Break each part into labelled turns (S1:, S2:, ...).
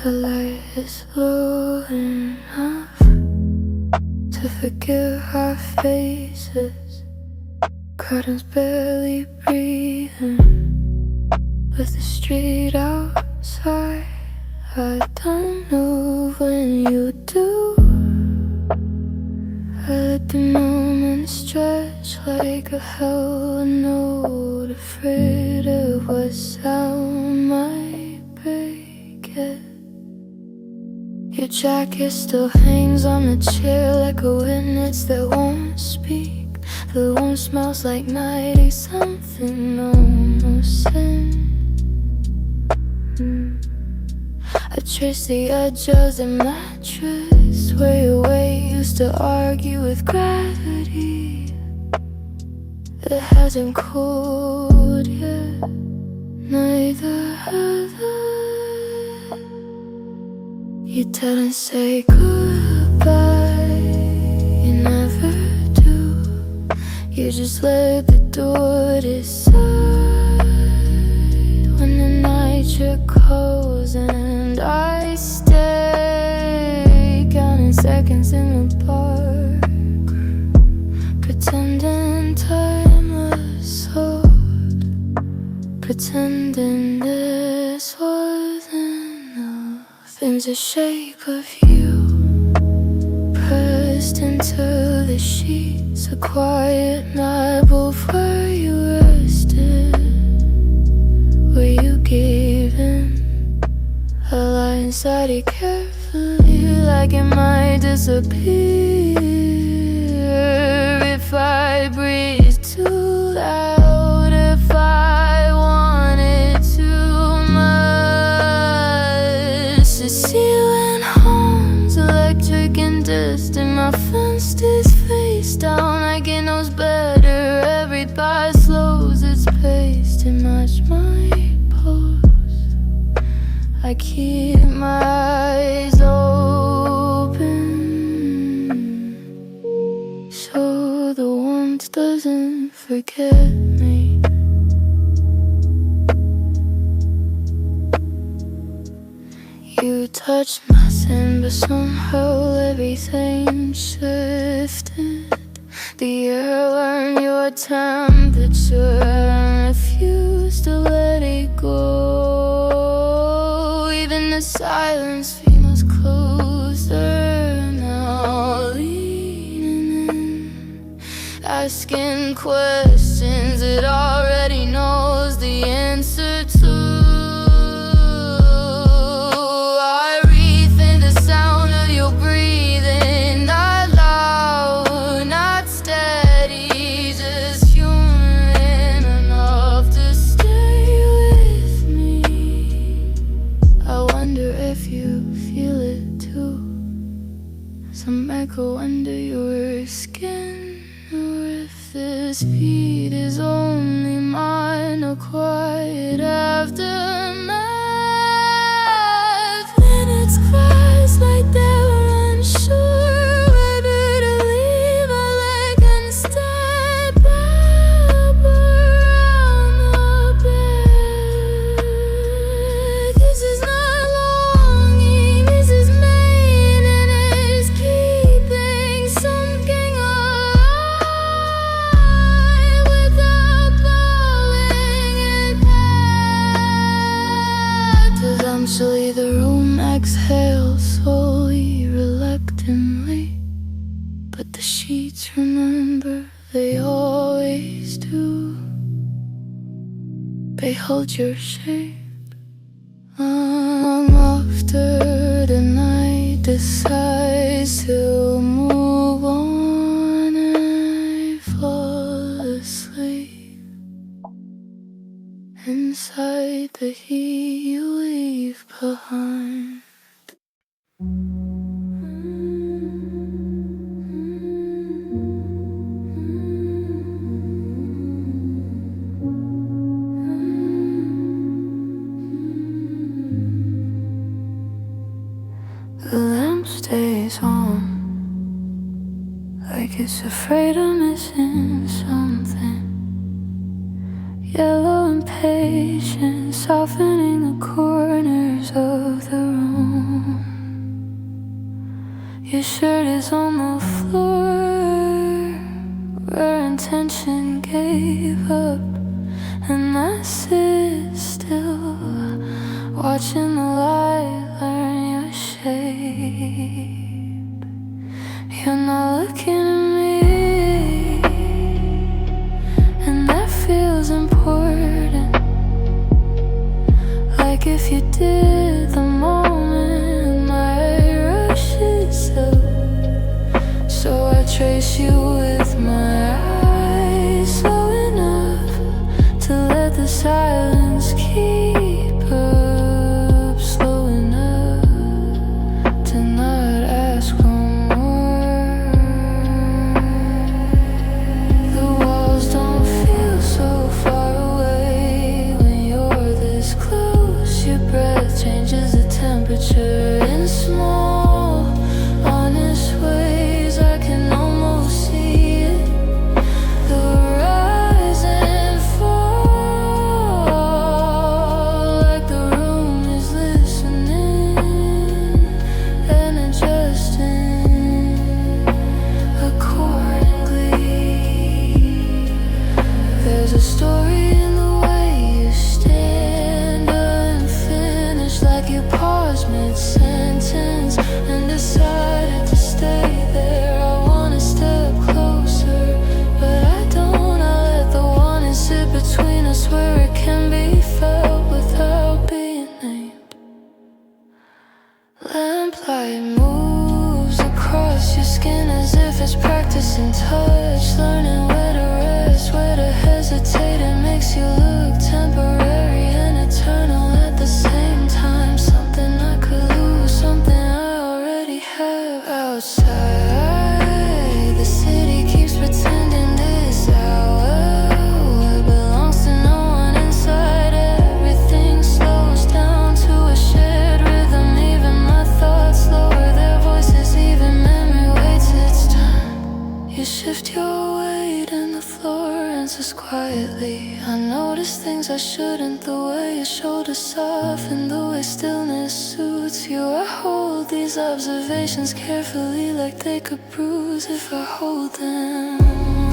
S1: The light is low enough to forgive our faces. Curtains barely breathing, with the street outside. I don't know when you do. I let the moment stretch like a held note, afraid of what sound might break it. Your jacket still hangs on the chair like a witness that won't speak. The room smells like 90-something, almost sin. I trace the edge of the mattress where your weight used to argue with gravity. It hasn't cooled yet, neither have I. You didn't say goodbye, you never do. You just let the door decide when the night you're closing. And I stay counting seconds in the park, pretending timeless hold, pretending this wasn't enough. In the shape of you, pressed into the sheets, a quiet night both where you rested, where you gave in. I lie inside it carefully, like it might disappear if I breathe too loud, if I wanted too much. The ceiling hums electric and distant. My fence is face down, like it knows better. Every bite slows its pace to match my pulse. I keep my eyes open so the warmth doesn't forget me. You touched nothing, but somehow everything shifted. The air learned your temperature and refused to let it go. Even the silence feels closer now, leaning in, asking questions it already knows the answer to. I rethink the sound of your breathing, not loud, not steady, just human enough to stay with me. I wonder if you feel it too, some echo under your skin, or if this beat is only mine, a quiet aftermath. Minutes pass like they were unsure whether to leave. I like and step up around the bed. This is not longing, this is maintenance, keeping something alive without blowing it back. Eventually the room exhales slowly, reluctantly, but the sheets remember, they always do. They hold your shape long after the night decides to move on, and I fall asleep inside the heat you leave behind. The lamp stays on, like it's afraid of missing something. Yellow impatience softening the corners of the room. Your shirt is on the floor where intention gave up, and I sit still, watching the light learn your shape. You're not looking at me, and that feels important. Like if you did the moment my rushes up. So I trace you with my eyes, slow enough to let the silence keep up, slow enough to not ask for more. The walls don't feel so far away when you're this close. Your breath changes the temperature in small, honest ways. I can almost see it, the rise and fall, like the room is listening and adjusting accordingly. There's a story in the way you stand unfinished, like you paused mid-sentence and decided to stay there. I wanna step closer, but I don't. I let the wanting sit between us where it can be felt without being named. Lamplight moves across your skin as if it's practicing touch, learning where to rest, where to hesitate. It makes you look temporary and eternal at the same time. Something I could lose, something I already have. Outside, the city keeps pretending this hour belongs to no one. Inside, everything slows down to a shared rhythm. Even my thoughts lower their voices, even memory waits its turn. You shift your weight and the floor answers quietly. I notice things I shouldn't, the way your shoulders soften, the way stillness suits you. I hold these observations carefully, like they could bruise if I hold them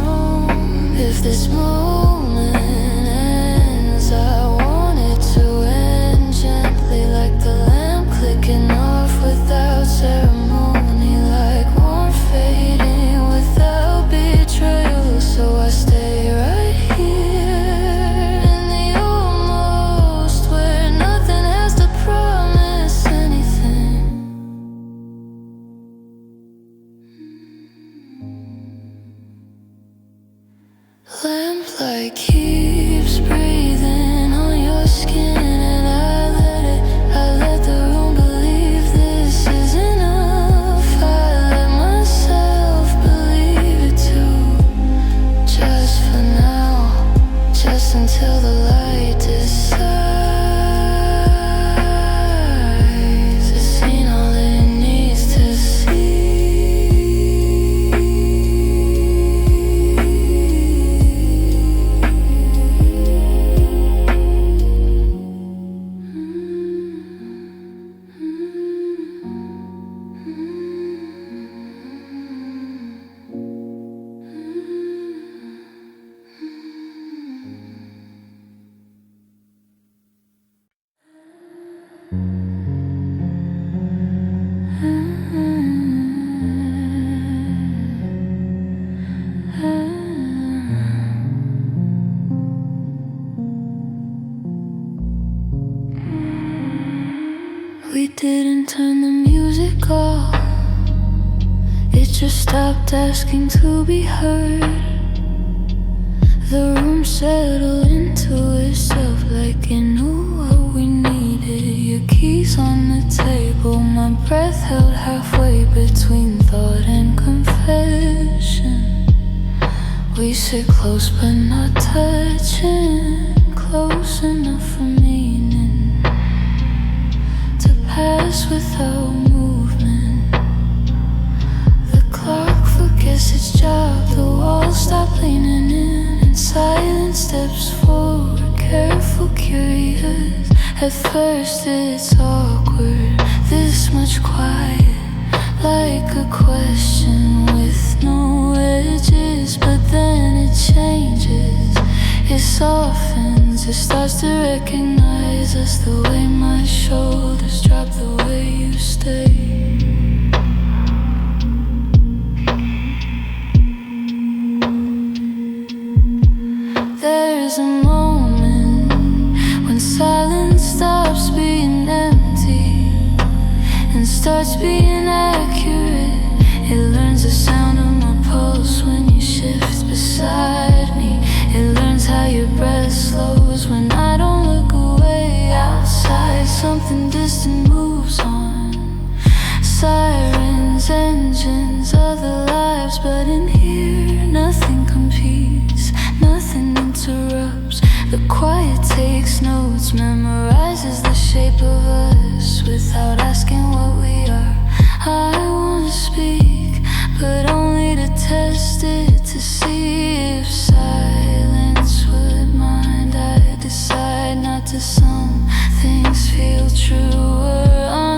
S1: wrong. If this moment ends, I want it to end gently, like the lamp clicking off without ceremony, like warmth fading without betrayal. So I stay right here in the almost, where nothing has to promise anything. Lamplight keeps breathing on your skin, and I let the room believe this is enough. I let myself believe it too, just for now, just until the light decides it's seen all it needs to see. We didn't turn the music off, it just stopped asking to be heard. The room settled into itself like it knew what we needed. Your keys on the table, my breath held halfway between thought and confession. We sit close but not touching, close enough for meaning to pass without movement. The clock forgets its job, the walls stop leaning in, and silence steps forward, careful, curious. At first it's awkward, this much quiet, like a question with no edges, but then it changes, it softens, it starts to recognize us. The way my shoulders drop, the way you stay. There's a moment when silence stops being empty and starts being accurate. It learns the sound of my pulse when you shift beside me. It learns how your breath slows when I don't look away. Outside, something distant moves on. Sirens, engines, other lives, but in here nothing competes, nothing interrupts. The quiet takes notes, memorizes the shape of us without asking what we are. I wanna speak, but only to test it, to see if silence would mind. I decide not to. Some things feel true or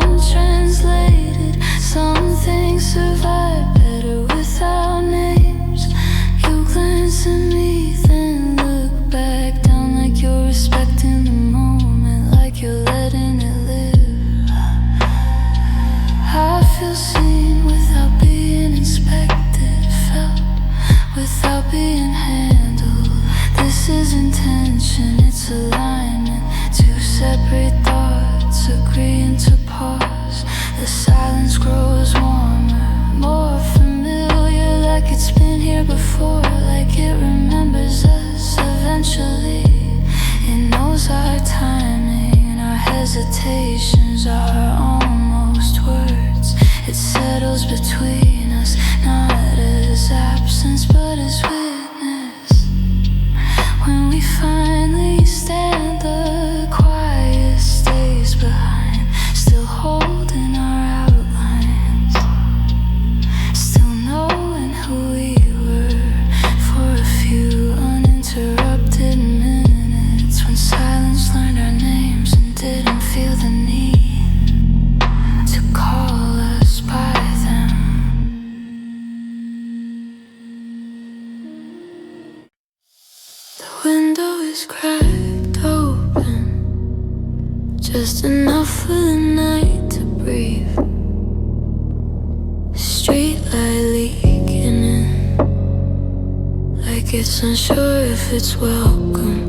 S1: untranslated. Some things survive better without names. You glance at me, then look back down, like you're respecting the moment, like you're letting it live. I feel seen without being inspected, felt without being handled. This is intention, it's alignment. Two separate thoughts agreeing to pause. The silence grows warmer, more familiar, like it's been here before, like it remembers us eventually. It knows our timing, our hesitations, our almost words. It settles between us, not as absence, but as witness. When we finally stand, the quiet stays behind, still holding our outlines, still knowing who we were for a few uninterrupted minutes. When silence learned our names and didn't feel the need to call us by them. The window is cracked open, just enough for the night to breathe. Streetlight leaking in, like it's unsure if it's welcome.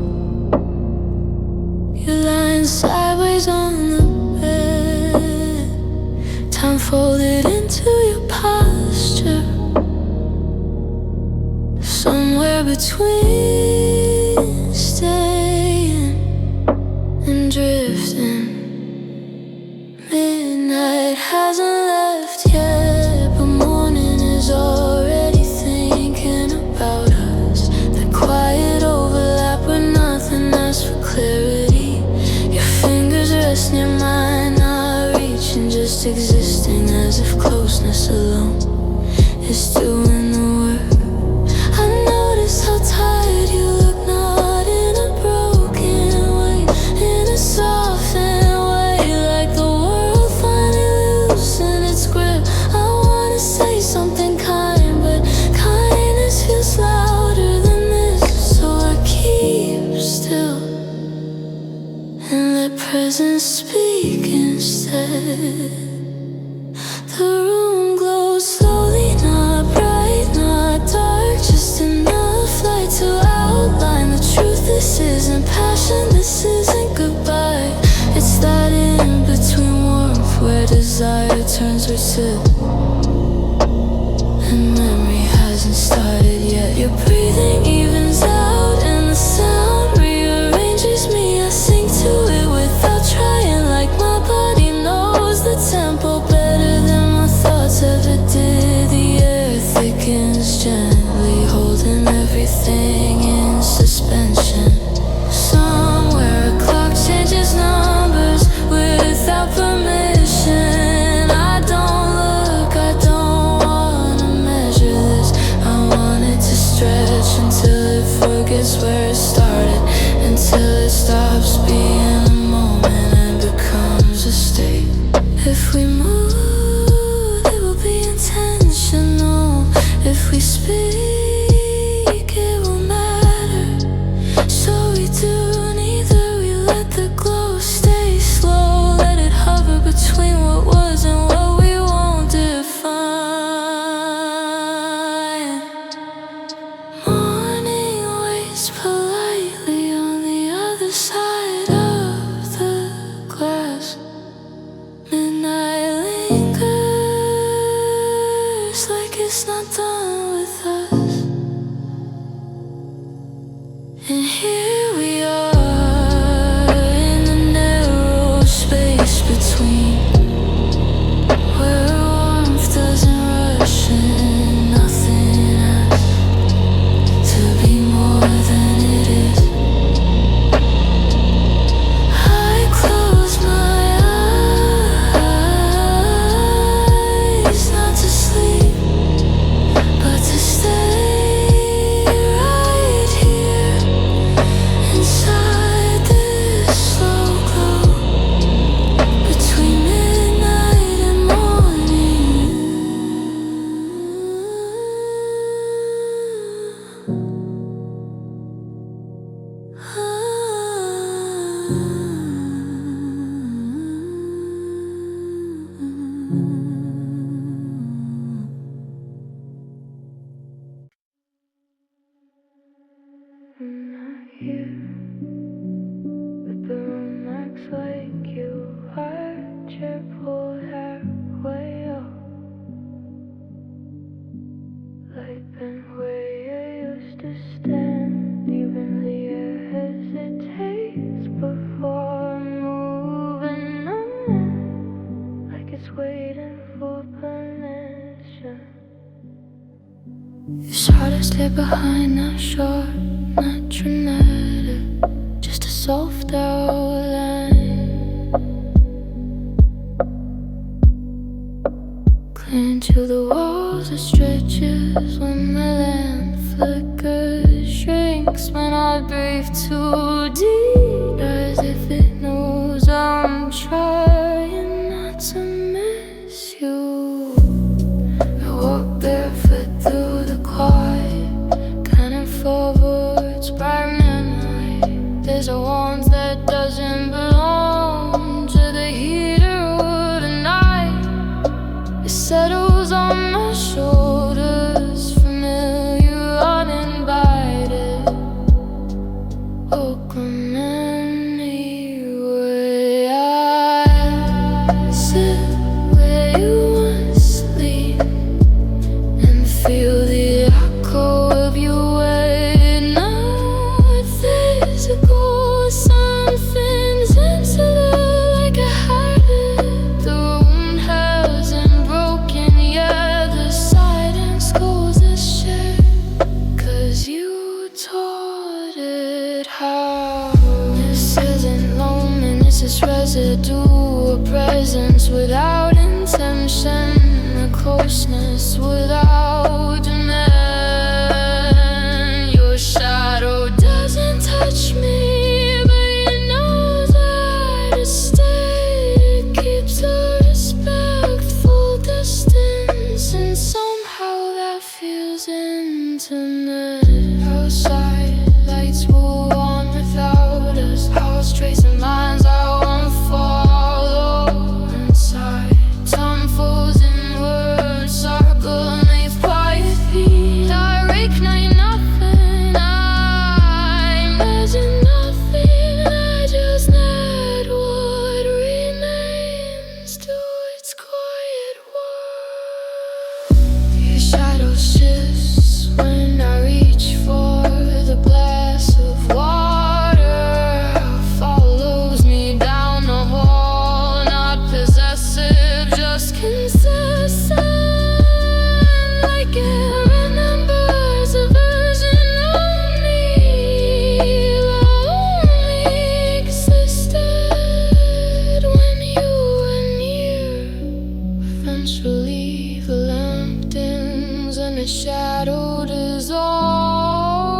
S1: You're lying sideways on the bed, time folded into your posture. Somewhere between staying and drifting. Midnight hasn't left yet, but morning is already thinking about us. The quiet overlap where nothing asks for clarity. Your fingers rest near mine, not reaching, just existing, as if closeness alone is doing the work. I notice how tired you look, not in a broken way, in a softened way, like the world finally loosened its grip. I wanna say something kind, but kindness feels louder than this, so I keep still and let presence speak instead. The room glows slowly, not bright, not dark, just enough light to outline the truth. This isn't passion, this isn't goodbye. It's that in between warmth where desire turns reciprocal and memory hasn't started yet. Your breathing evens out and the sound rearranges me. I sink to it without trying, like my body knows the tempo better than my thoughts ever did. The air thickens gently, holding everything in suspension. Somewhere a clock changes numbers without permission. I don't look, I don't wanna measure this. I want it to stretch until it forgets where it started, until it stops being a moment and becomes a state. If we move, it will be intense. if we speak, it will matter. So we do neither. We let the glow stay slow, let it hover between what was and what we won't define. Morning waits politely on the other side of the glass. Midnight lingers like it's not done with us. And here we are in the narrow space between, where warmth doesn't rush and nothing has to be more than it is. I close my eyes, not to sleep, but to stay right here inside this slow glow between midnight and morning. I'm not here with the room acts like you. Hard chair, pull hair way up, like been where you used to stand. Even the air hesitates before moving on, like it's waiting for permission. It's hard to stay behind, not short, not dramatic, just a soft outline. Cling to the walls, it stretches when the land flickers, shrinks when I breathe too deep, as if it knows I'm trying not to miss you. I walk barefoot through the quiet, counting forwards by midnight. There's a warmth that doesn't belong to the heater or the night. It settles on my shoulders, familiar, uninvited. Welcome anyway. I sit where you once leaned and feel the echo of your weight. Not physical, something's insular, like a habit. The wound hasn't broken yet. The silence goes as share, 'cause you taught it how. This isn't loneliness, it's residue, a presence without intention, a closeness without demand. Your shadow doesn't touch me, but it knows where to stay. It keeps a respectful distance, and somehow that feels intimate. Outside, lights move on without us, house tracing lines I won't follow. Inside, time falls inward, circle and leave quiet feet. I reignite nothing, I'm measuring nothing. I just let what remains to its quiet world. Your shadow shifts when I reach for the glass of water. Follows me down the hall, not possessive, just consistent. Like it remembers a version of me that only existed when you were near. Eventually the lamp dims and the shadow dissolves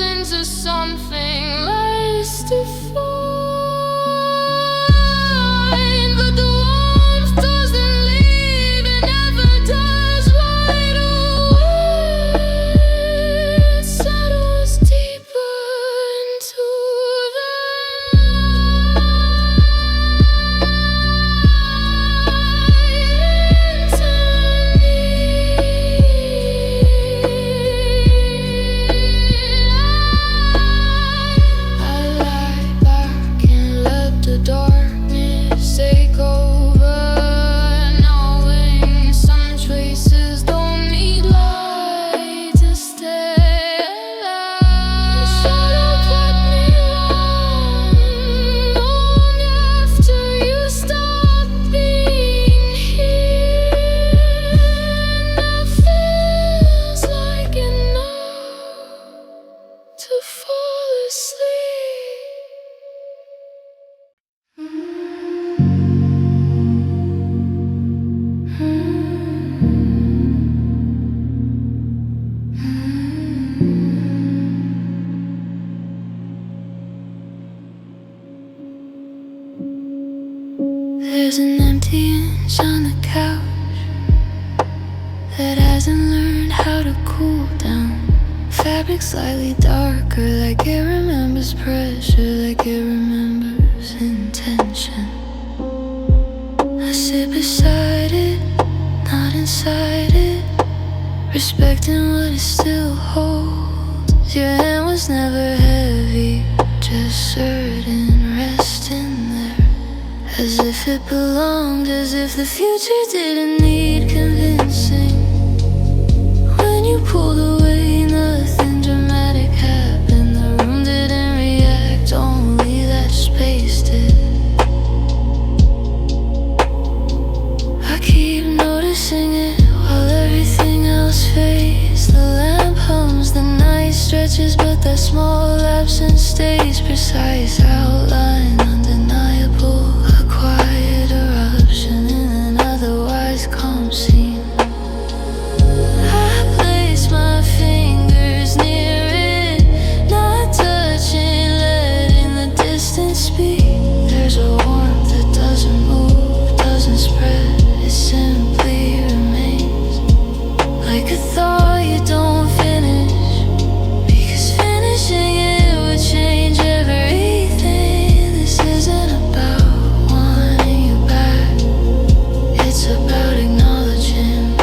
S1: into something less defined. But the warmth doesn't leave, it never does right away. that hasn't learned how to cool down. Fabric slightly darker, like it remembers pressure, like it remembers intention. I sit beside it, not inside it, respecting what it still holds. Your hand was never heavy, just certain, resting there, as if it belonged, as if the future didn't need convincing. When you pulled away, nothing dramatic happened. The room didn't react, only that space did. I keep noticing it while everything else fades. The lamp hums, the night stretches, but that small absence stays precise. Outline undeniable, a quiet eruption in an otherwise calm scene. I place my fingers near it, not touching, letting the distance speak. There's a warmth that doesn't move, doesn't spread, it simply remains. Like a thought you don't finish, because finishing it would change everything. This isn't about wanting you back, it's about acknowledging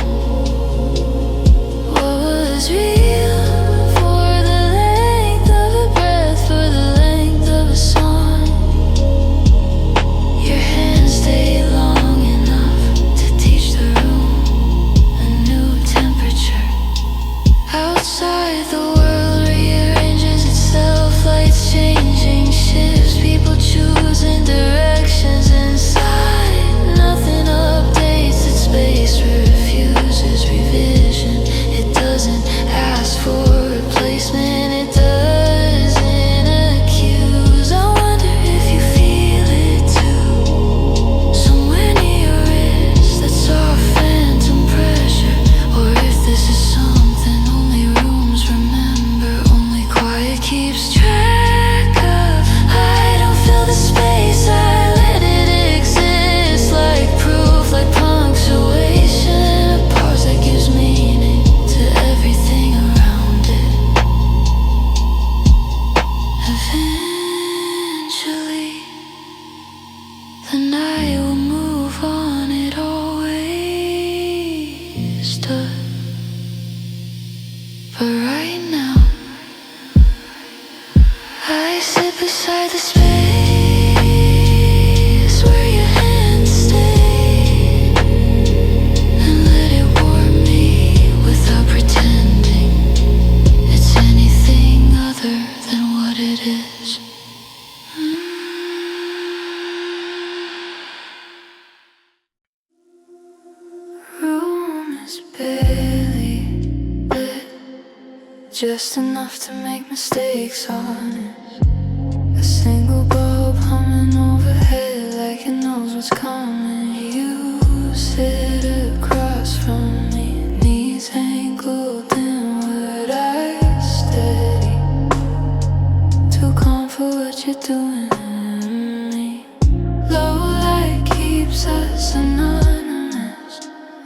S1: what was real. For the length of a breath, for the length of a song, your hands stayed long enough to teach the room a new temperature. Outside, the world rearranges itself, lights changing, shifts, people choosing directions. Inside, nothing updates, its space refuses revision. It doesn't ask for replacement, it doesn't accuse. I wonder if you feel it too, somewhere near your wrist, that soft phantom pressure. Or if this is something only rooms remember, only quiet keeps track of. I don't fill the space, I let it exist, like proof, like punctuation, a pause that gives meaning to everything around it. Eventually, the night will move on, it always does. But right now, I sit beside the space where your hands stay, and let it warm me without pretending it's anything other than what it is. Room is barely lit, just enough to make mistakes honest. A single bulb humming overhead, like it knows what's coming. You sit across from me, knees angled inward, eyes steady, too calm for what you're doing to me. Low light keeps us anonymous,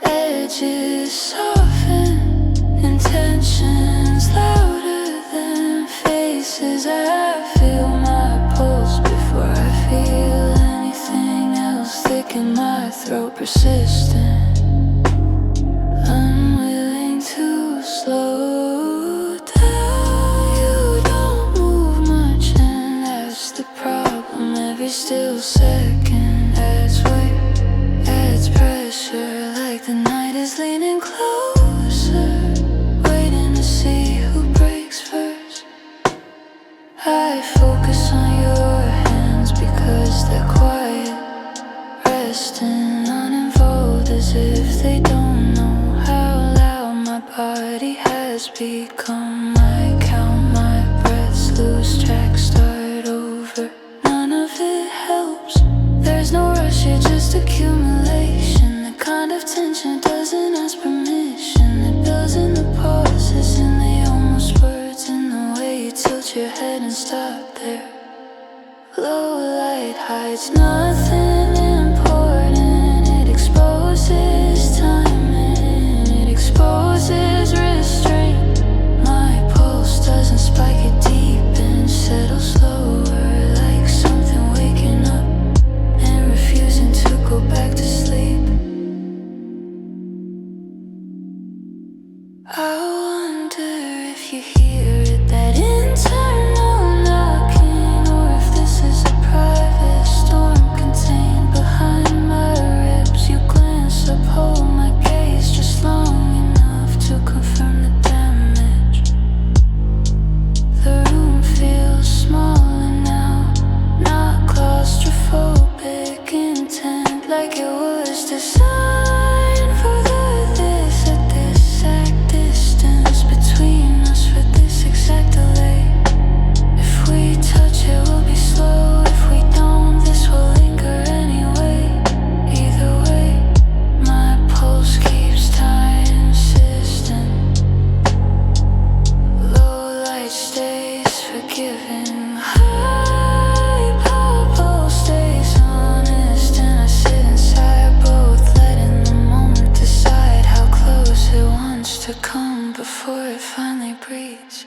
S1: edges soften, intentions louder than faces. I feel my pulse before I feel anything else, thick in my throat, persistent, unwilling to slow down. You don't move much, and that's the problem. Every still second adds weight, adds pressure, like the night is leaning closer, waiting to see who breaks first. I focus on your hands because they're quiet, resting uninvolved, as if they don't know how loud my body has become. I count my breaths, lose track, start over. None of it helps. There's no rush here, just accumulation. The kind of tension doesn't ask permission. It builds in the pauses, in the almost words, in the way you tilt your head and stop there. Low light hides nothing important. It exposes time, and it exposes reach.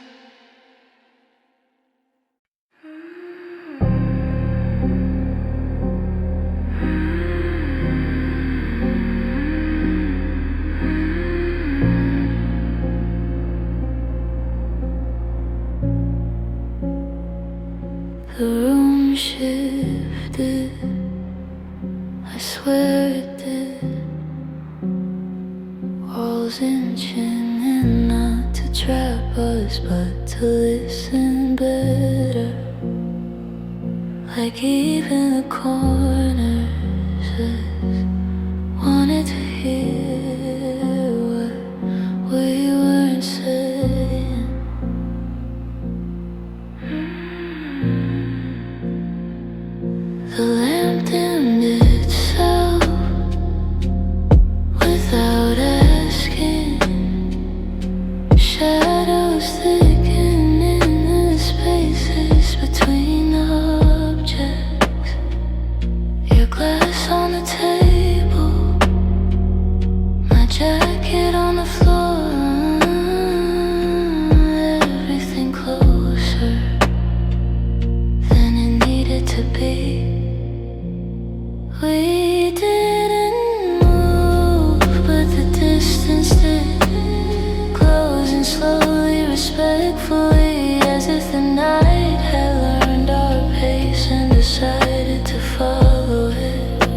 S1: The room shifted, I swear it did. Walls inching in, not to trap us, but to listen better. Like even the corners wanted to hear what we weren't saying. The lamp dimmed itself without asking. Shadows thicken in the spaces between objects. Your glass on the table, my jacket on the floor. Everything closer than it needed to be. We didn't move, but the distance did, closing slowly, respectfully, as if the night had learned our pace and decided to follow it.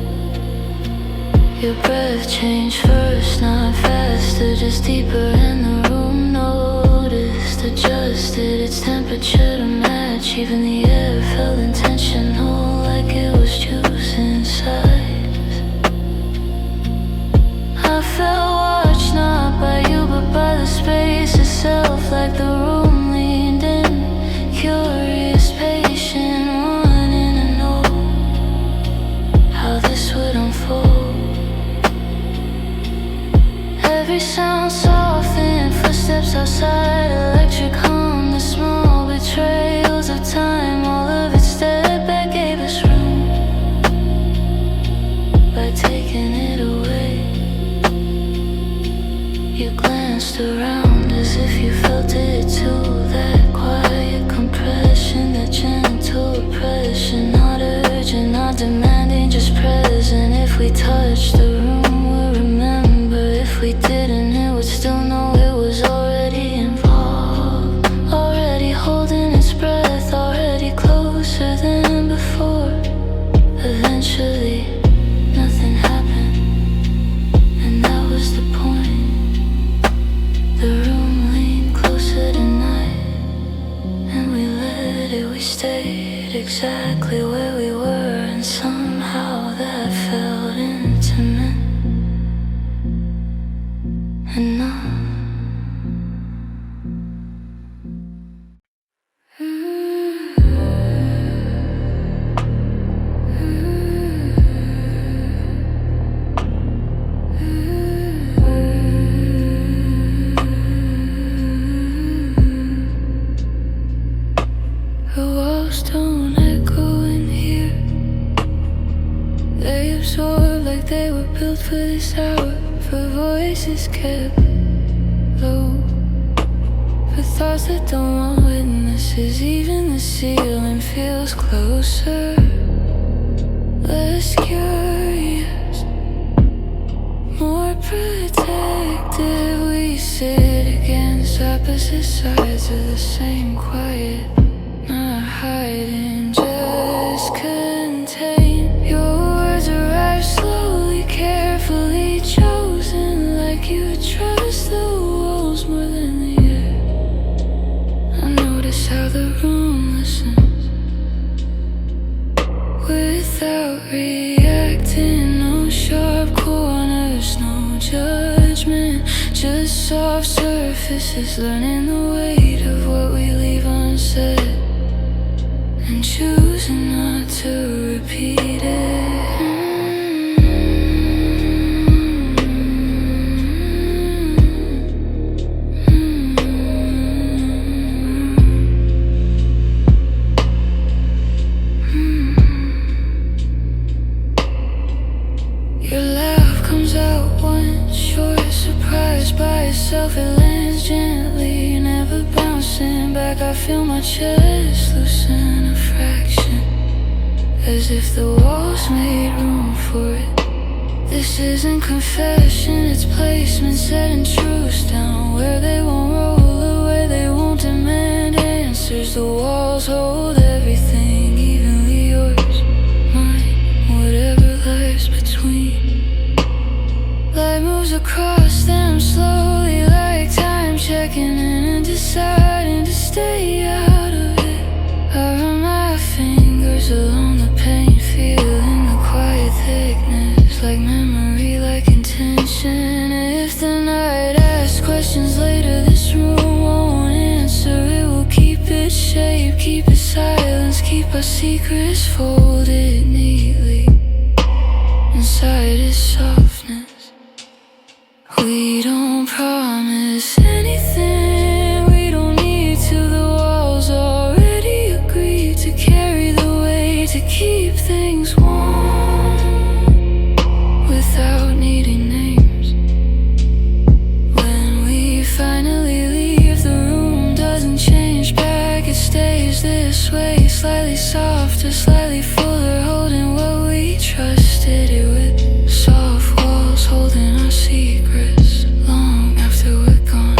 S1: Your breath changed first, not faster, just deeper, and the room noticed, adjusted its temperature to match. Even the air felt intentional, like it was juice inside. I felt watched, not by you, but by the space itself. Like the room leaned in, curious, patient, wanting to know how this would unfold. Every sound softened, footsteps outside, electric hum, the small betrayals of time. All of it stepped back, gave us room by taking it away. You glanced around as if you felt it too. That quiet compression, that gentle oppression, not urgent, not demanding, just present. If we touched the room, we'll remember. If we didn't, it would still know it was already involved, already holding its breath, already closer than before. Eventually, nothing happened, and that was the point. The room leaned closer tonight, and we let it, we stayed exactly where we were, and somehow that felt intimate enough. The walls don't echo in here. They absorb like they were built for this hour. For voices kept low, for thoughts that don't want witnesses. Even the ceiling feels closer, less curious, more protective. We sit against opposite sides of the same quiet, not hiding, just contain. Your words arrive slowly, carefully chosen, like you trust the walls more than the air. I notice how the room listens without reacting. No sharp corners, no judgment, just soft surfaces, learning the weight of what we leave unsaid, and choosing not to repeat it. Your laugh comes out once, short, surprised by itself. It lands gently, never by bouncing back, I feel my chest loosen a fraction, as if the walls made room for it. This isn't confession, it's placement, setting truths down where they won't roll away, they won't demand answers. The walls hold everything, evenly yours, mine, whatever lies between. Light moves across them slowly, like time checking in and deciding to stay out of it. I run my fingers along the pain, feeling the quiet thickness, like memory, like intention. If the night asks questions later, this room won't answer. It will keep its shape, keep its silence, keep our secrets folded neatly inside its softness. We don't promise anything, we don't need to. The walls already agreed to carry the weight, to keep things warm without needing names. When we finally leave, the room doesn't change back, it stays this way, slightly softer, slightly fuller, holding what we trusted it with. Soft walls holding our secrets long after we're gone.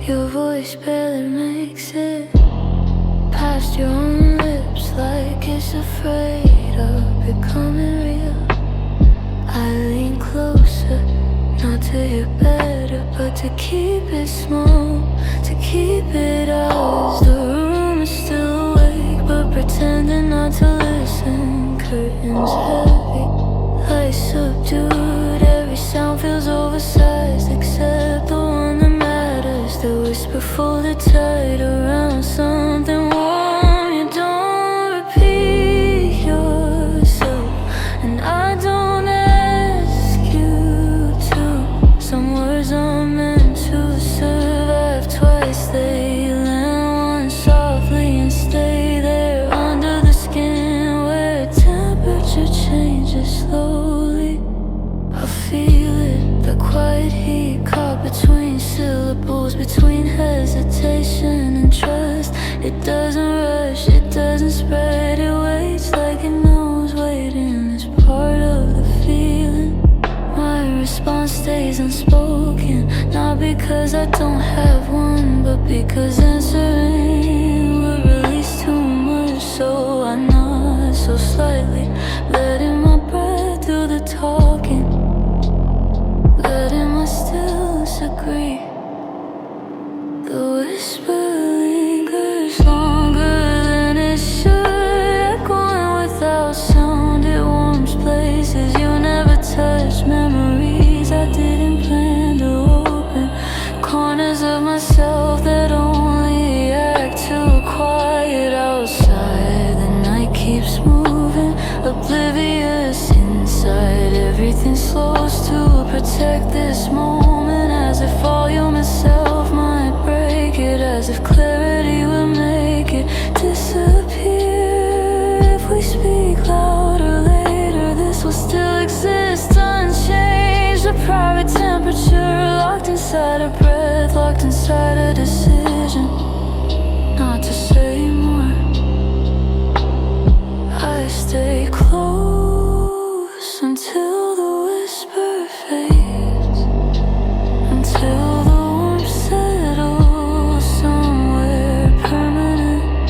S1: Your voice barely makes it past your own lips, like it's afraid of becoming real. I lean closer, not to hear better, but to keep it small, to keep it ours. The room is still awake, but pretending not to listen. Curtains heavy, lights subdued, every sound feels oversized, except the one that matters. The whisper folded tight around something warm. You don't repeat yourself, and I don't ask you to. Some words are meant to survive twice, they land once softly and stay there under the skin, where temperature changes slowly. I feel it, the quiet heat caught between syllables, between hesitation and trust. It doesn't rush, it doesn't spread, it waits like it knows waiting is part of the feeling. My response stays unspoken, not because I don't have one, but because answering would release too much. So I nod so slightly, letting my breath do the talking, letting my stillness agree. The whisper lingers longer than it should, echoing without sound. It warms places you never touched, memories I didn't plan to open, corners of myself that only act too quiet. Outside, the night keeps moving, oblivious. Inside, everything slows to protect this moment, as if volume itself might break it, as if clarity will make it disappear. If we speak louder later, this will still exist unchanged. A private temperature, locked inside a breath, locked inside a decision not to say more. I stay close until the whisper fades, until the warmth settles somewhere permanent.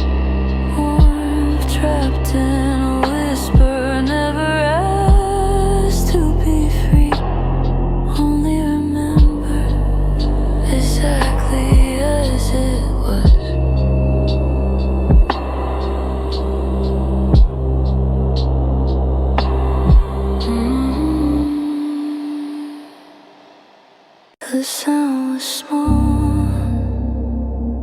S1: Warmth trapped in a whisper, never asked to be free. Only remember exactly as it was. The sound was small,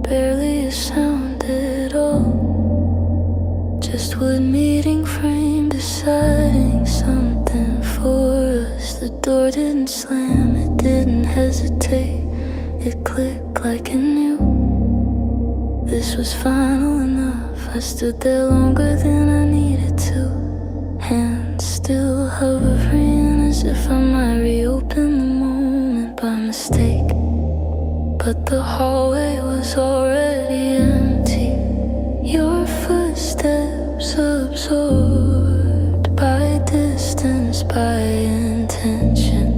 S1: barely a sound at all. Just wood meeting frame, deciding something for us. The door didn't slam, it didn't hesitate. It clicked like it knew this was final enough. I stood there longer than I needed to, hands still hovering as if I might reopen the moment by mistake. But the hallway was already empty, your footsteps absorbed by distance, by intention.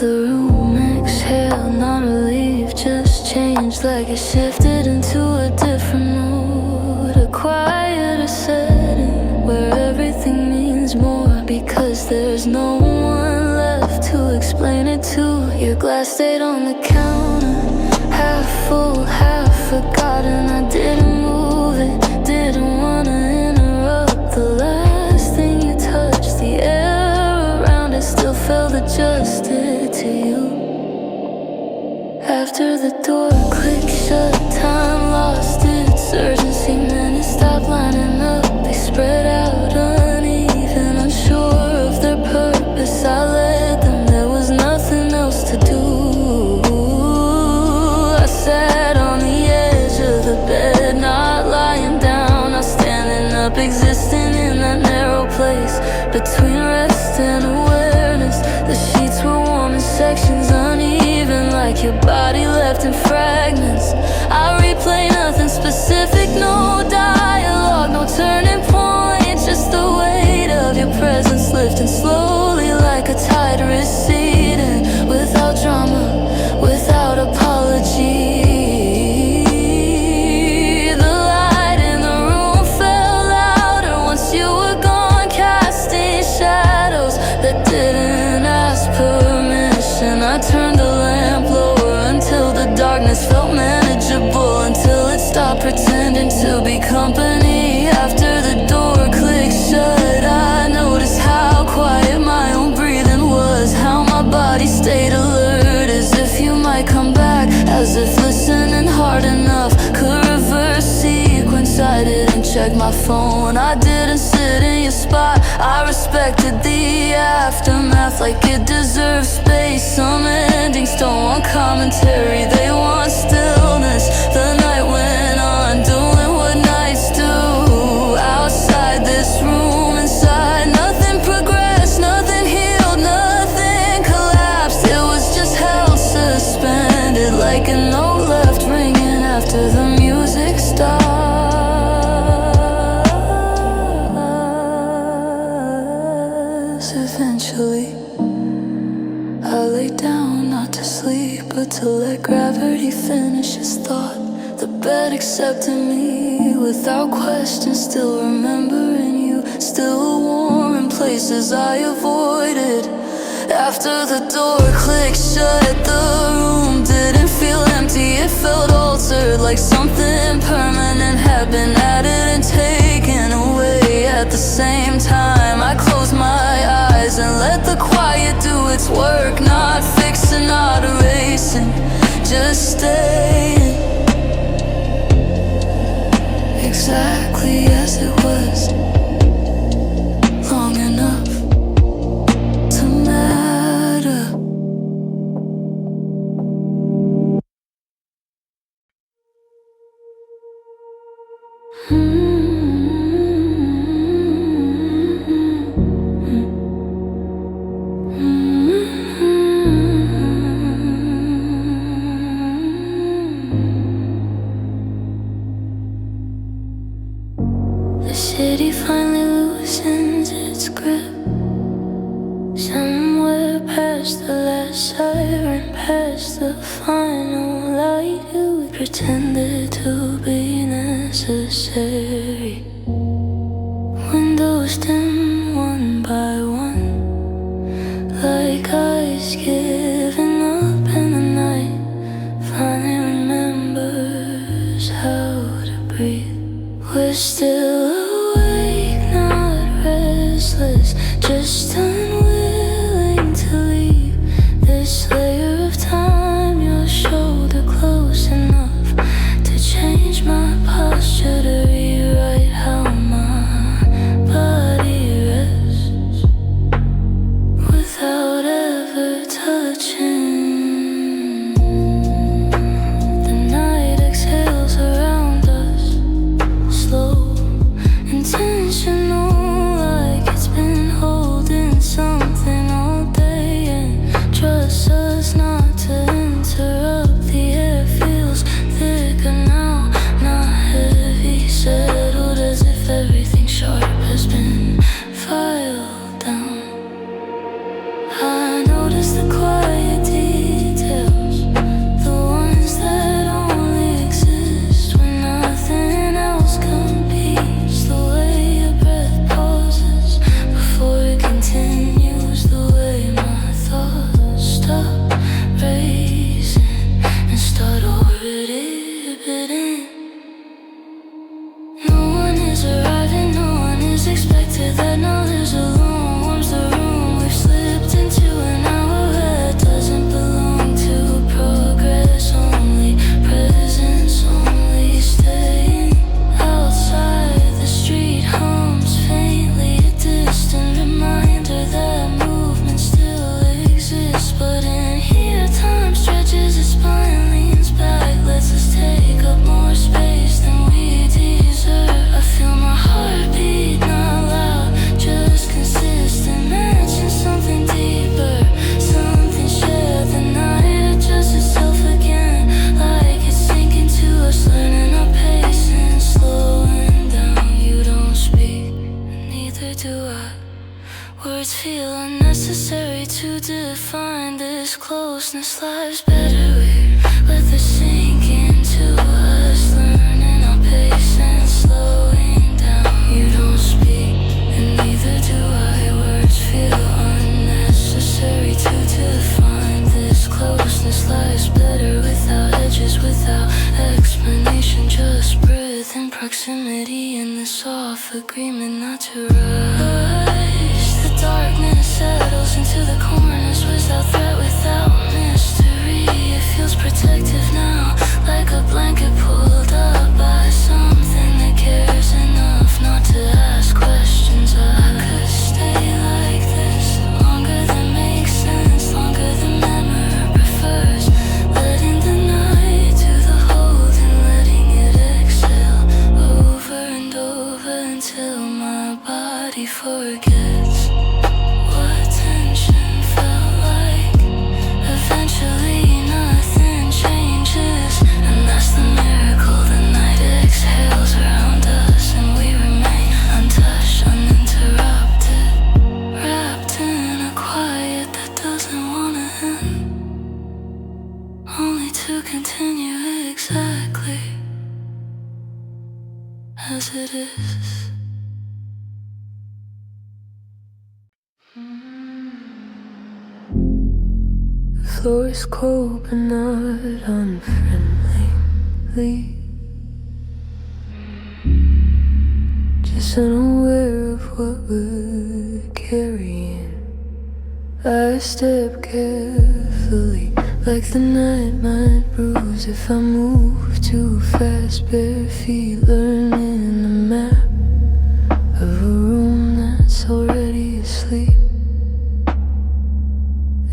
S1: The room exhaled, not relief, just changed, like it shifted into a different mood. A quieter setting where everything means more, because there's no one left to explain it to. Your glass stayed on the counter, half full, half forgotten. I didn't move it, didn't wanna interrupt. The last thing you touched, the air around it still felt adjusted to you. After the door clicked shut, time lost its urgency. Minutes stopped lining up, they spread out uneven, unsure of their purpose. I led them, there was nothing else to do. I sat on the edge of the bed, not lying down, not standing up, existing in that narrow place between rest and awareness. The sheets were warm in sections, uneven, like your body left in fragments. I replay nothing specific, no dialogue, no turning point, just the weight of your presence lifting slowly like a tide receding, without drama, without apology. The light in the room fell louder once you were gone, casting shadows that didn't ask permission. I turned the lamp lower until the darkness felt manageable, until it stopped pretending to be company. After the door clicked shut, I noticed how quiet my own breathing was, how my body stayed alert, as if you might come back, as if listening hard enough could reverse sequence. I didn't check my phone, I didn't sit in your spot. I respected the aftermath like it deserves space. Some endings don't want commentary, they want stillness. The night went on, doing what nights do. Outside this room, inside, nothing progressed, nothing healed, nothing collapsed. It was just held suspended, like a note left ringing after the music stopped. Eventually I lay down, not to sleep, but to let gravity finish its thought. The bed accepted me without question, still remembering you, still warm in places I avoided. After the door clicked shut, the room didn't feel empty, it felt altered, like something permanent had been added and taken away. At the same time, I closed my eyes and let the quiet do its work, not fixing, not erasing, just staying exactly as it was, long enough to matter. The city finally loosens its grip, somewhere past the last siren, past the final light. You pretended to be necessary. Windows dim one by one, like eyes giving up, and the night finally remembers how to breathe. We're still awake, not restless, just unwilling to leave. Words feel unnecessary to define this closeness. Life's better, we let this sink into us, learning our pace and slowing down. You don't speak, and neither do I. Words feel unnecessary to define this closeness. Life's better without edges, without explanation, just breath and proximity in this soft agreement not to rise. The darkness settles into the corners without threat, without mystery. It feels protective now, like a blanket pulled up by something that cares enough not to ask questions. I could stay like this longer than makes sense, longer than memory prefers. Letting the night do the hold and letting it exhale over and over until my body forgets what tension felt like. Eventually nothing changes, and that's the miracle. The night exhales around us and we remain untouched, uninterrupted, wrapped in a quiet that doesn't wanna end, only to continue exactly as it is. The floor is cold but not unfriendly, just unaware of what we're carrying. I step carefully, like the night might bruise if I move too fast. Bare feet learning the map of a room that's already asleep.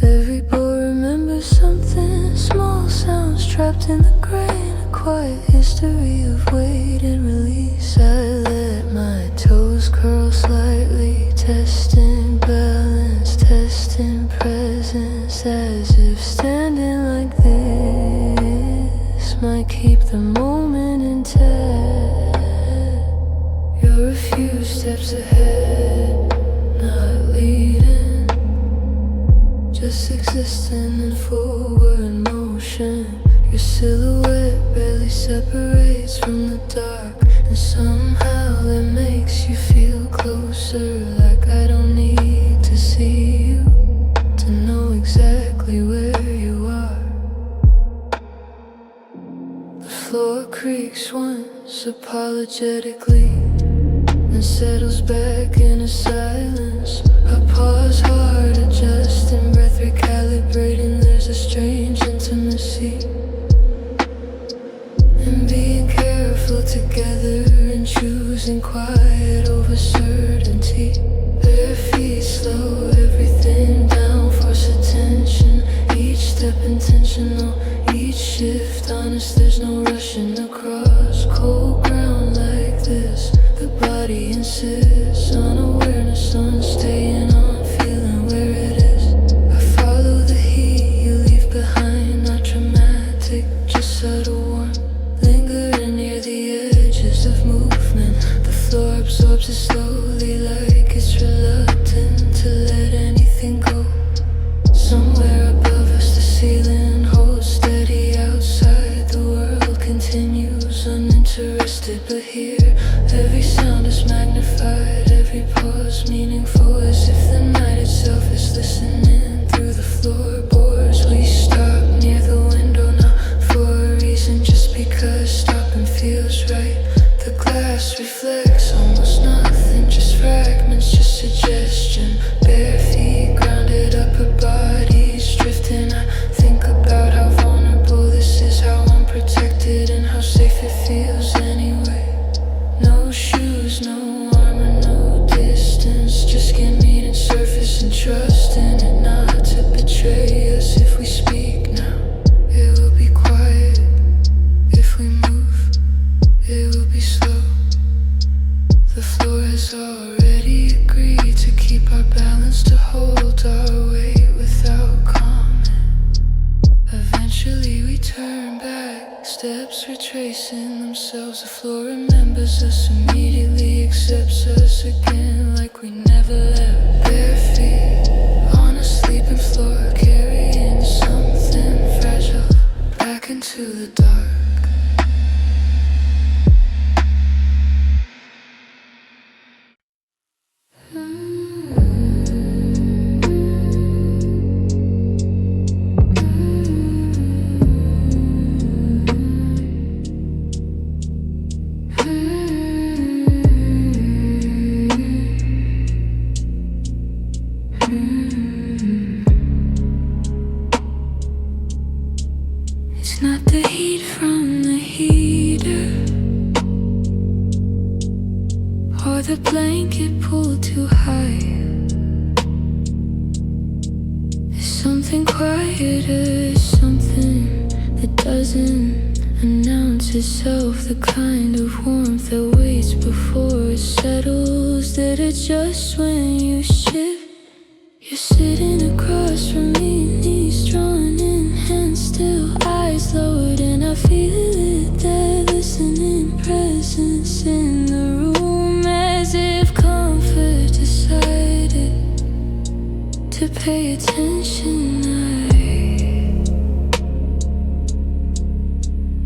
S1: Every boy remembers something small, sounds trapped in the grain, a quiet history of wait and release. I let my toes curl slightly, testing balance, testing presence, as if standing like this might keep the moment intact. You're a few steps ahead, not leading, just existing in forward motion. Your silhouette barely separates from the dark, and somehow that makes you feel closer. Like I don't need to see you to know exactly where you are. The floor creaks once apologetically, and settles back into silence. I pause hard, adjusting breath, recalibrating. There's a strange intimacy in being careful together and choosing quiet over certainty. Bare feet slow everything down, force attention. Each step intentional, each shift honest. There's no rushing across cold ground like this. The body insists on awareness, on staying on, feeling where it is. I follow the heat you leave behind, not dramatic, just subtle warmth, lingering near the edges of movement. The floor It's not the heat from the heater or the blanket pulled too high. There's something quieter, something that doesn't announce itself, the kind of warmth that waits before it settles, that adjusts when you shift. You're sitting across from me, knees drawn in, hands still, eyes lowered, and I feel it there, listening, presence in the room, as if comfort decided to pay attention.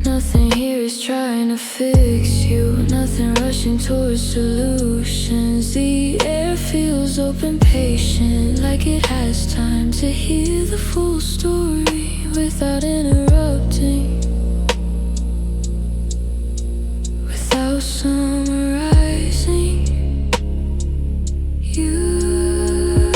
S1: Nothing here is trying to fix you, nothing rushing towards solutions. The air feels open, patient, like it has time to hear the full story without interrupting, without summarizing. You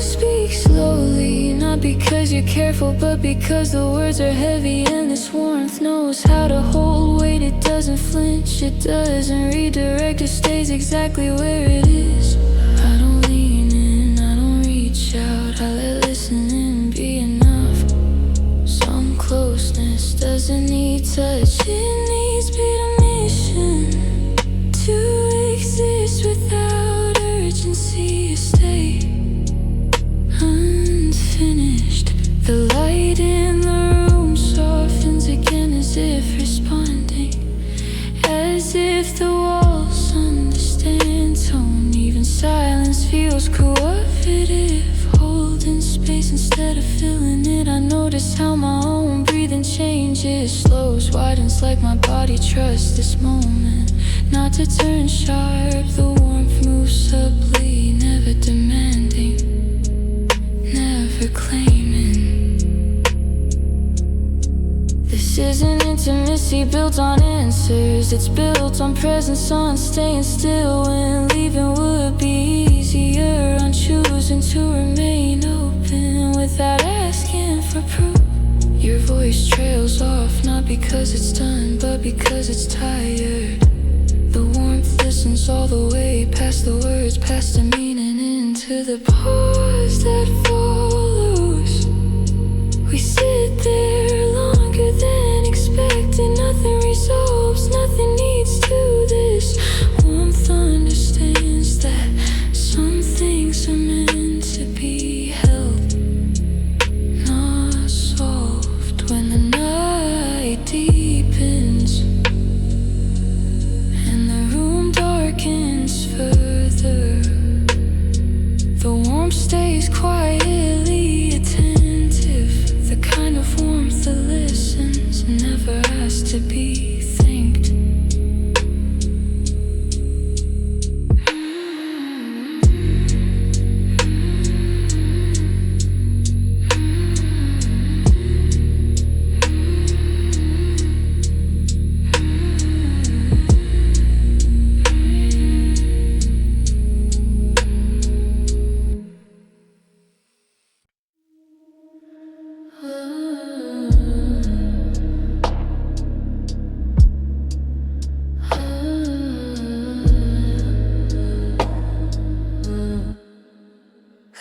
S1: speak slowly, not because you're careful, but because the words are heavy, and this warmth knows how to hold weight. It doesn't flinch, it doesn't redirect, it stays exactly where it is. I don't lean in, I don't reach out, I let listening be enough. Some closeness doesn't need touch, it needs permission to exist without urgency, to stay unfinished. The light in the room softens again, as if responding, as if the walls understand tone. Even silence feels cooperative, holding space instead of filling it. I notice how my own breathing changes, slows, widens, like my body trusts this moment not to turn sharp. The warmth moves subtly, never demanding, never claiming. This isn't intimacy built on answers, it's built on presence, on staying still when leaving would be easier, on choosing to remain open without asking for proof. Your voice trails off, not because it's done, but because it's tired. The warmth listens all the way past the words, past the meaning, into the pause that follows. We sit there longer than expected, nothing resolves, nothing needs to this. Warmth understands that some things are meant to be held, not solved. When the night deepens and the room darkens further, the warmth stays quietly attentive, the kind of warmth that listens, never asks to be thanked.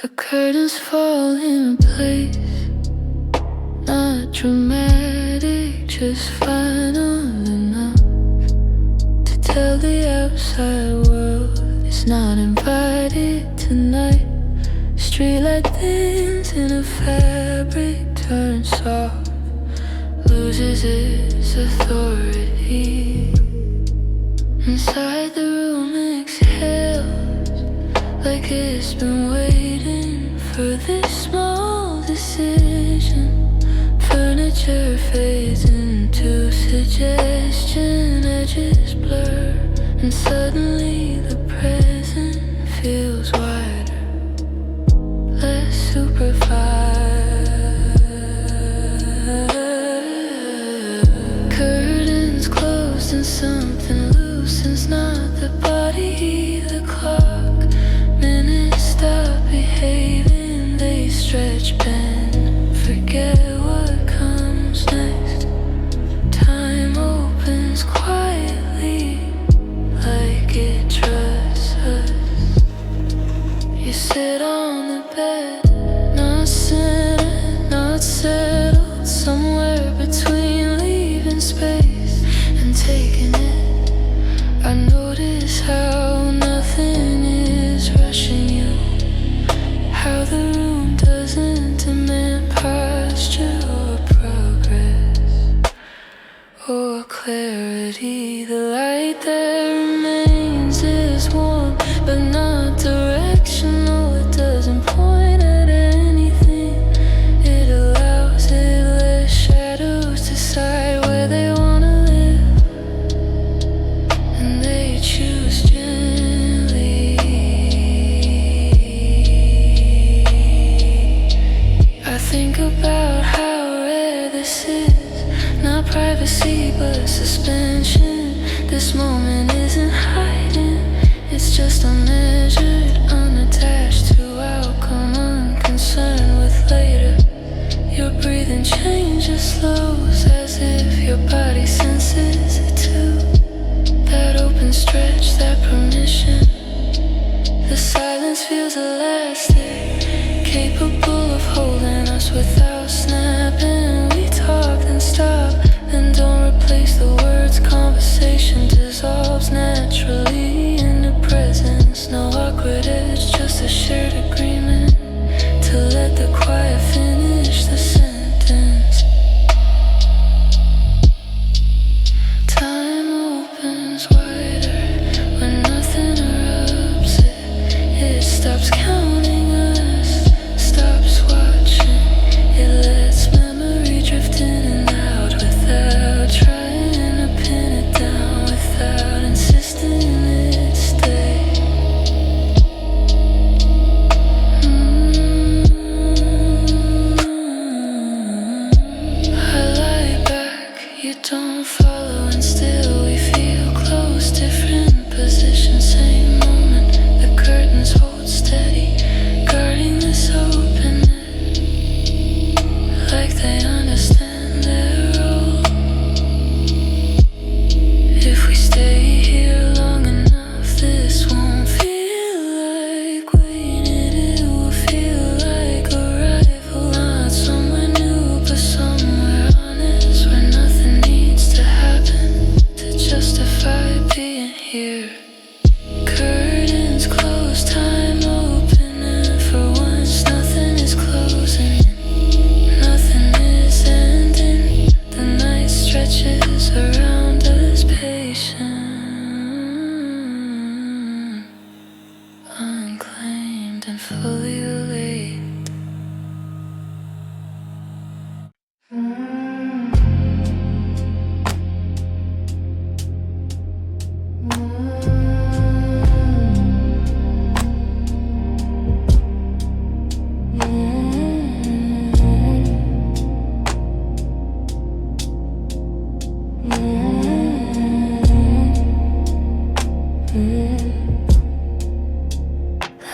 S1: The curtains fall in place, not dramatic, just final enough to tell the outside world it's not invited tonight. Streetlight bends in a fabric turns soft, loses its authority. Inside the room exhales, like it's been waiting for this small decision. Furniture fades into suggestion, edges blur, and suddenly the present feels wider, less supervised. Curtains closed and something loosens, not the body, the clock. Minutes stop behaving. bed, not centered, not settled, somewhere between leaving space and taking it. I notice how nothing is rushing you, how the room doesn't demand posture or progress or clarity. The light that remains is warm but not directional. It doesn't point at anything. It allows it lets shadows decide where they wanna live, and they choose gently. I think about how rare this is, not privacy but suspension. This moment isn't hiding, it's just unmeasured, unattached to outcome, unconcerned with later. Your breathing changes, slows, as if your body senses it too. That open stretch, that permission. The silence feels elastic, capable of holding us without snapping. We talk, then stop, then don't replace the words. Conversation dissolves naturally into presence. No awkward edge, just a shared agreement to let the quiet finish the sentence. Time opens wider when nothing erupts it. It stops counting us, stops watching. It lets memory drift in and out without trying to pin it down, without insisting it stay. I lie back, you don't follow, and still we feel close. Different positions, same moment. The curtains hold steady, guarding this openness, like they understand their role. If we stay here long enough, this won't feel like waiting. It will feel like arrival, not somewhere new, but somewhere honest, where nothing needs to happen to justify being here. Curtains close, time open, and for once nothing is closing in, nothing is ending. The night stretches around us, patient, unclaimed and fully relate.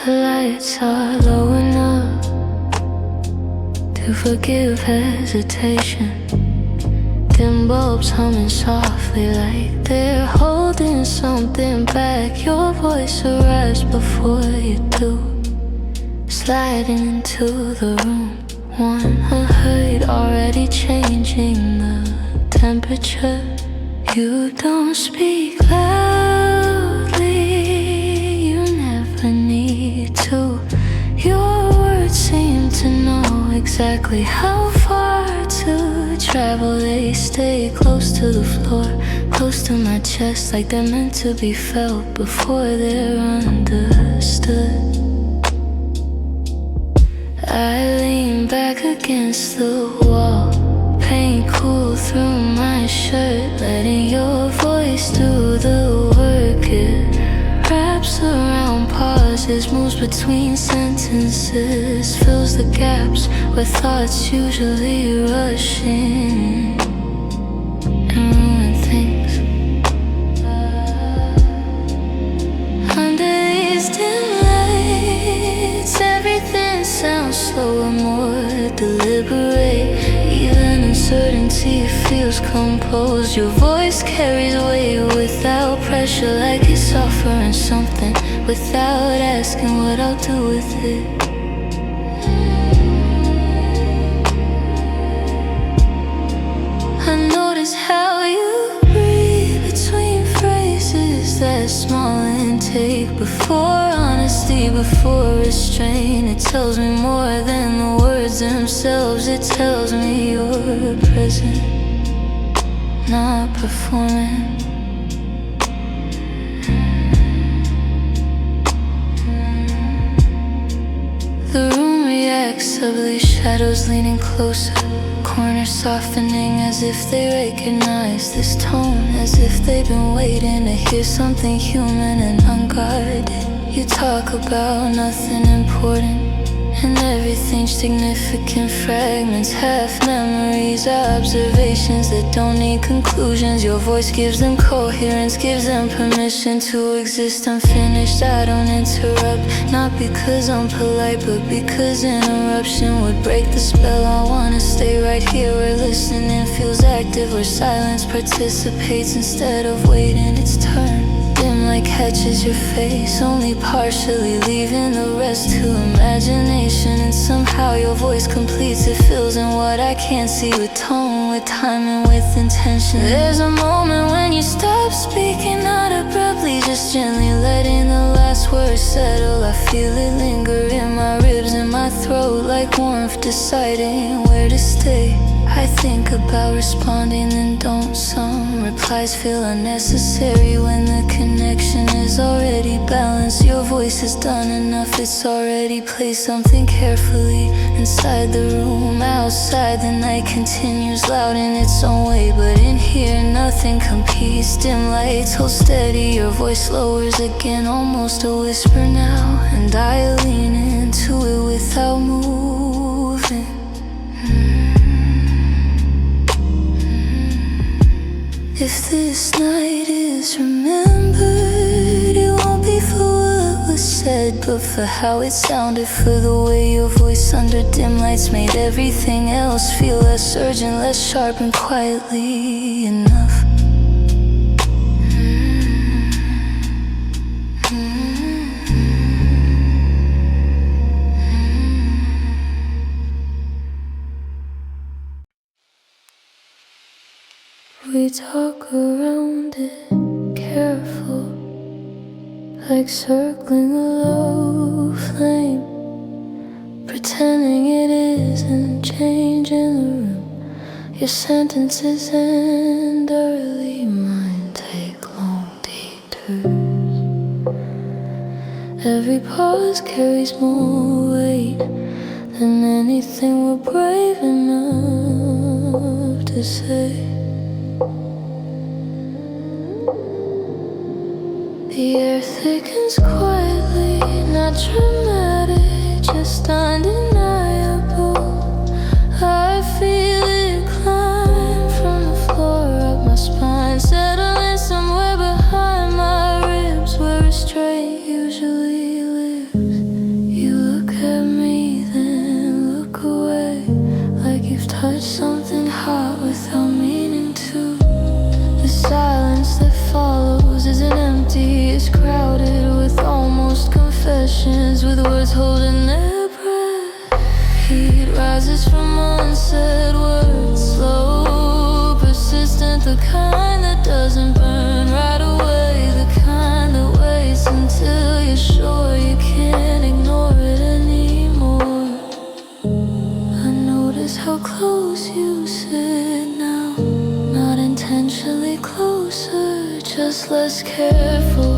S1: The lights are low enough to forgive hesitation. Dim bulbs humming softly like they're holding something back. Your voice arrives before you do, sliding into the room, one unheard, already changing the temperature. You don't speak loudly, you never need to. Your words seem to know exactly how far to travel. They stay close to the floor, close to my chest, like they're meant to be felt before they're understood. I lean back against the wall, paint cool through my shirt, letting your voice do the work. It wraps around pauses, moves between sentences, fills the gaps where thoughts usually rush in and ruin things. Under these dim lights, everything sounds slower, more deliberate. Even uncertainty feels composed. Your voice carries weight without pressure, like it's offering something without asking what I'll do with it. before honesty, before restraint. It tells me more than the words themselves. It tells me you're present, not performing. The room reacts subtly, shadows leaning closer, corners softening as if they recognize this tone, as if they've been waiting to hear something human and unguarded. You talk about nothing important and everything significant, fragments, half memories, observations that don't need conclusions. Your voice gives them coherence, gives them permission to exist unfinished. I don't interrupt, not because I'm polite, but because interruption would break the spell. I wanna stay right here where listening feels active, where silence participates instead of waiting its turn. Dim light catches your face, only partially, leaving the rest to imagination. And somehow your voice completes, it fills in what I can't see, with tone, with time, and with intention. There's a moment when you stop speaking, not abruptly, just gently letting the last words settle. I feel it linger in my ribs, in my throat, like warmth deciding where to stay. I think about responding, then don't. Some replies feel unnecessary when the connection is already balanced. Your voice has done enough, it's already placed something carefully inside the room. Outside the night continues loud in its own way, but in here nothing competes. Dim lights hold steady, your voice lowers again, almost a whisper now, and I lean into it without moving. If this night is remembered, it won't be for what was said, but for how it sounded, for the way your voice under dim lights made everything else feel less urgent, less sharp, and quietly enough. We talk around it, careful, like circling a low flame, pretending it isn't changing the room. Your sentences end early, mine take long detours. Every pause carries more weight than anything we're brave enough to say. The air thickens quietly, not dramatic, just undeniable. I feel it climb from the floor up my spine, settling somewhere behind my ribs, where restraint usually lives. You look at me, then look away, like you've touched something hot without meaning to. The silence that follows isn't empty, it's crowded with almost confessions, with words holding their breath. Heat rises from unsaid words, slow, persistent, the kind that doesn't burn right away, the kind that waits until you're sure you can't ignore it anymore. I notice how close you sit now, not intentionally closer, just less careful,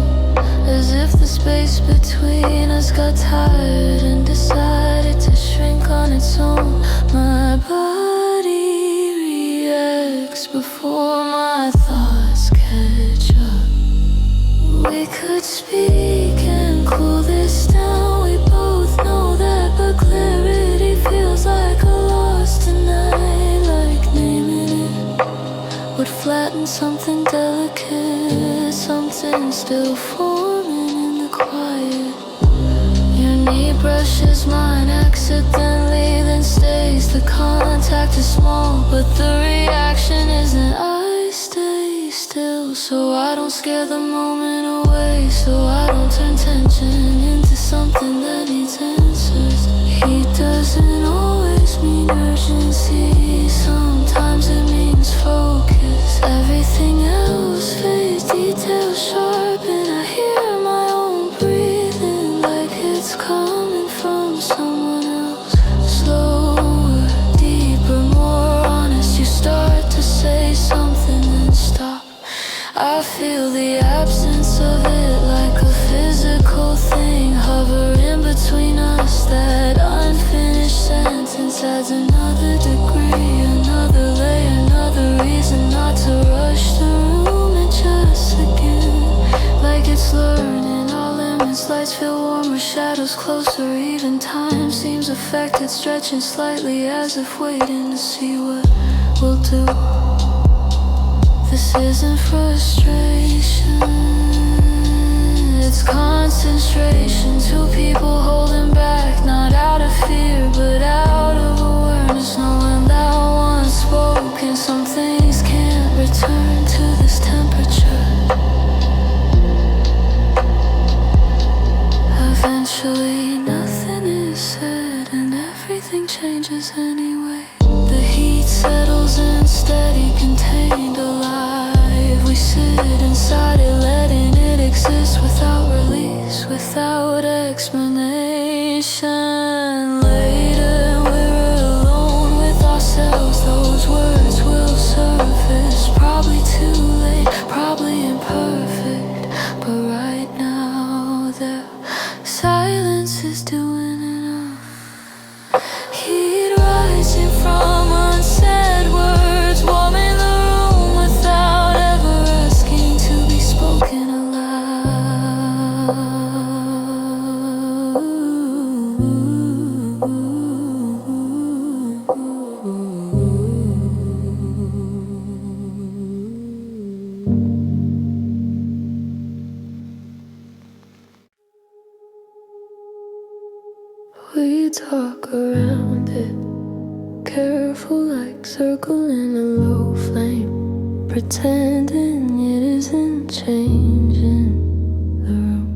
S1: as if the space between us got tired and decided to shrink on its own. My body reacts before my thoughts catch up. We could speak and cool this down, we both know that, but clarity feels like a loss tonight, like naming it would flatten something delicate, something still forming in the quiet. Your knee brushes mine accidentally, then stays. The contact is small, but the reaction isn't. I stay still, so I don't scare the moment away, so I don't turn tension into something that needs answers. Heat doesn't always mean urgency, sometimes it means focus. Everything else fades, details sharp, and I hear my own breathing. adds another degree, another layer, another reason not to rush the room and just again. Like it's learning all limits, lights feel warmer, shadows closer, even time seems affected, stretching slightly as if waiting to see what we'll do. This isn't frustration, it's concentration. Two people holding back, not out of fear, but out of awareness, knowing that once spoken, some things can't return to this temperature. Eventually nothing is said and everything changes anyway. The heat settles in, steady, contained, alive. We sit inside it, letting it exist without release, without explanation. Later we're alone with ourselves, those words will surface. Probably too late, probably imperfect, but right now their silence is doing enough. Heat rising from unsaid words, warming the room without ever asking to be spoken We talk around it, careful like circling a low flame, pretending it isn't changing the room.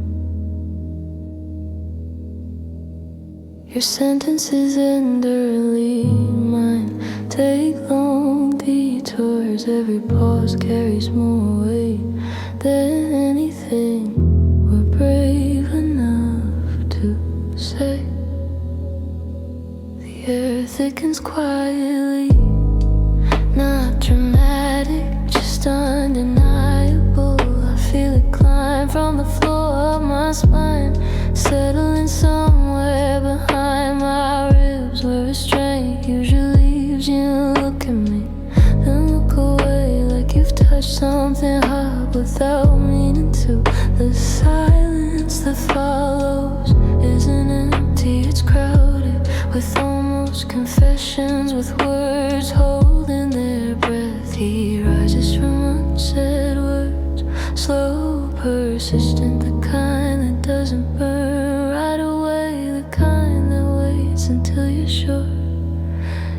S1: Your sentences end early, mine take long detours. Every pause carries more weight than anything we're brave enough to say. The air thickens quietly, not dramatic, just undeniable. I feel it climb from the floor of my spine, settling somewhere behind my ribs, where restraint usually leaves you. Look at me, then look away, like you've touched something hot without meaning to. The silence that follows isn't empty, it's crowded with almost confessions, with words holding their breath. He rises from unsaid words, slow, persistent, the kind that doesn't burn right away, the kind that waits until you're sure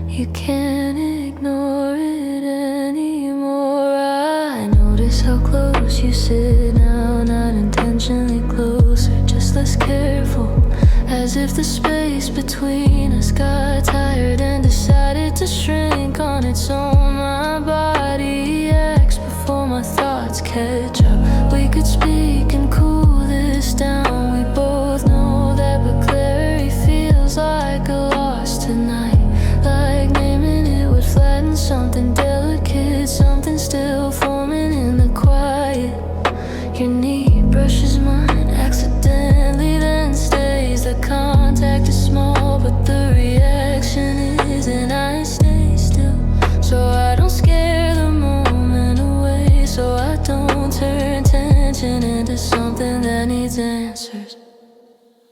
S1: you can't ignore it anymore. I notice how close you sit now, not intentionally closer, just less careful, as if the space between us got tired and decided to shrink on its own. My body acts before my thoughts catch up. We could speak and cool this down, we both know that, but clarity feels like a loss tonight. Like naming it would flatten something delicate, something still forming in the quiet. Your knee brushes mine accidentally, then stays. The contact is small, but the reaction isn't. I stay still, so I don't scare the moment away, so I don't turn tension into something that needs answers.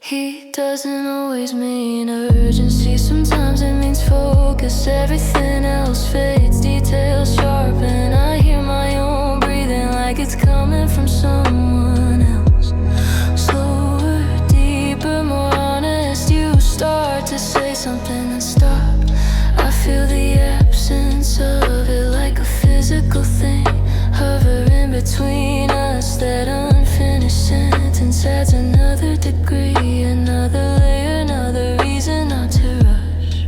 S1: Heat doesn't always mean urgency, sometimes it means focus. Everything else fades, details sharpen. I hear my own breathing like it's coming from someone else. Slower, deeper, more honest. You start to say something and stop. I feel the absence of it like a physical thing, hovering between us. That unfinished sentence adds another degree, another layer, another reason not to rush.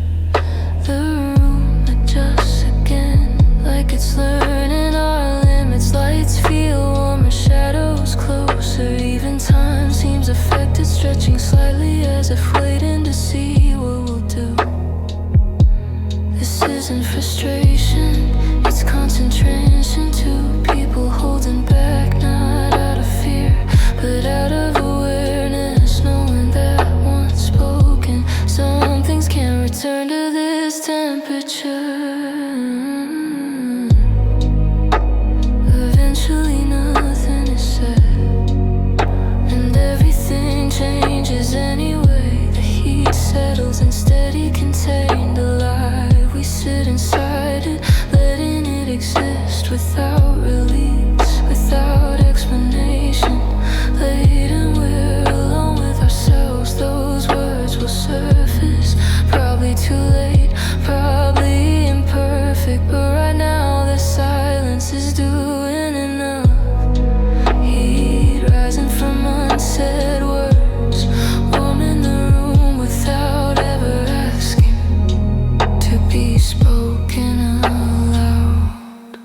S1: The room adjusts again, like it's learning our limits. Lights feel warmer, shadows closer, even time seems affected, stretching slightly as if waiting to see what we'll do. This isn't frustration, it's concentration. Two people holding back, not out of fear, but out of awareness, knowing that once spoken, some things can't return to this temperature. Eventually nothing is said, and everything changes anyway. The heat settles and steady, contained, alive. We sit inside it, letting it exist without release, without explanation. Late and we're alone with ourselves. Those words will surface, probably too late, probably imperfect, but right now the silence is doing enough. Heat rising from unsaid words, warming the room without ever asking to be spoken aloud.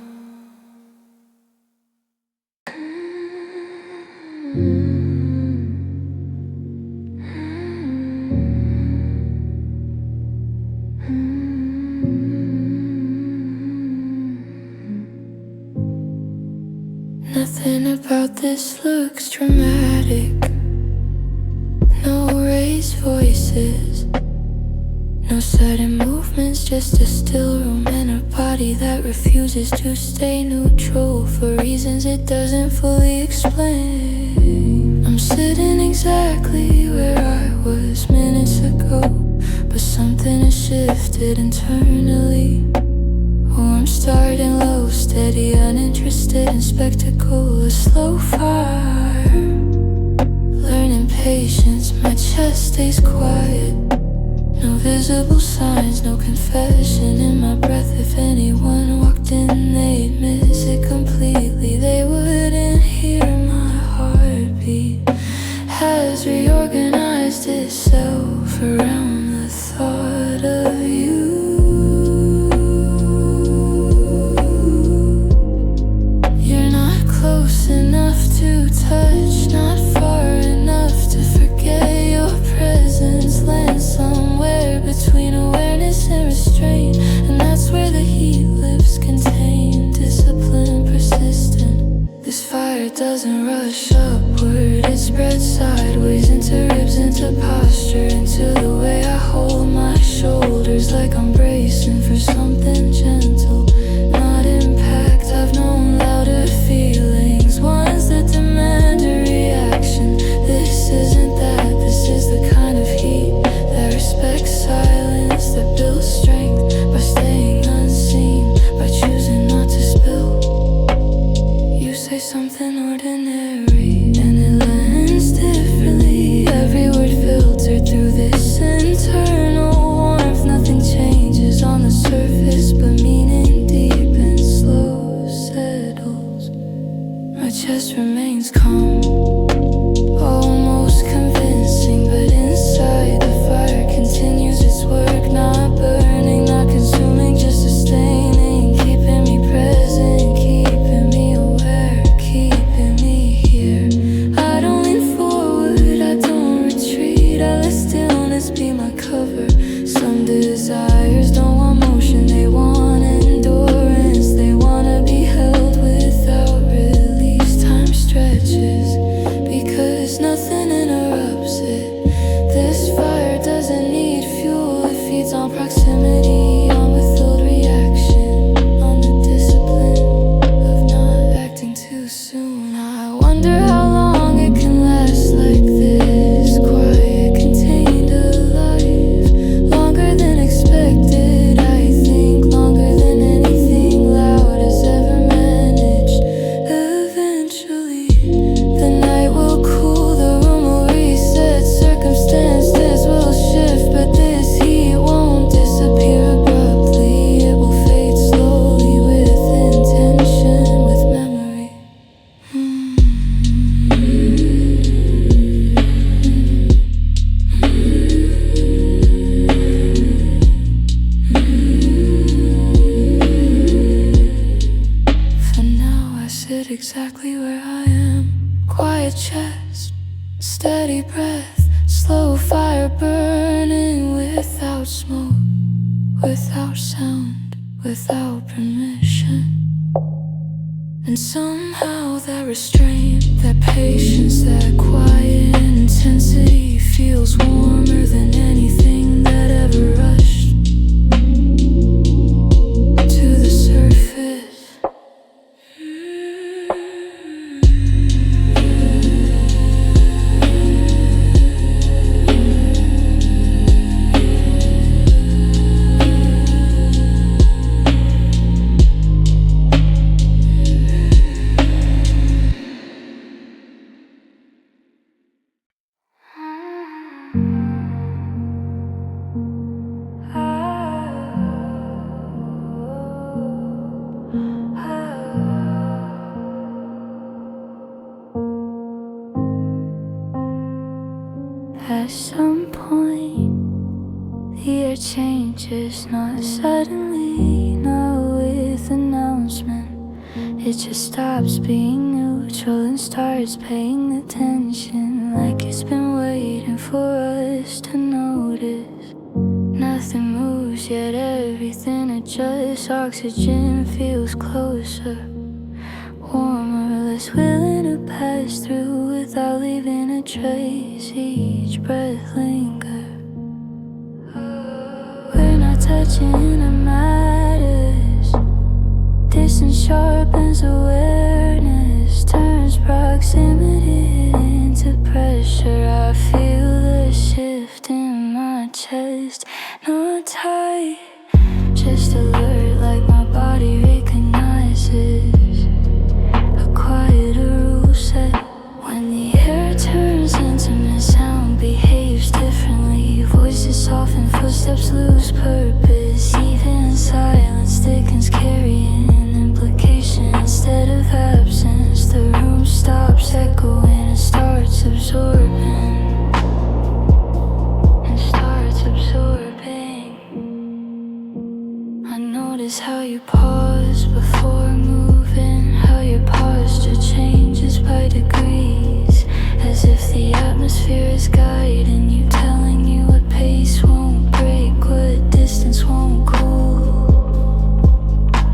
S1: Nothing about this looks dramatic. No raised voices, no sudden movements, just a still room and a body that refuses to stay neutral for reasons it doesn't fully explain. I'm sitting exactly where I was minutes ago, but something has shifted internally. Oh, I'm starting low, steady, uninterested in spectacle, a slow fire. Learning patience, my chest stays quiet. No visible signs, no confession in my breath. If anyone walked in, they'd miss it completely. They wouldn't hear my heartbeat. Has reorganized itself around the thought of you. Close enough to touch, not far enough to forget your presence. Land somewhere between awareness and restraint, and that's where the heat lives, contained, discipline, persistent. This fire doesn't rush upward, it spreads sideways into ribs, into posture, into the way I hold my shoulders, like I'm bracing for something gentle. Not impact, I've known louder feelings, ones that demand a reaction. This isn't that, this is the kind of heat that respects silence, that builds strength by staying unseen, by choosing not to spill. You say something ordinary and it lands differently. Every word filtered through this internal warmth. Nothing changes on the surface, but meaning deep and slow settles. My chest remains calm, almost convincing, but inside the fire continues its work. Not burning, not consuming, just sustaining, keeping me present, keeping me aware, keeping me here. I don't lean forward, I don't retreat, I let stillness be my cover. Some desires don't want motion, they want endurance, they wanna be held without release. Time stretches because nothing interrupts it. This fire doesn't need fuel, it feeds on proximity, on withheld reaction, on the discipline of not acting too soon. I wonder how long it can last like this, quiet, contained, alive. Longer than expected, I think, longer than anything loud has ever managed. Eventually, the night will cool, the room will reset, circumstances will shift, but this heat won't disappear abruptly. It will fade slowly with intention, with memory. For now I sit exactly where I am. Quiet chest, steady breath, slow fire burning without smoke, without sound, without permission. And somehow that restraint, that patience, that quiet intensity feels warmer than anything that ever rushed. year changes, not suddenly, not with announcement. It just stops being neutral and starts paying attention, like it's been waiting for us to notice. Nothing moves, yet everything adjusts. Oxygen feels closer, warmer, less willing to pass through without leaving a trace. Each breath lingers. We're not touching, it matters. Distance sharpens awareness, turns proximity into pressure. I feel the shift in my chest, not tight, just alert, like my body recognizes a quieter rule set. When the air turns intimate, sound behaves differently. Voices soften, footsteps lose purpose. Even silence thickens, carrying implication instead of absence. The room stops echoing and starts absorbing. I notice how you pause before moving, how your posture changes by degrees, as if the atmosphere is guiding you, telling you what pace won't break, what distance won't cool.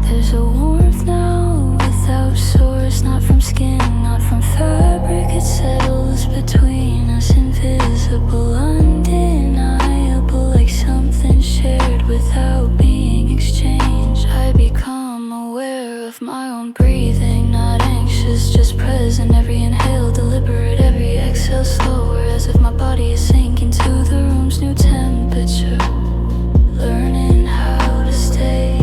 S1: There's a warmth now without source, not from skin, not from fabric. It settles between us, invisible, undeniable, like something shared without being exchanged. I become aware of my own breathing, not anxious, just present. Every inhale deliberate, every exhale slower, as if my body is sinking to the room's new temperature, learning how to stay.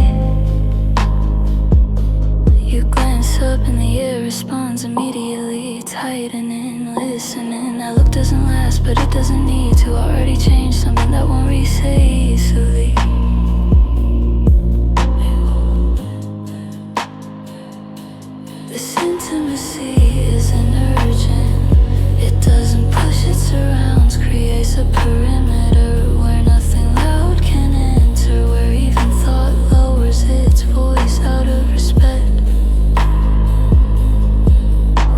S1: You glance up and the air responds immediately, tightening, listening. That look doesn't last, but it doesn't need to. Already changed something that won't reset easily. This intimacy isn't urgent. It doesn't push, it surrounds, creates a perimeter where nothing loud can enter, where even thought lowers its voice out of respect.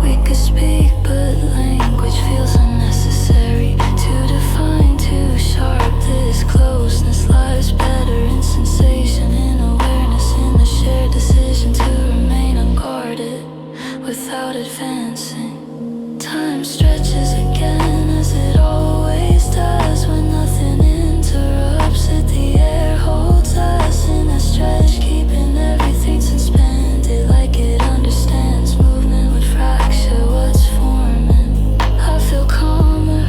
S1: We could speak, but language feels unnecessary to define, too sharp. This closeness lies better in sensation, in awareness, in the shared decision to remain unguarded without advancing. Time stretches again, as it always does, when nothing interrupts it. The air holds us in a stretch, keeping everything suspended, like it understands movement would fracture what's forming. I feel calmer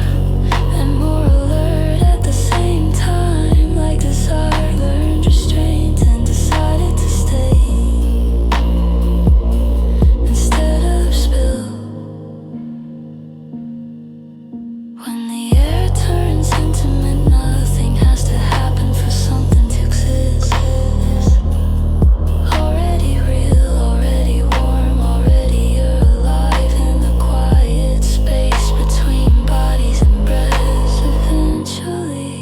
S1: and more alert at the same time, like desire learned restraint and decided to stay instead of spill. When the air turns intimate, nothing has to happen for something to exist. Already real, already warm, already you're alive in the quiet space between bodies and breaths. Eventually,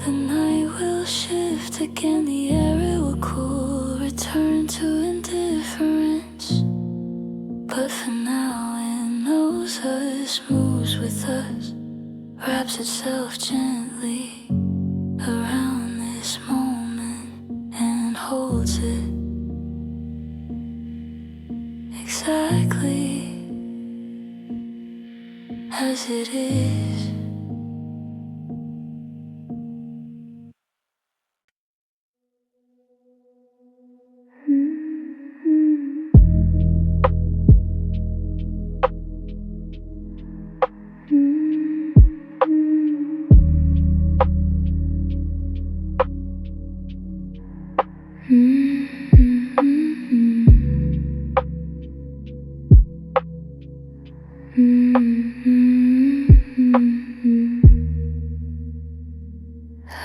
S1: the night will shift again, the air it will cool, return to indifference. But for now, it knows us, moves with us, wraps itself gently around this moment and holds it exactly as it is.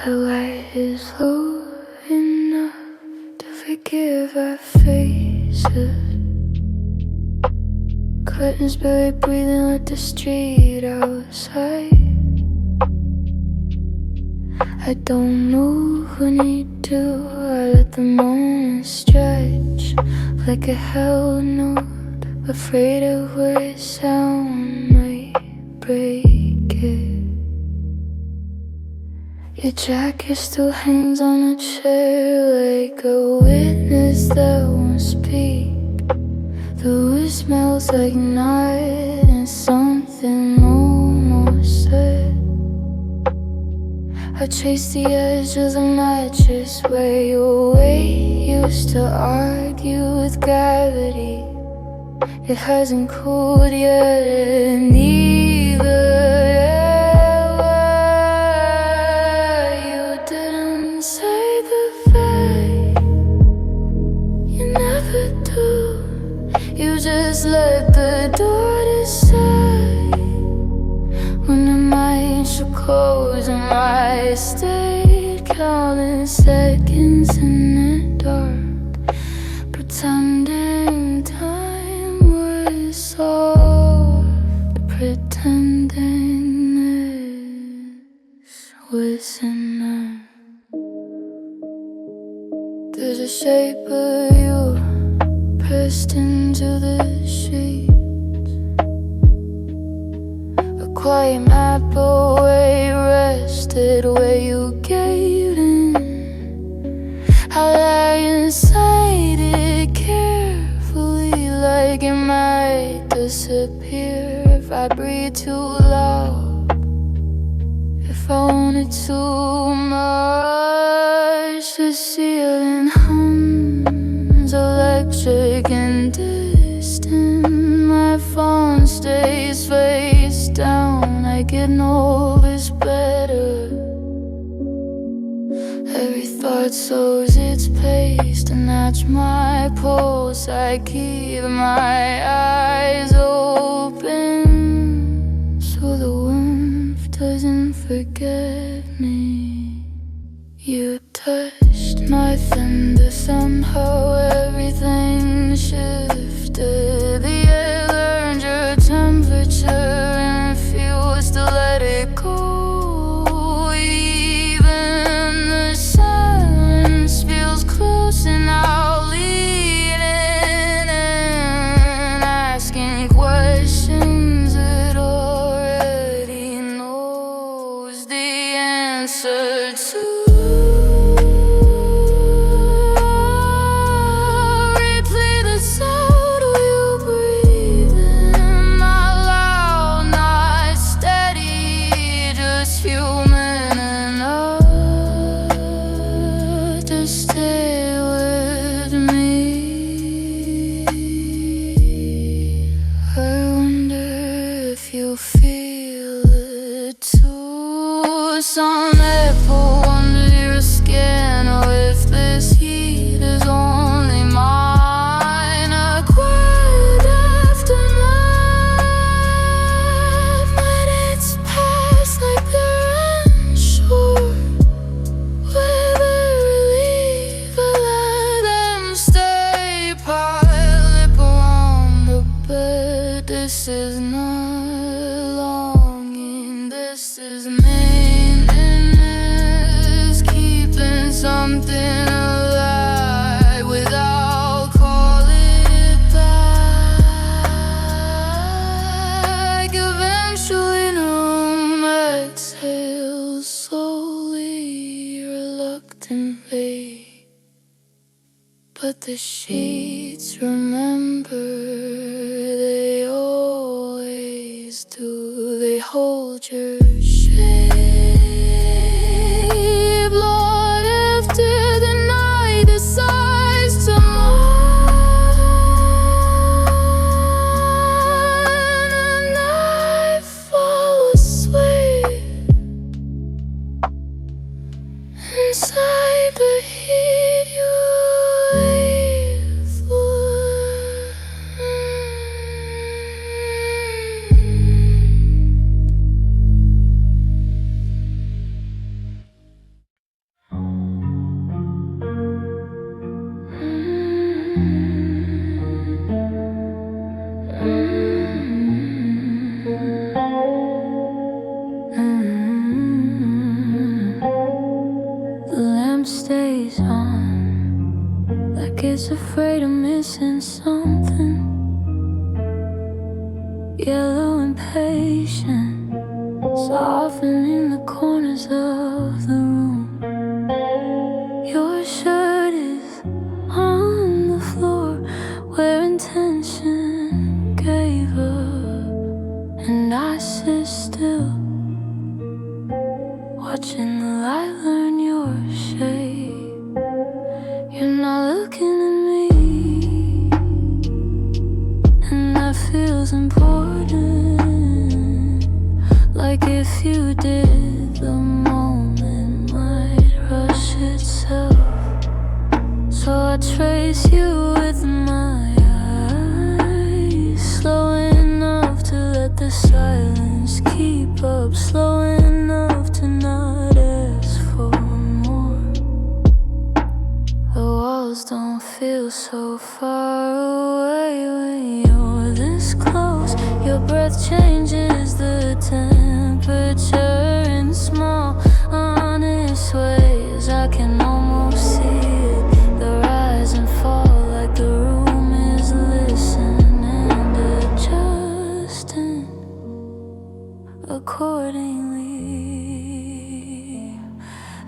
S1: The light is low enough to forgive our faces. Curtains barely breathing, let the street outside. I don't move when you do. I let the moment stretch like a held note, afraid of where sound might break it. Your jacket still hangs on a chair like a witness that won't speak. The wood smells like night and something almost said. I chase the edge of the mattress where your weight used to argue with gravity. It hasn't cooled yet, and neither ever. You didn't say goodbye, you never do. You just let the door decide when the mind should close, and I stayed counting seconds in the dark, pretending time was soft, pretending this was enough. There's a shape of you pressed into the sheets, a quiet map of where you rested, where you gave in. I lie inside it carefully, like it might disappear if I breathe too loud, if I wanted too much. The ceiling hums electric and distant. My phone stays face down, I get no it's better. Every thought slows its pace to match my pulse. I keep my eyes open so the warmth doesn't forget me. You touched my fender, somehow everything shifted. The air learned your temperature and refused to let it go. Even the silence feels close, and I'll lead in, asking questions it already knows the answer to. You feel it too. Some echo under your skin, or if this heat is only mine. A quiet aftermath when it's past, like they're unsure whether relief. I let them stay, pile up on the bed. This is not this is maintenance, keeping something alive without calling it back. Eventually, no exhale slowly, reluctantly, but the sheets remember. They always do. They hold your shape long after the night decides to mourn, and I fall asleep inside the heat you wait for. alarm stays on, like it's afraid of missing something. Yellow and patient, softening the corners of the room. Your shirt is on the floor where intention gave up, and I sit still, watching the light learn your shape. You're not looking at me, and that feels important. Like if you did, the moment might rush itself. So I trace you with my eyes, slow enough to let the silence keep up, slow enough to not ask for more. The walls don't feel so far away when you're this close. Your breath changes the temperature in small, honest ways. I can almost see it, the rise and fall, like the room is listening and adjusting accordingly.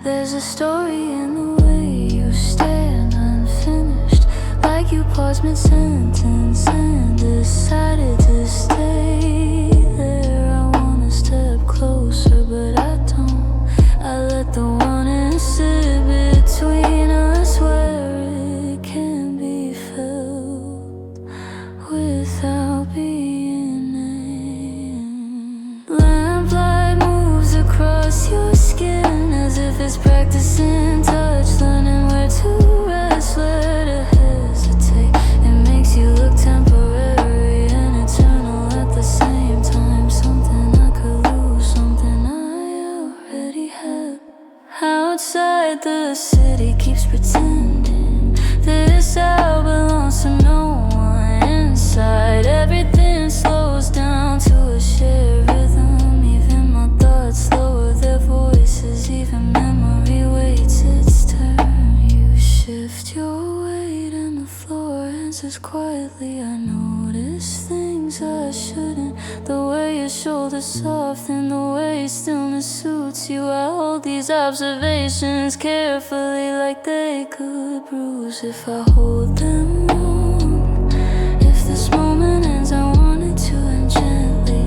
S1: There's a story in the way you stand unfinished, like you paused mid-sentence and decided to stay there. I wanna step closer, but I don't. I let the one sit between us where it can be felt without being named. Lamplight moves across your skin as if it's practicing touch, learning where to rest, where to hesitate. It makes you look temporary and eternal at the same time. Something I could lose, something I already have. Outside the city keeps pretending this hour belongs to no one. Inside everything slows down to a shared rhythm. Even my thoughts lower their voices, even memory waits its turn. You shift your weight and the floor answers quietly. I notice things I shouldn't, the way your shoulders soften, the way stillness suits you. I hold these observations carefully, like they could bruise if I hold them wrong. If this moment ends, I want it to end gently,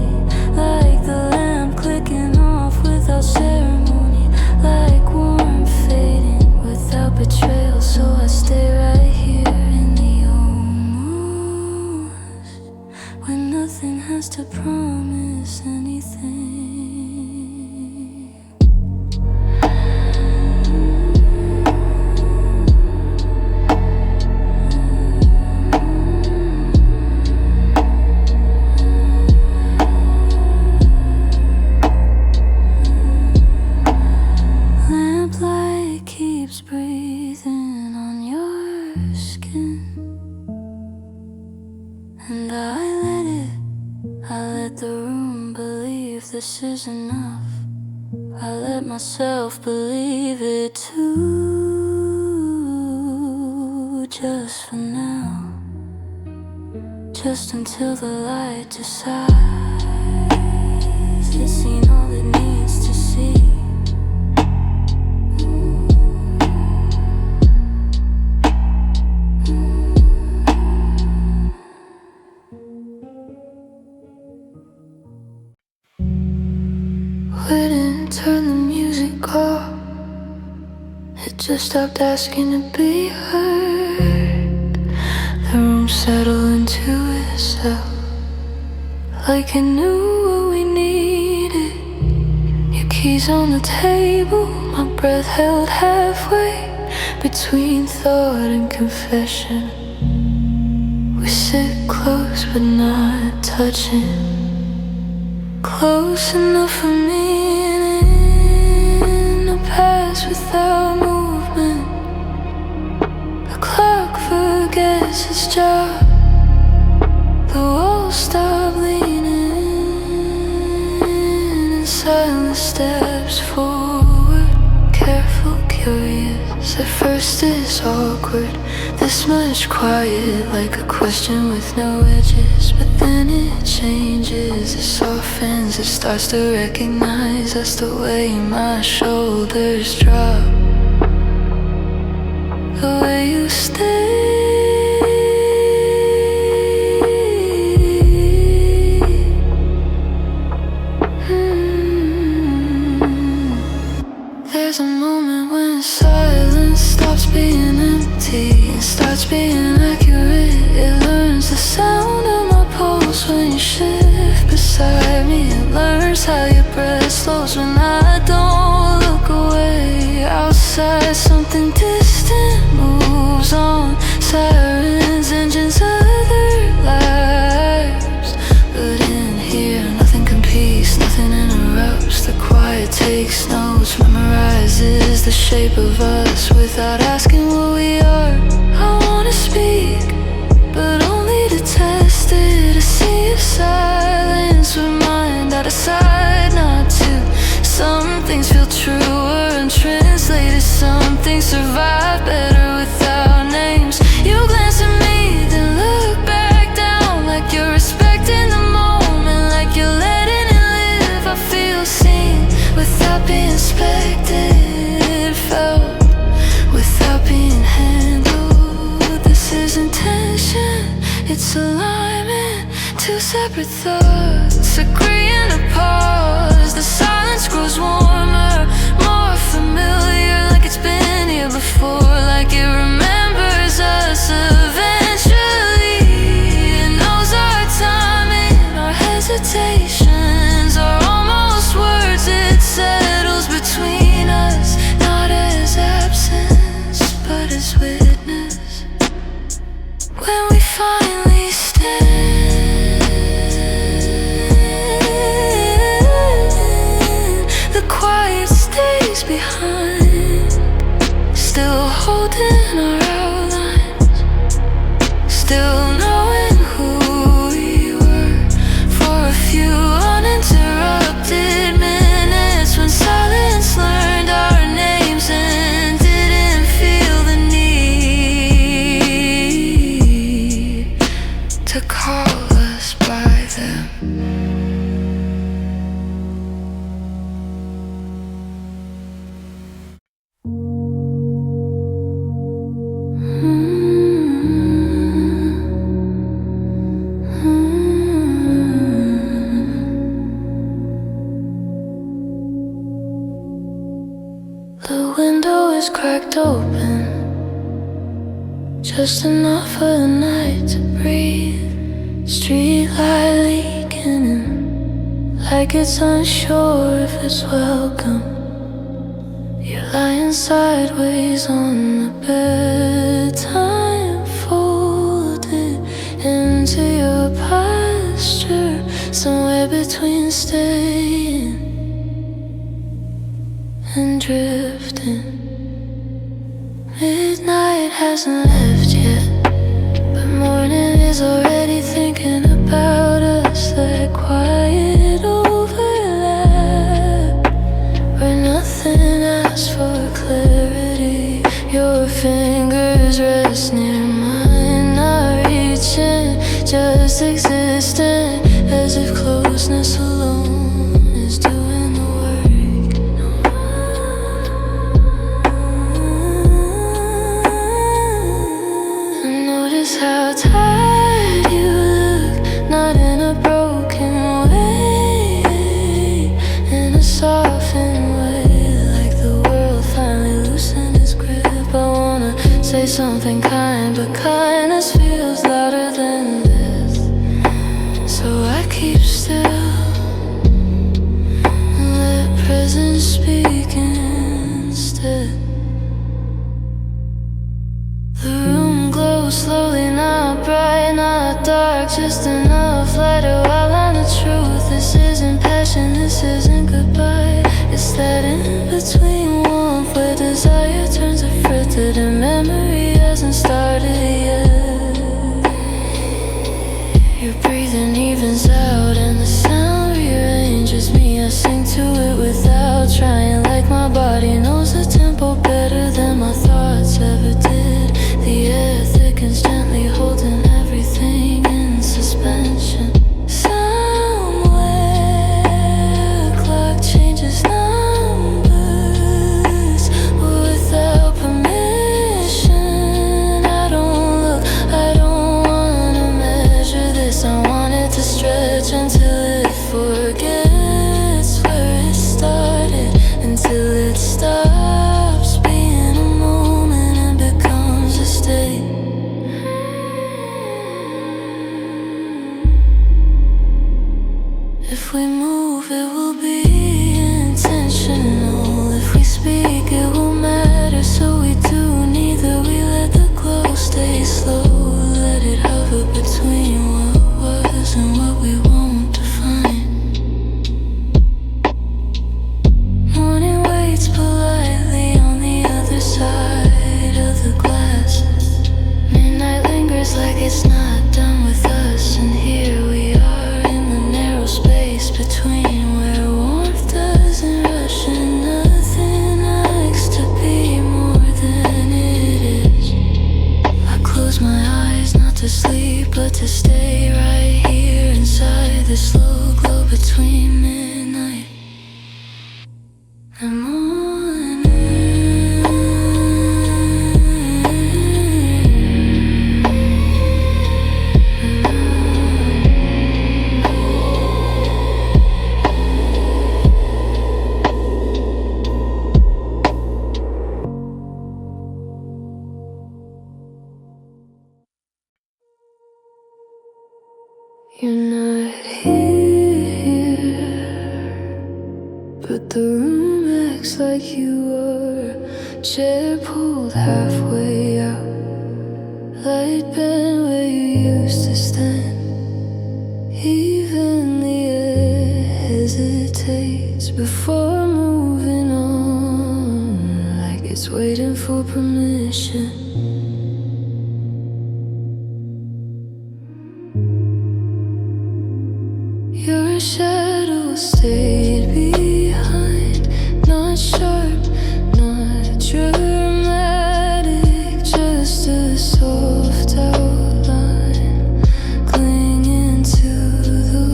S1: like the lamp clicking off without ceremony, like warmth fading without betrayal. So I stay right here in the almost, when nothing has to promise anything. Lamplight keeps breathing on your skin, and I let the room believe this is enough. I let myself believe it too, just for now, just until the light decides it's seen all it needs to see. We didn't turn the music off, it just stopped asking to be heard. The room settled into itself, like it knew what we needed. Your keys on the table, my breath held halfway between thought and confession. We sit close but not touching, close enough for me and in the past without movement. The clock forgets its job, the walls stop leaning, and silence steps forward, careful, curious. At first it's awkward, this much quiet, like a question with no edges. But then it changes, it softens, it starts to recognize. That's the way my shoulders drop, the way you stay. There's a moment when silence stops being empty and starts being accurate. It learns the sound of my pulse when you shift beside me. It learns how your breath slows when I don't look away. Outside something distant moves on, sirens, engines, other lives. But in here nothing competes, nothing interrupts. The quiet takes notes, memorizes the shape of us without asking what we are. I wanna speak, but only to test it. A sea of silence with mind I decide not to. Some things feel truer and translated. Some things survive better without names. You glance at me, then look back down, like you're respecting the moment, like you're letting it live. I feel seen without being inspected, felt without being handled. This isn't tension, it's alignment. Two separate thoughts agreeing to pause. The silence grows warmer, more familiar, like it's been here before, like it remembers us eventually. It knows our timing, our hesitations, our almost words. It settles between us, not as absence, but as witness. When we finally stand, the quiet stays behind, still holding our outlines, still knowing who we were for a few uninterrupted minutes. When silence learned our names and didn't feel the need to call us by them. The window is cracked open, just enough for the night to breathe. Street light leaking in, like it's unsure if it's welcome. You're lying sideways on the bed, time folded into your posture, somewhere between staying and drifting. Midnight hasn't left yet, but morning is already thinking about us. That quiet overlap where nothing asks for clarity. Your fingers rest near mine, not reaching, just existing, as if closeness alone is doing the work. How tired you look, not in a broken way, in a softened way, like the world finally loosened its grip. I wanna say something kind, but kindness feels louder than death. So I keep still and let presence speak instead. The room glows slowly, not bright, not dark, just enough light to outline the truth. This isn't passion, this isn't goodbye. It's that in between warmth where desire turns to fretted and memory hasn't started yet. Your breathing evens out and the sound rearranges me. I sing to it without trying, like my body knows the tempo better than my thoughts. to stay right here inside the slow glow between midnight and morning. You're not here, but the room acts like you were. Chair pulled halfway out, light bent where you used to stand. Even the air hesitates before moving on, like it's waiting for permission. Your shadow stayed behind, not sharp, not dramatic, just a soft outline clinging to the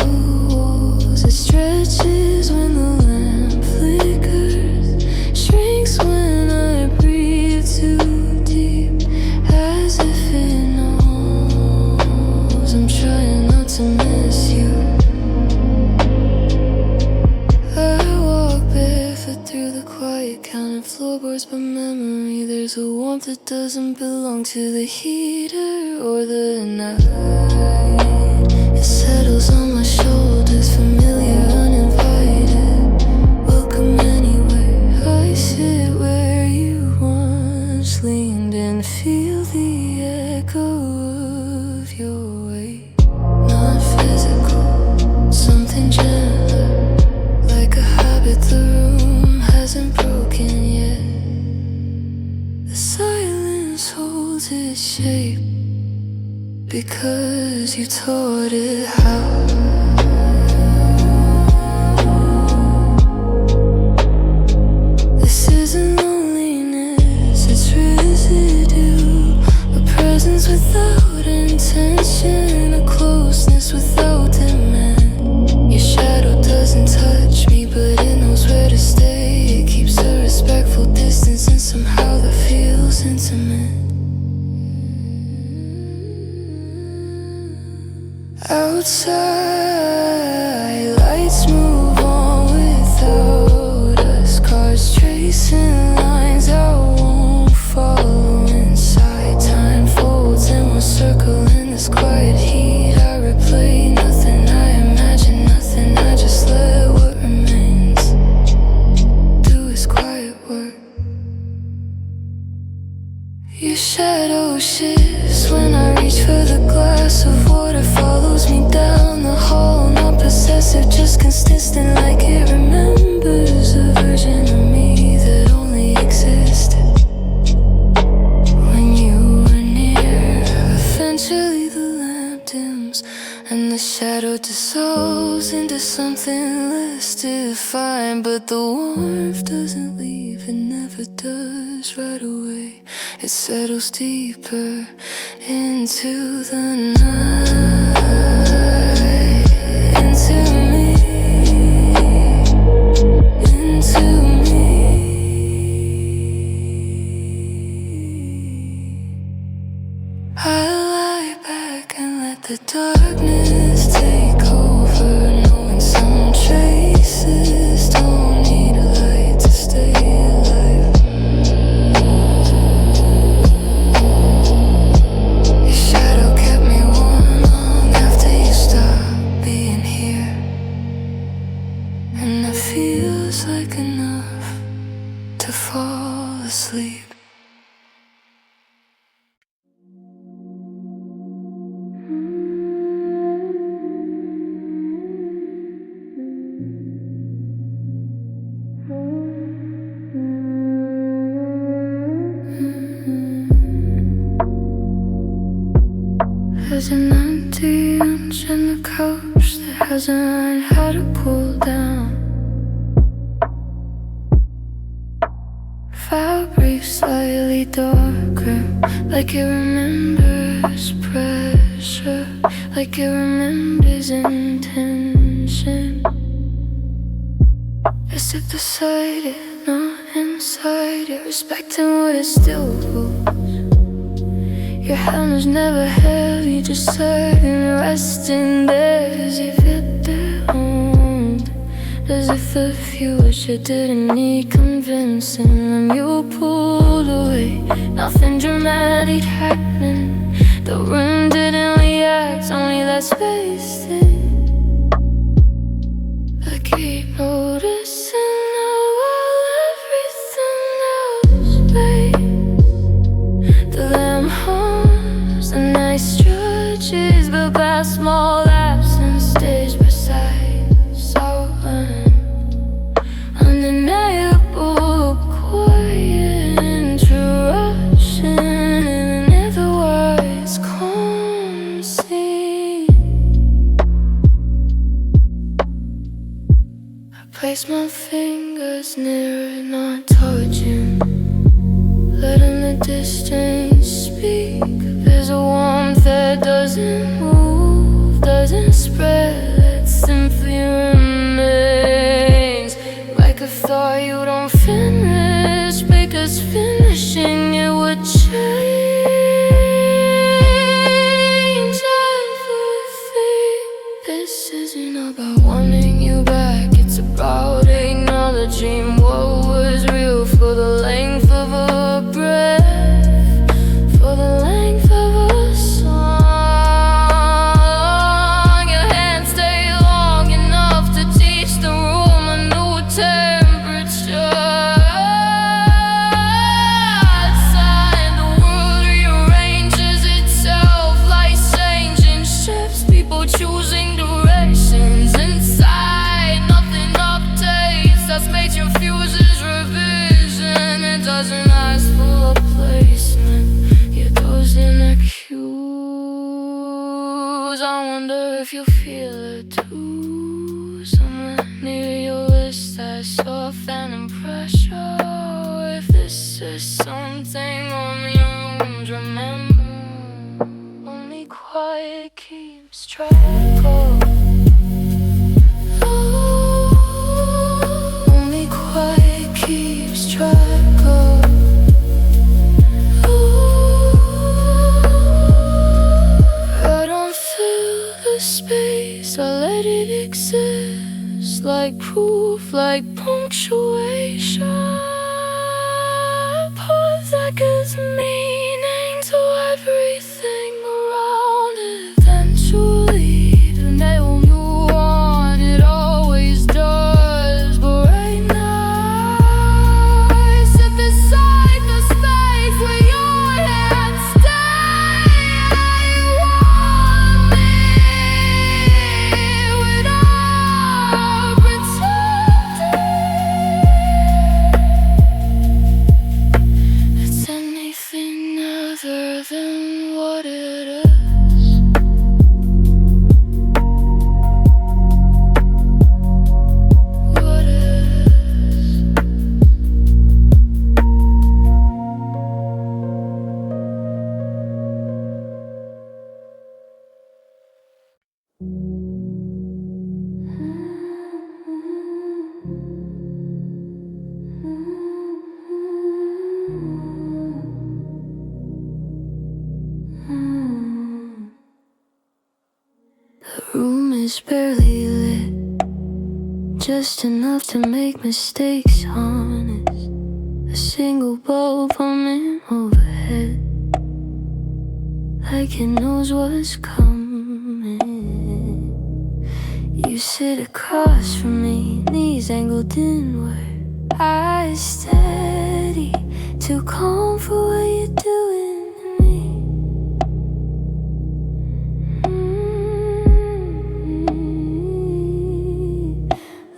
S1: walls. It stretches when the lamp flickers, shrinks when I breathe too deep, as if it knows I'm trying not to miss you. Through the quiet, counting floorboards by memory. There's a warmth that doesn't belong to the heater or the night. It settles on my shoulders, familiar, uninvited. Welcome anyway. I sit where you once leaned and feel the echo of your weight. Not physical, something gentler, like a habit the room hasn't broken yet. The silence holds its shape because you taught it how. This isn't loneliness, it's residue, a presence without intention, a closeness without demand. Your shadow doesn't touch me, but it knows where to stay. It keeps a respectful distance, and somehow that feels intimate. Outside, lights move on without us, cars tracing lines I won't follow. Inside, time folds in one circle in this quiet heat. I replay nothing, I imagine nothing, I just let what remains do its quiet work. Your shadow shifts when I reach for the glass of water, follows me down the hall, not possessive, just consistent, like it remembers a version of me that only existed when you were near. Eventually the lamp dims and the shadow dissolves into something less defined, but the warmth doesn't leave, it never does right away. It settles deeper into the night, into me, into me. I lie back and let the darkness take over, knowing some traces don't need a light to stay alive. Your shadow kept me warm long after you stopped being here, and it feels like enough to fall asleep. There's an empty inch in the couch that hasn't had to pull down. Fabric slightly darker, like it remembers pressure. pressure, like it remembers intention. As if beside it, not inside it, respecting what it still holds. Your hand was never heavy, just serving, resting there as if it belonged. As if a few wish it didn't need convincing. And you pulled away, nothing dramatic happened. The room didn't react, only that space did. I keep noticing now while everything else fades. The lamp hums, the night stretches, but past small absence stays beside someone. Undeniable, quiet interruption, and never was calm scene. I place my fingers near it, not touching, letting the distance speak. There's a warmth that doesn't move, doesn't spread, that simply remains. Like a thought you don't finish, because finishing it would change everything. This isn't about wanting you back, it's about acknowledging what was real for the length of a breath, for the length of a song. Your hands stay long enough to teach the room a new temperature. Outside, the world rearranges itself, life changing shifts, people choosing directions. Inside, nothing updates, that's major fuses revision. It doesn't ask for a placement, it goes in the cues. I wonder if you feel it too. Somewhere near your list I saw phantom pressure. If this is something only your rooms remember, only quiet keeps track of. Only quiet keeps track of. I don't fill the space, I let it exist, like proof, like punctuation. Pause that gives meaning to everything around it. Eventually the night will move on, it always does. But right now I sit beside the space where your hands stay. You want me without pretending it's anything other than what it is. What is. The room is barely lit, just enough to make mistakes honest. A single bulb humming overhead, like it knows what's coming. You sit across from me, knees angled inward, eyes steady, too calm for what you're doing to me.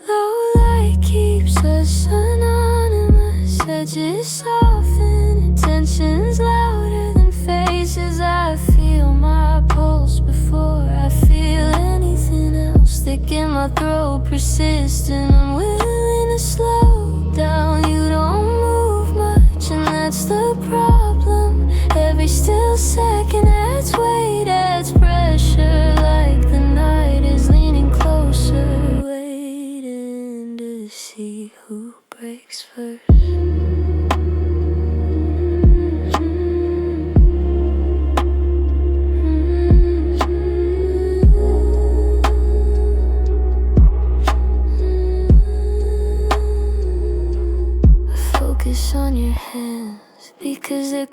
S1: Low light keeps us anonymous, edges soften, tensions louder than faces. I feel my pulse before I feel anything else. Thick in my throat, persistent, unwilling to slow down. You don't move much, and that's the problem. Every still second adds weight, adds breath.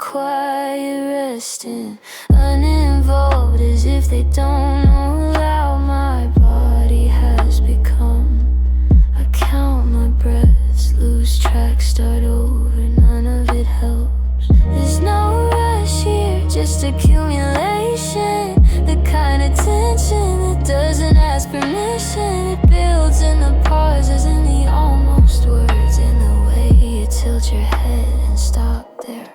S1: quiet resting, uninvolved, as if they don't know how my body has become. I count my breaths, lose track, start over, none of it helps. There's no rush here, just accumulation, the kind of tension that doesn't ask permission. It builds in the pauses, in the almost words, in the way you tilt your head and stop there.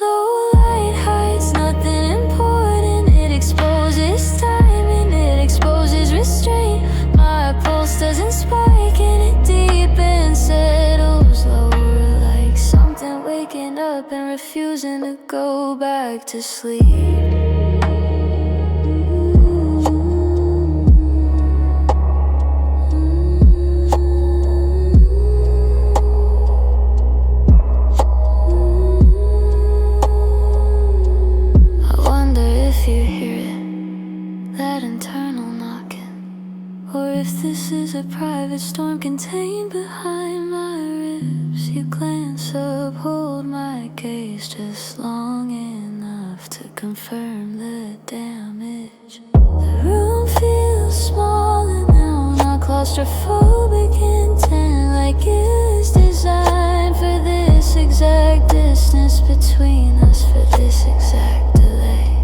S1: Low light hides nothing important. It exposes timing, it exposes restraint. My pulse doesn't spike and it deepens, settles lower, like something waking up and refusing to go back to sleep. If this is a private storm contained behind my ribs, you glance up, hold my gaze just long enough to confirm the damage. The room feels small and now not claustrophobic intent, like it was designed for this exact distance between us, for this exact delay.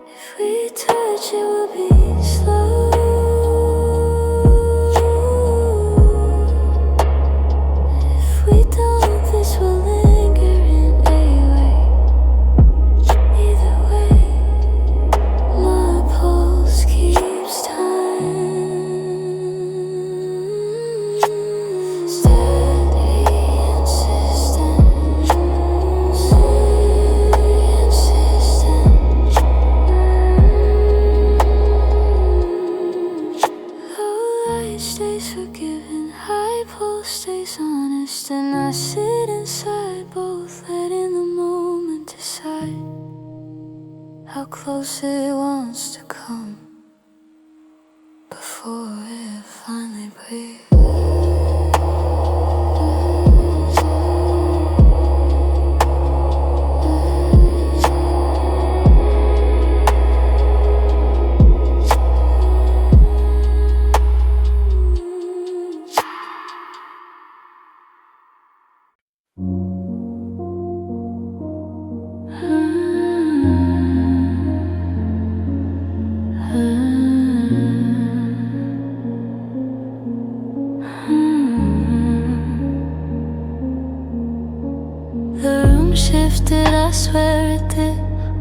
S1: If we touch, it will be slow. Stays forgiving, high pulse stays honest, and I sit inside both, letting the moment decide how close it wants to come before it finally breaks. The room shifted, I swear it did.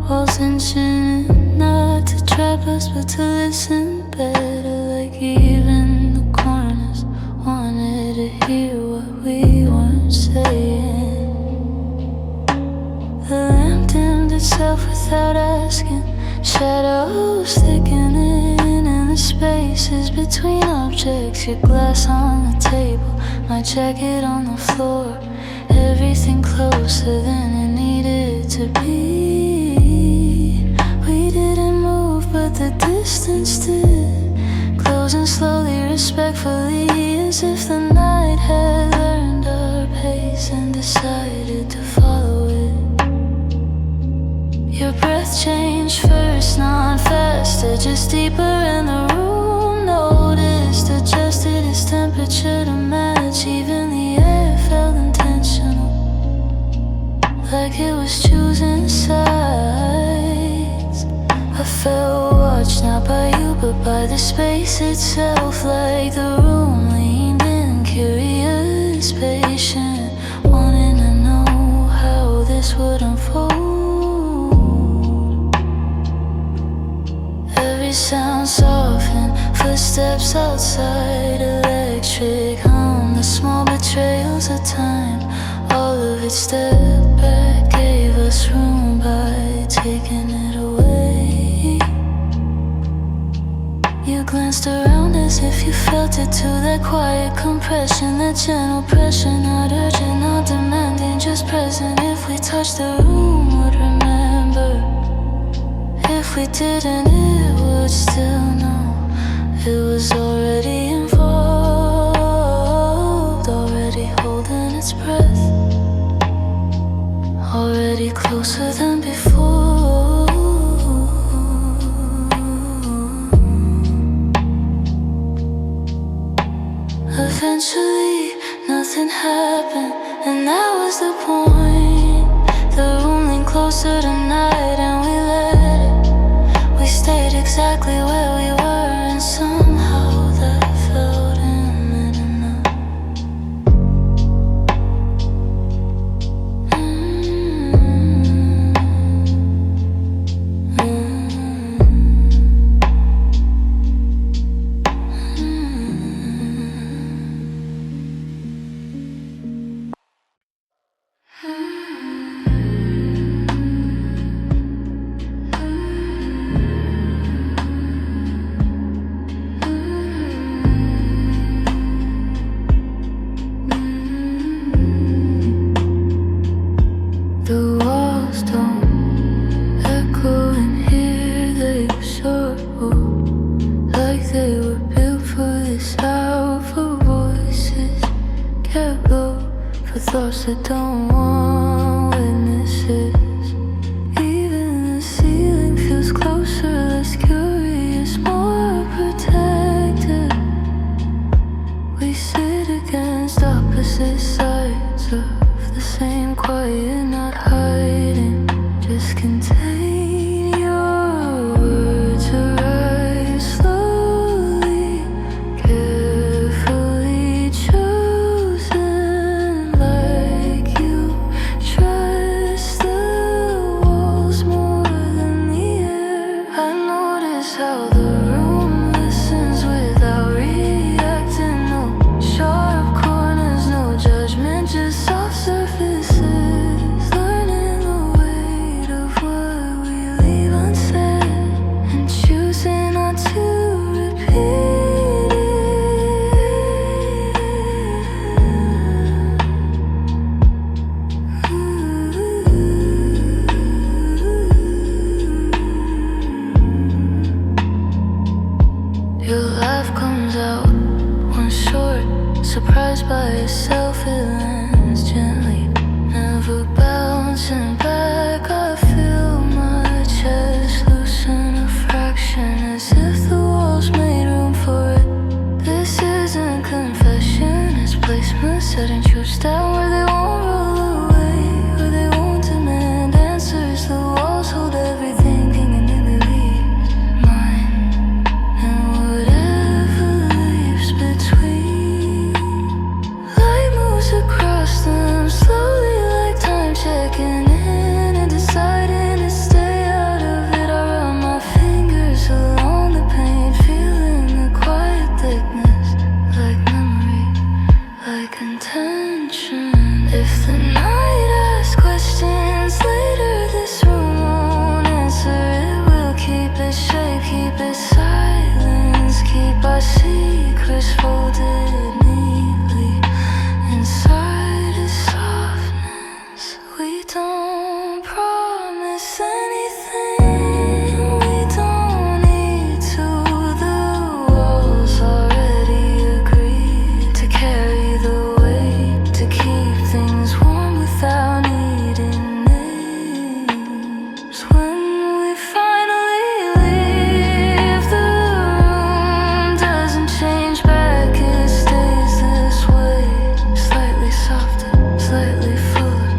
S1: Walls inching in, not to trap us but to listen better. Like even the corners wanted to hear what we weren't saying. The lamp dimmed itself without asking, shadows thickening in the spaces between objects. Your glass on the table, my jacket on the floor, everything closer than it needed to be. We didn't move, but the distance did, closing slowly, respectfully, as if the night had learned our pace and decided to follow it. Your breath changed first, not faster, just deeper in the room. Noticed, adjusted its temperature to match, even the air felt intentional, like it was choosing sides. I felt watched, not by you but by the space itself, like the room leaned in, curious, patient, wanting to know how this would unfold. Every sound softened, footsteps outside, electric hum, the small betrayals of time. All of it stepped back, gave us room by taking it away. You glanced around as if you felt it too, that quiet compression, that gentle pressure, not urgent, not demanding, just present. If we touched, the room would remember. If we didn't, it would still know it was already involved, already holding its breath, already closer than before. Eventually, nothing happened, and that was the point. The room leaned closer tonight, and we let it. We stayed exactly where we were, and somehow that felt imminent enough. The walls don't echo in here, they absorb, like they were built for this hour. For voices get low, for thoughts that don't want witnesses. Even the ceiling feels closer, less curious, more protected. We sit against opposite sides of the same quiet, not hiding, just contain your words. Arrive slowly, carefully chosen, like you trust the walls more than the air. I notice how the room listens without reacting. No sharp corners, no judgment, just soft surfaces. Learning the weight of what we leave unsaid, and choosing not to repeat it. Your laugh comes out one short, surprised by yourself, it lands gently, never bouncing back. I feel my chest loosen a fraction, as if the walls made room for it. This isn't confession, it's placement, setting truths down where they won't roll away, where they won't demand answers. The walls hold everything, conveniently mine, and whatever leaves between. Light moves across them slowly, like time checking in and deciding to stay out of it. I run my fingers along the pain, feeling the quiet thickness, like memory, like intention. If the night asks questions later, this room won't answer. It will keep its shape, keep its silence, keep our secrets folded neatly inside a softness. We don't promise anything, we don't need to. The walls already agree to carry the weight, to keep things warm without needing names. When we finally leave, the room doesn't change back, it stays this way. Slightly softer, slightly fuller,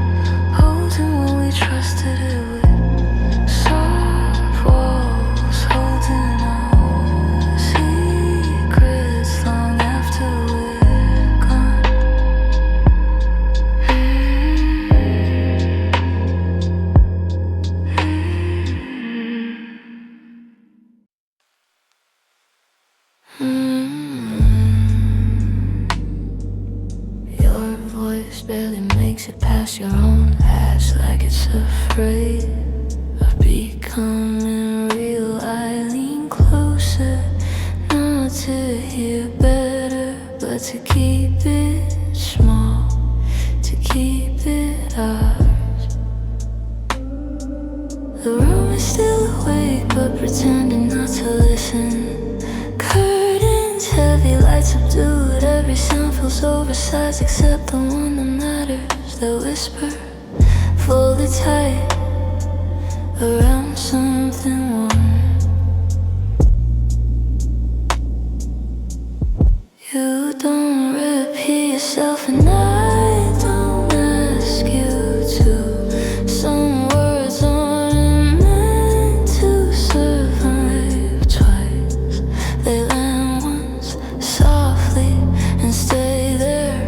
S1: holding what we trusted it would. Soft walls holding our secrets long after we're gone. Your voice barely makes it past your own ass, like it's afraid of becoming real. I lean closer, not to hear better, but to keep it small, to keep it ours. The room is still awake, but pretending not to listen. Curtains heavy, lights subdued, every sound feels oversized except the one that matters. That whisper folded tight around something warm. You don't repeat yourself and I don't ask you to. Some words aren't meant to survive twice. They land once softly and stay there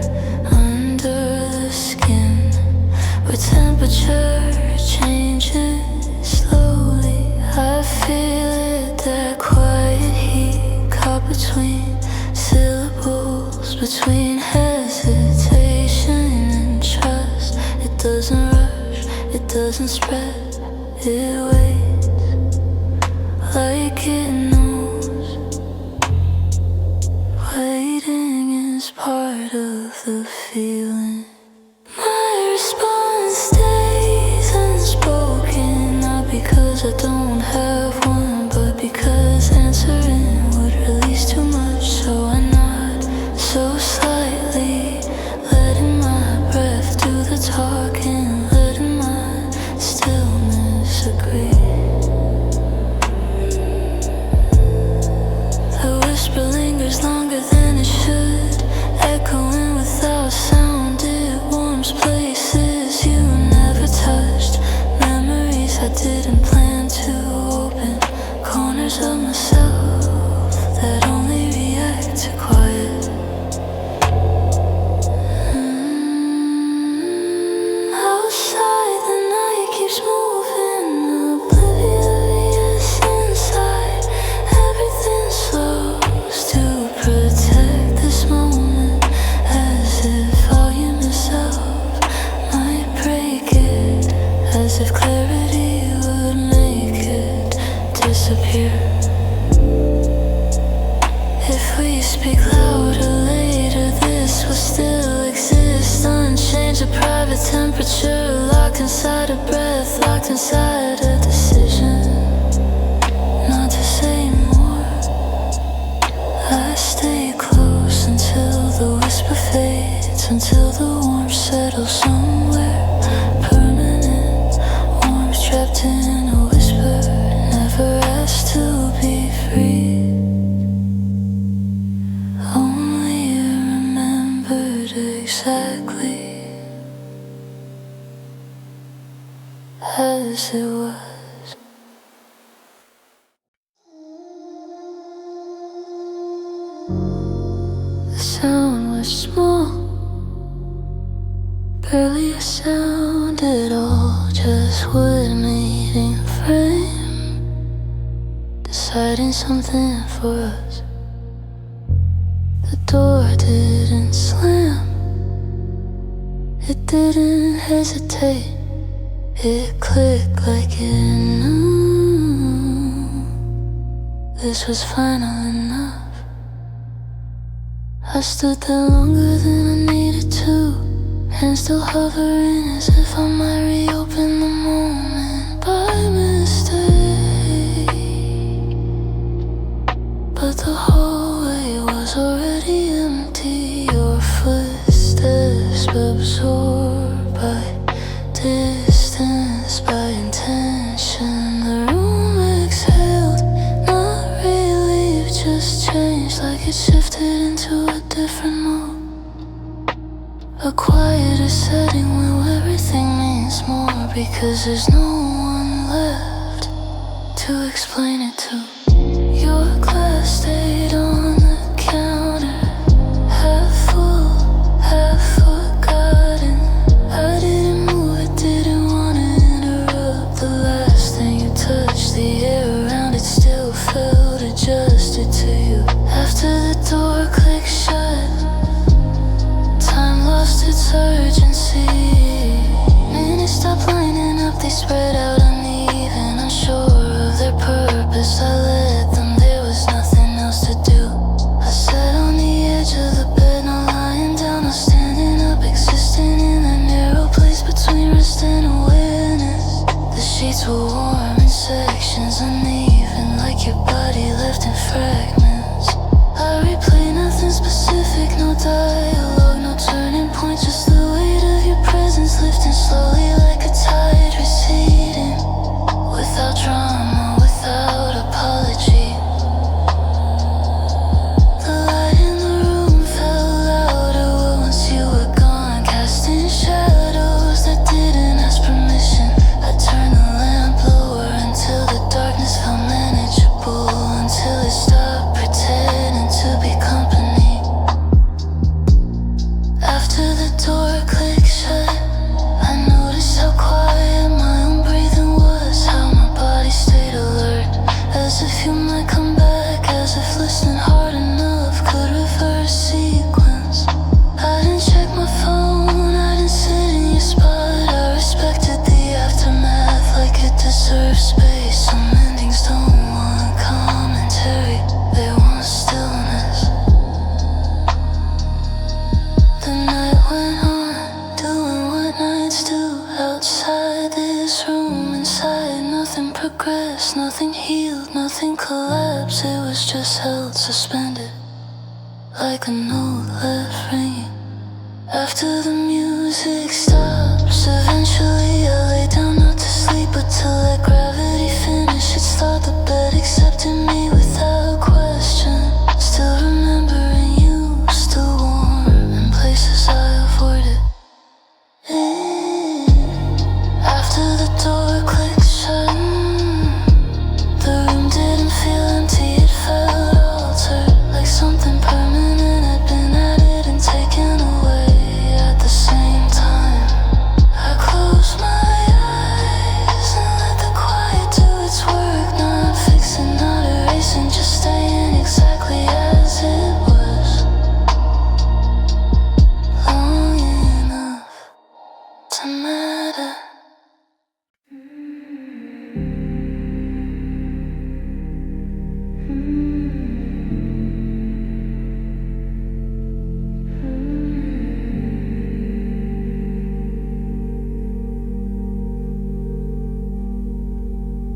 S1: under the skin, where temperature changes slowly. I feel it, that quiet heat caught between syllables, between hesitation and trust. It doesn't rush, it doesn't spread, it waits like it knows. Waiting is part of the feeling. My response stays unspoken, not because I don't have one, but because answering would release too much. So I nod so slightly, letting my breath do the talking, letting my stillness agree. The whisper lingers longer than it should, echoing without sound. It warms places you never touched, memories I didn't plan to open, corners of myself that only react to quiet. Outside the night keeps moving, oblivious inside. Everything slows to protect this moment, as if volume itself might break it, as if clarity would make it disappear. If we speak louder later, this will still exist, unchanged, a private temperature, locked inside a breath, locked inside a decision not to say more. I stay close until the whisper fades, until the warmth settles somewhere permanent. Warmth trapped in a whisper, never asked to be free, only remembered exactly as it was. The sound was small, barely a sound at all, just wood meeting frame, deciding something for us. The door didn't slam, it didn't hesitate, it clicked like it knew this was final enough. I stood there longer than I needed to, hands still hovering as if I might reopen the moment by mistake. But the hallway was already empty, your footsteps absorbed by distance, by intention. The room exhaled, not relief, just changed, like it shifted into a different mode. A quieter setting where everything means more, because there's no one left to explain it to. Your glass stayed on the counter, half full, half forgotten. I didn't move, it didn't want to interrupt. The last thing you touched, the air around it still felt adjusted to you. After the door clicked shut, time lost its urgency. Minutes stopped lining up, they spread out uneven, unsure of their purpose. I let them, there was nothing else to do. I sat on the edge of the bed, not lying down or standing up, existing in a narrow place between rest and awareness. The sheets were warm in sections, uneven, like your body left in fragments. I replay nothing specific, no dialogue, no turning point, just the weight of your presence lifting slowly like a tide. this room inside. Nothing progressed, nothing healed, nothing collapsed. It was just held suspended like a note left ringing after the music stops. Eventually I lay down not to sleep, but to let gravity finish its thought. The bed accepted me without question. Still remembering you, still warm in places I avoided. After the door clicked shut, the room didn't feel empty, it felt altered, like something permanent had been added and taken away at the same time. I closed my eyes and let the quiet do its work, not fixing, not erasing, just staying exactly as it was, long enough to matter.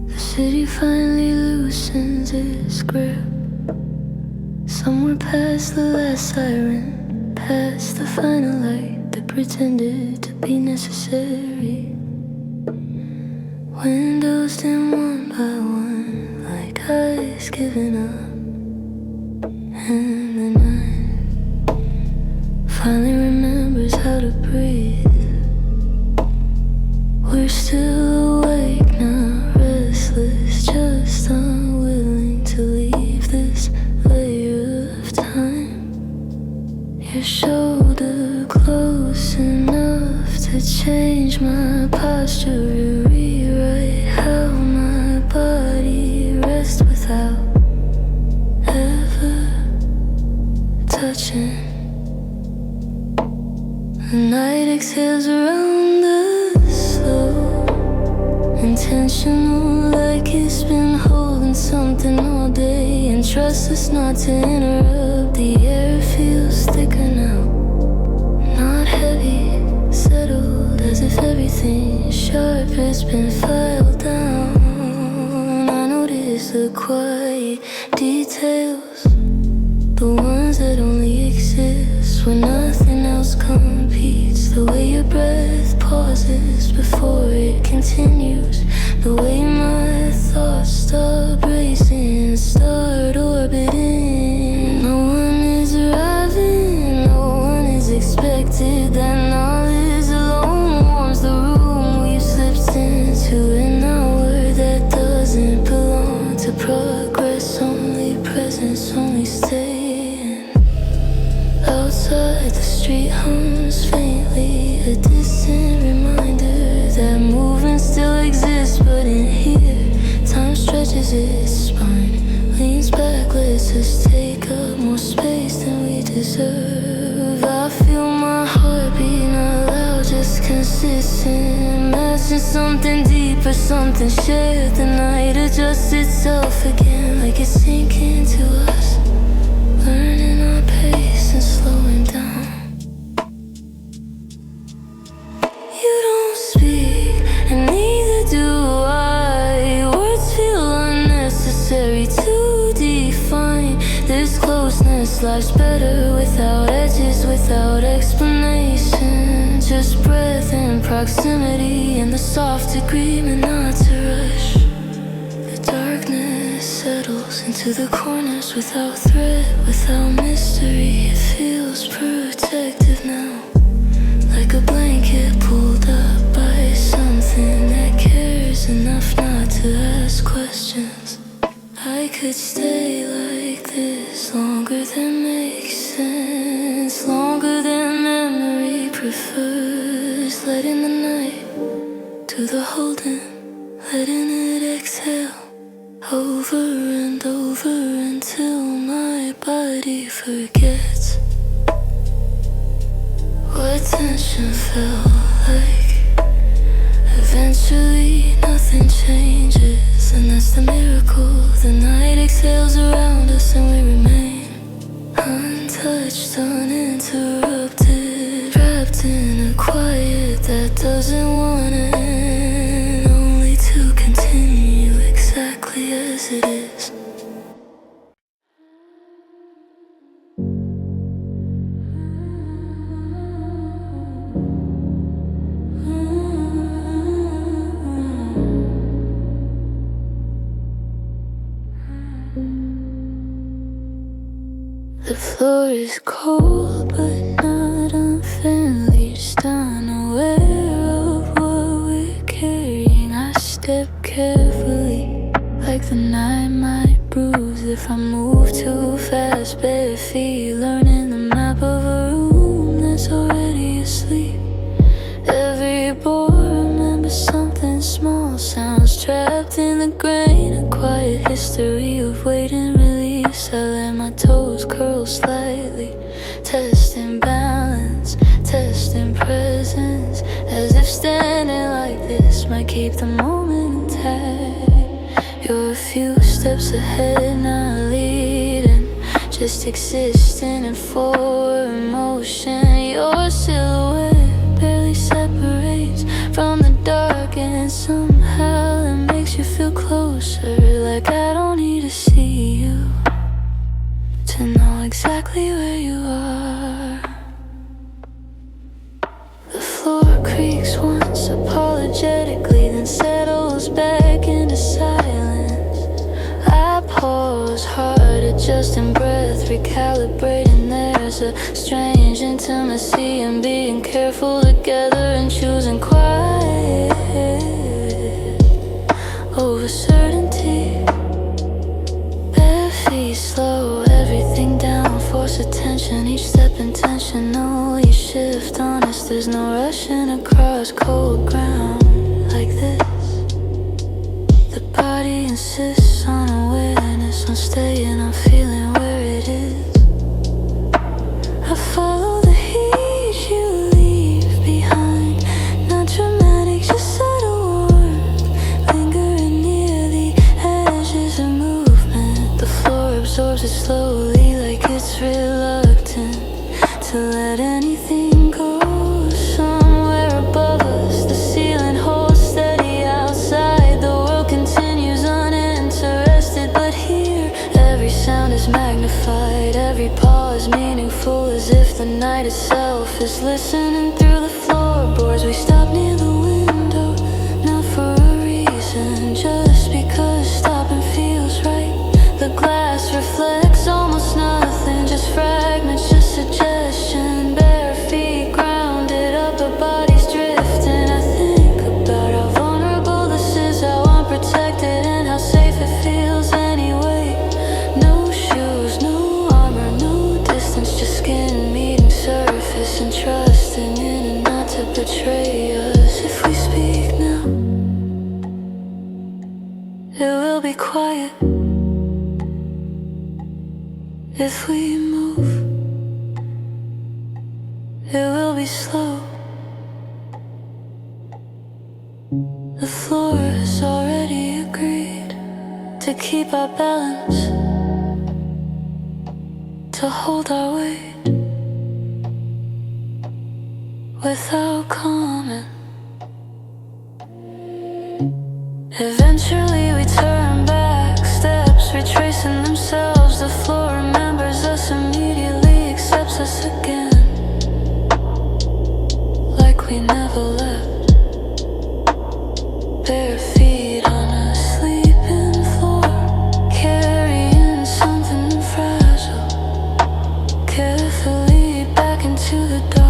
S1: The city finally loosens its grip, somewhere past the last siren, past the final light that pretended to be necessary. Windows dim one by one, like eyes giving up, and the night finally remembers how to breathe. We're still awake now, restless, just unwilling to leave this layer of time. Your shoulder close enough to change my posture, rewrite how my body rests without ever touching. The night exhales around us, slow, intentional, like it's been holding something all day. And trust us not to interrupt. The air feels thicker now, not heavy, settled, as if everything sharp has been filed down. I notice the quiet details, the ones that only exist when nothing else competes. The way your breath pauses before it continues, the way my thoughts stop racing and start orbiting. No one is arriving, no one is expected. That knowledge alone warms the room we've slipped into, an hour that doesn't belong to progress, only presence, only staying. Outside the street hums faintly, a distant reminder that movement still exists. But in here, time stretches its spine, leans back, lets us take up more space than we deserve. I feel my heartbeat, not loud, just consistent. Imagine something deeper, something shared. The night adjusts itself again, like it's sinking to us, learning our pace and slowing down. You don't speak, and neither do I. Words feel unnecessary to define. This closeness, life's better without edges, without explanation. Just breath and proximity, and the soft agreement not to rush. The darkness settles into the corners without threat, without mystery. It feels protective now, like a blanket pulled up by something that cares enough not to ask questions. I could stay like this longer than makes sense, longer than memory prefers. Letting the night do the holding, letting it exhale over and over until my body forgets what tension felt like. Eventually nothing changes, and that's the miracle. The night exhales around us and we remain untouched, uninterrupted, wrapped in a quiet that doesn't want to end. floor is cold but not unfriendly, just unaware of what we're carrying. I step carefully, like the night might bruise if I move too fast. Bare feet, learning the map of a room that's already asleep. Every board remembers something small, sounds trapped in the grain. A quiet history of wait and release. I let my toes curl slightly, testing balance, testing presence, as if standing like this might keep the moment intact. You're a few steps ahead, not leading, just existing in forward motion. Your silhouette barely separates from the dark, and somehow that makes you feel closer. Like I don't need to see you to know exactly where you are. The floor creaks once apologetically, then settles back into silence. I pause hard, adjusting breath, recalibrating. There's a strange intimacy in being careful together and choosing quiet over certainty. Bare feet slow everything down, force attention, each step intentional. You shift honest, there's no rushing across cold ground like this. The body insists on awareness, on staying, on feeling where it is. I follow the heat you leave behind, not dramatic, just subtle warmth, lingering near the edges of movement. The floor absorbs it slowly, like it's reluctant to let anything go. Somewhere above us, the ceiling holds steady. Outside, the world continues uninterested, but here, every sound is magnified, every pause meaningful, as if the night itself is listening through the floorboards. We stop near the window, not for a reason, just because stopping feels right. The glass reflects almost nothing, just fragments, just suggestion. Bare feet grounded up, the body's drifting. I think about how vulnerable this is, how unprotected, and how safe it feels anyway. No shoes, no armor, no distance, just skin meeting surface, and trusting in it not to betray us. If we speak now, it will be quiet. If we move, it will be slow. The floor has already agreed to keep our balance, to hold our weight without comment. Eventually we turn back, steps retracing themselves. The floor remembers us immediately, accepts us again, like we never left. Bare feet on a sleeping floor, carrying something fragile, carefully back into the dark.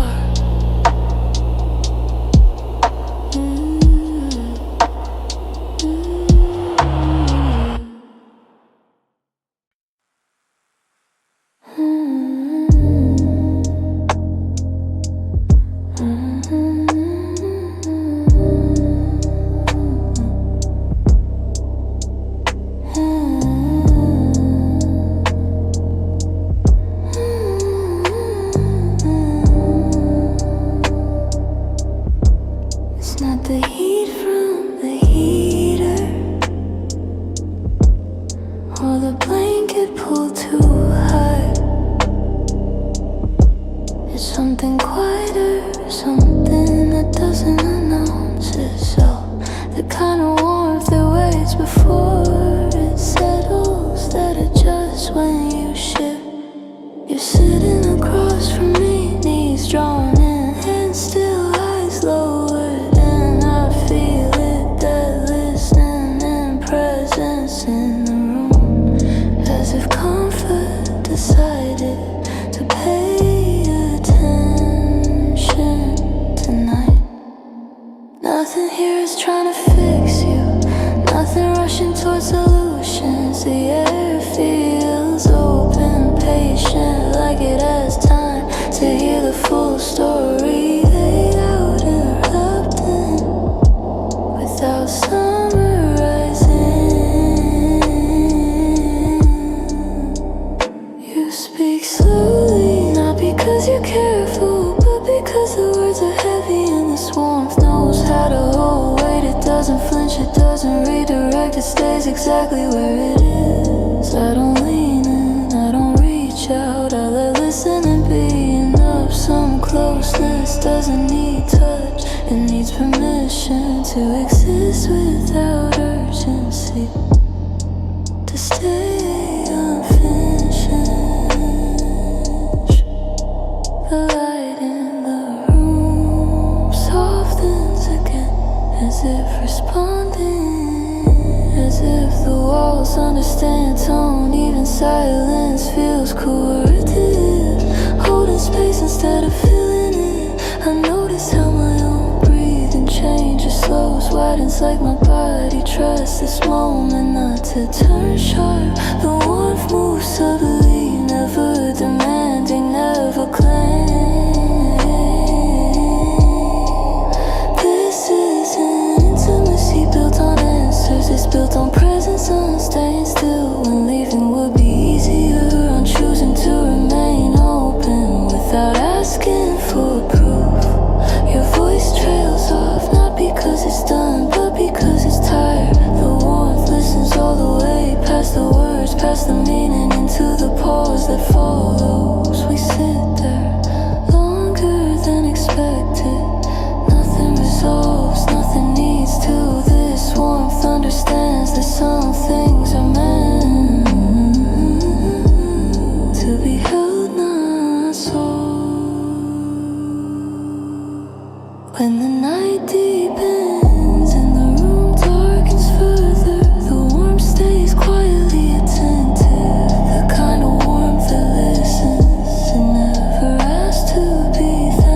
S1: It's not the heat from the heater, or the blanket pulled too high. It's something quieter, something that doesn't announce itself. The kind of warmth that waits before it settles, that adjusts when you shift. You're sitting across from me, knees drawn in, hands still, eyes lowered, and I feel it, that listening and presence in the room, as if comfort decided doesn't redirect, it stays exactly where it is. I don't lean in, I don't reach out, I let listening be enough. Some closeness doesn't need touch, it needs permission to exist without urgency, to stay unfinished. The light in the room softens again, as if responding, as if the walls understand tone. Even silence feels coercive, holding space instead of filling it. I notice how my own breathing changes, slows, widens like my body trusts this moment not to turn sharp. The warmth moves subtly, never demanding, never claim. This is an intimacy built on answers, it's built on presence, on staying still when leaving would be easier, on choosing to remain open without asking for proof. Your voice trails off, not because it's done, but because it's tired. The warmth listens all the way past the words, past the meaning, into the pause that follows. We sit there longer than expected. Nothing resolves, nothing needs to. This warmth understands that some things are meant to be held, not sold. When the night deepens and the room darkens further, the warmth stays quietly attentive, the kind of warmth that listens and never asks to be thanked.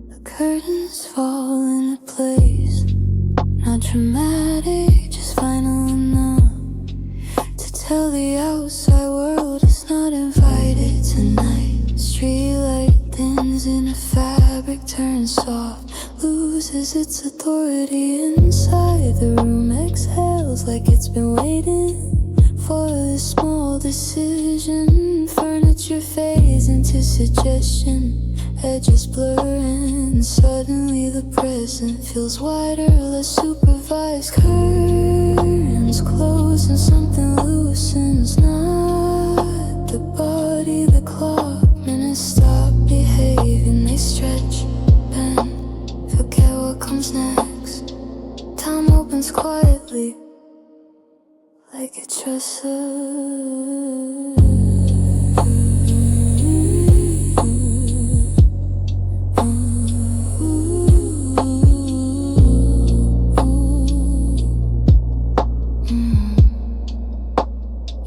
S1: The curtains fall into place, not dramatic, just final enough to tell the outside world it's not invited tonight. Streetlight thins in a fabric, turns soft, loses its authority inside. The room exhales like it's been waiting for this small decision. Furniture fades into suggestion, edges blurring. Suddenly the present feels wider, less supervised. Curtains close and something loosens. Not the body, the clock. Minutes stop behaving, they stretch, bend, forget what comes next. Time opens quietly, like a dresser.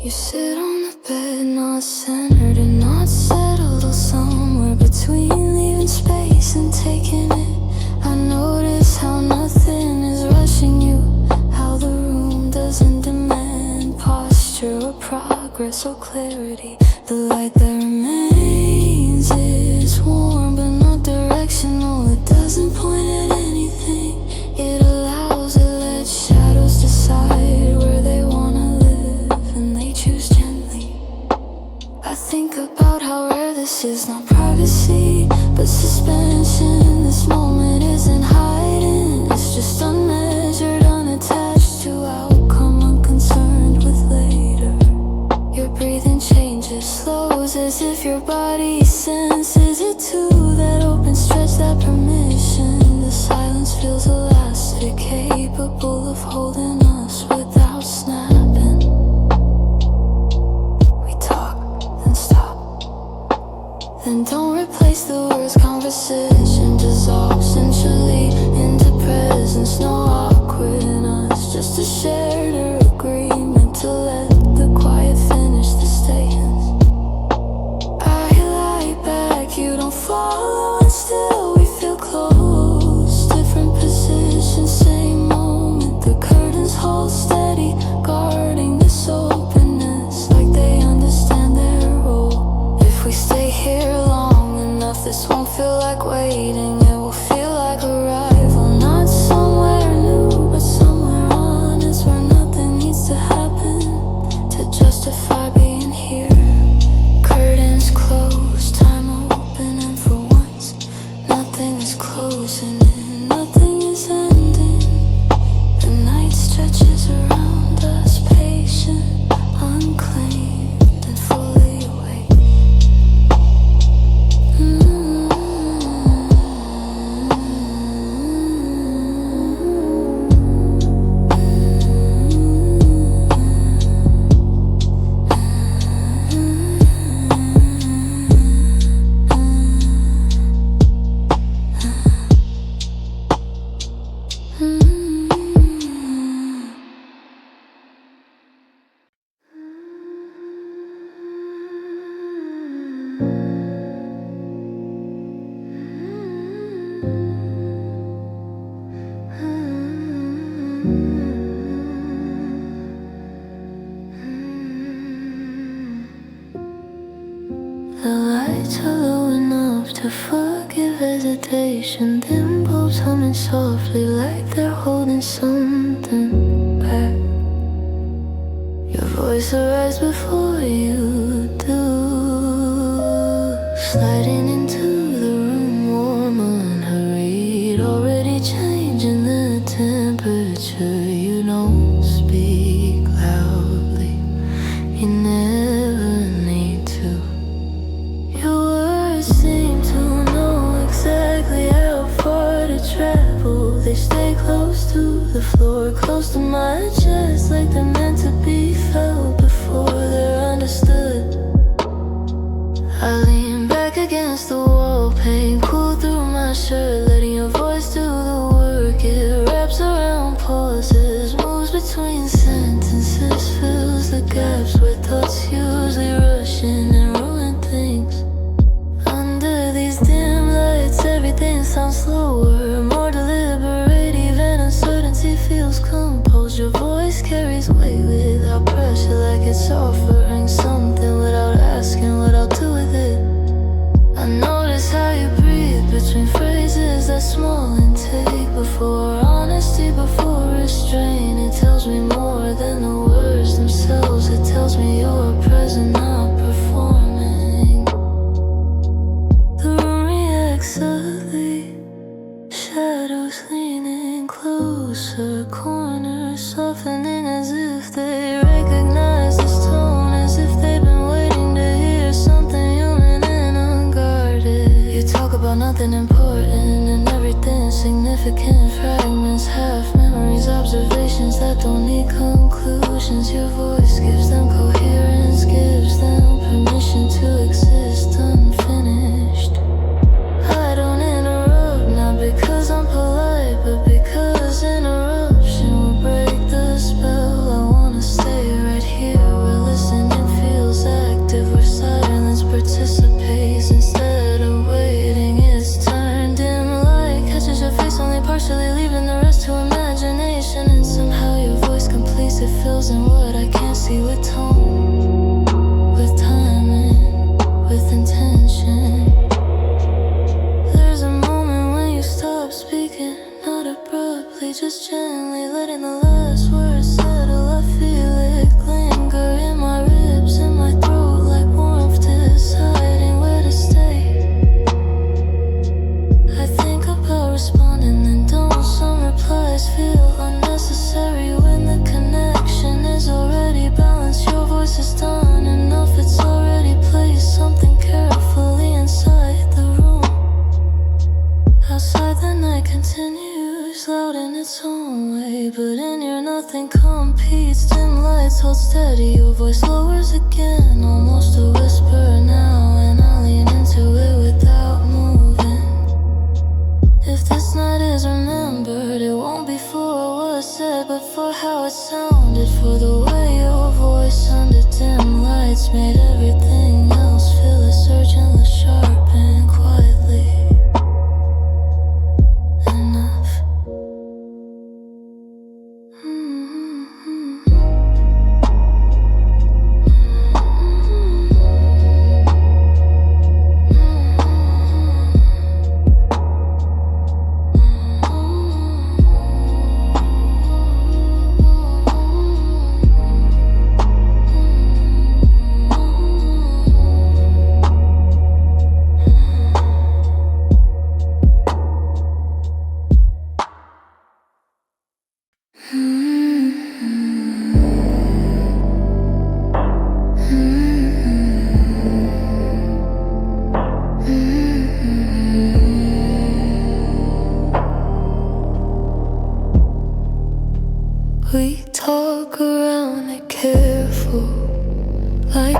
S1: You sit on the bed, not centered and not settled, or somewhere between leaving space and taking it. I notice how nothing is rushing you, how the room doesn't demand posture or progress or clarity. The light that remains is warm but not directional. It doesn't point at anything, it allows, it lets shadows decide where they wanna live, and they choose gently. I think about how rare this is, not privacy, but suspension. This moment isn't hiding, it's just unmeasured, unattached to outcome, unconcerned with later. Your breathing changes, slows, as if your body senses it too. That open stretch, that permission. The silence feels elastic, capable of holding us without snapping. We talk, then stop, then don't replace the words. Conversation dissolves essentially into presence. No awkwardness, just a shared agreement to let the quiet finish the statements. I lie back, you don't follow, and still we feel close. Different positions, same moment. The curtains hold steady, guarding the soul. justify being here. Curtains closed, time open, and for once, nothing is closing in, nothing is ending. The night stretches around us, patient, unclaimed, and fully awake. The lights are low enough to forgive hesitation. Dim bulbs humming softly like they're holding something back. Your voice arrives before you do, sliding into the room warm, unhurried, already changing the temperature. You don't speak loudly, you never need to. Your words seem to know exactly how far to travel. They stay close to the floor, close to my chest, like they're meant to be felt before they're understood. I lean back against the wall, pain cool through my shirt, letting your voice do the work. It wraps around pauses, moves between sentences, fills the gaps where thoughts usually rush in and ruin things. Under these dim lights, everything sounds slower, more deliberate. Even uncertainty feels composed. Your voice carries weight without pressure, like it's offering something without asking what I'll do with it. I notice how you breathe between phrases, that small intake before honesty, before restraint. It tells me more than the words themselves. It tells me you're present, not performing. The room reacts subtly, shadows leaning closer, corners softening as if they recognize this tone, as if they've been waiting to hear something human and unguarded. You talk about nothing important and everything significant, fragments, half memories, observations that don't need conclusions. Your voice gives them coherence, gives them permission to exist unfinished. I don't interrupt, not because I'm polite, but because interruption will break the spell. I wanna stay right here where listening feels active, where silence participates instead of waiting its turn. Dim light catches your face only partially, leaving the rest to imagination. And somehow your voice completes, it fills in what I can't see with tone, with timing, with intention. There's a moment when you stop speaking, not abruptly, just gently letting the last words settle. I feel it linger in my ribs, in my throat, like warmth deciding where to stay. I think about responding, then don't. Some replies feel unnecessary when the connection is already balanced. Your voice is done enough, it's already placed something carefully inside the room. Outside the night continues, loud in its own way, but in here nothing competes. Dim lights hold steady, your voice lowers again, almost a whisper now, and I lean into it without moving. If this night is remembered, it won't be for what was said, but for how it sounded, for the way your voice under dim lights made everything else feel less urgent, less sharp, and quietly enough.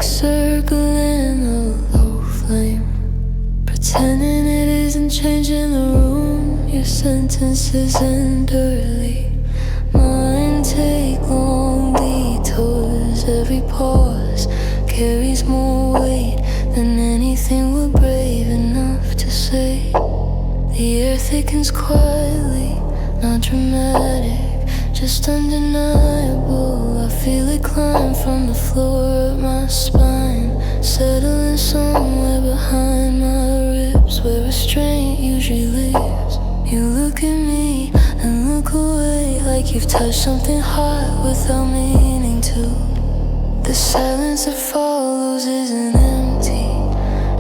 S1: like circling a low flame, pretending it isn't changing the room. Your sentences end early, mine take long detours. Every pause carries more weight than anything we're brave enough to say. The air thickens quietly, not dramatic, just undeniable. I feel it climb from the floor of my spine, settling somewhere behind my ribs, where restraint usually lives. You look at me and look away, like you've touched something hot without meaning to. The silence that follows isn't empty,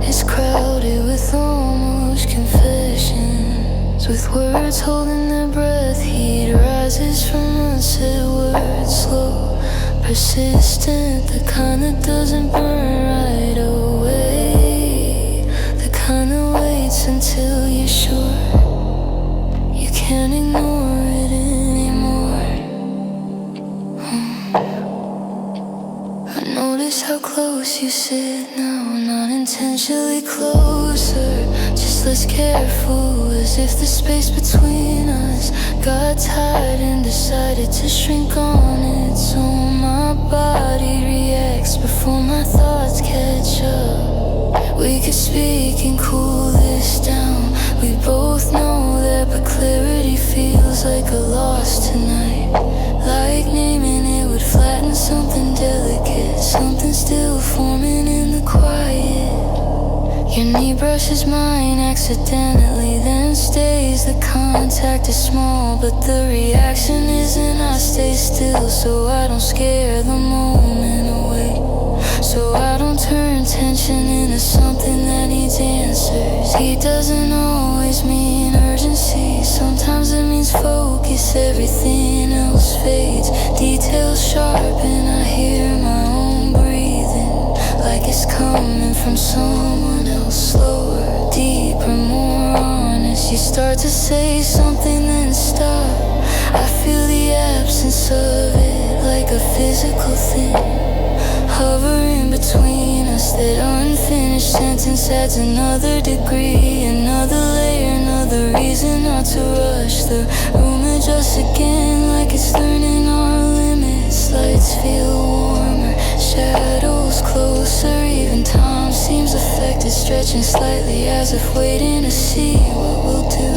S1: it's crowded with almost confessions, with words holding their breath. Heat rises from unsaid words, slow, persistent, the kind that doesn't burn right away, the kind that waits until you're sure you can't ignore it anymore. I notice how close you sit now, not intentionally closer, just less careful, as if the space between us got tight and decided to shrink on its own. My body reacts before my thoughts catch up. We could speak and cool this down, we both know that, but clarity feels like a loss tonight. Like naming it would flatten something delicate, something still forming in the quiet. Your knee brushes mine accidentally, then stays. The contact is small, but the reaction isn't. I stay still so I don't scare the moment away, so I don't turn tension into something that needs answers. He doesn't always mean urgency, sometimes it means focus. Everything else fades, details sharpen. I hear my own breathing, like it's coming from someone else. Slower, deeper, more honest. You start to say something, then stop. I feel the absence of it, like a physical thing hovering between us. That unfinished sentence adds another degree, another layer, another reason not to rush. The room adjusts again, like it's learning our limits. Lights feel warmer, shadows closer, even time seems affected, stretching slightly as if waiting to see what we'll do.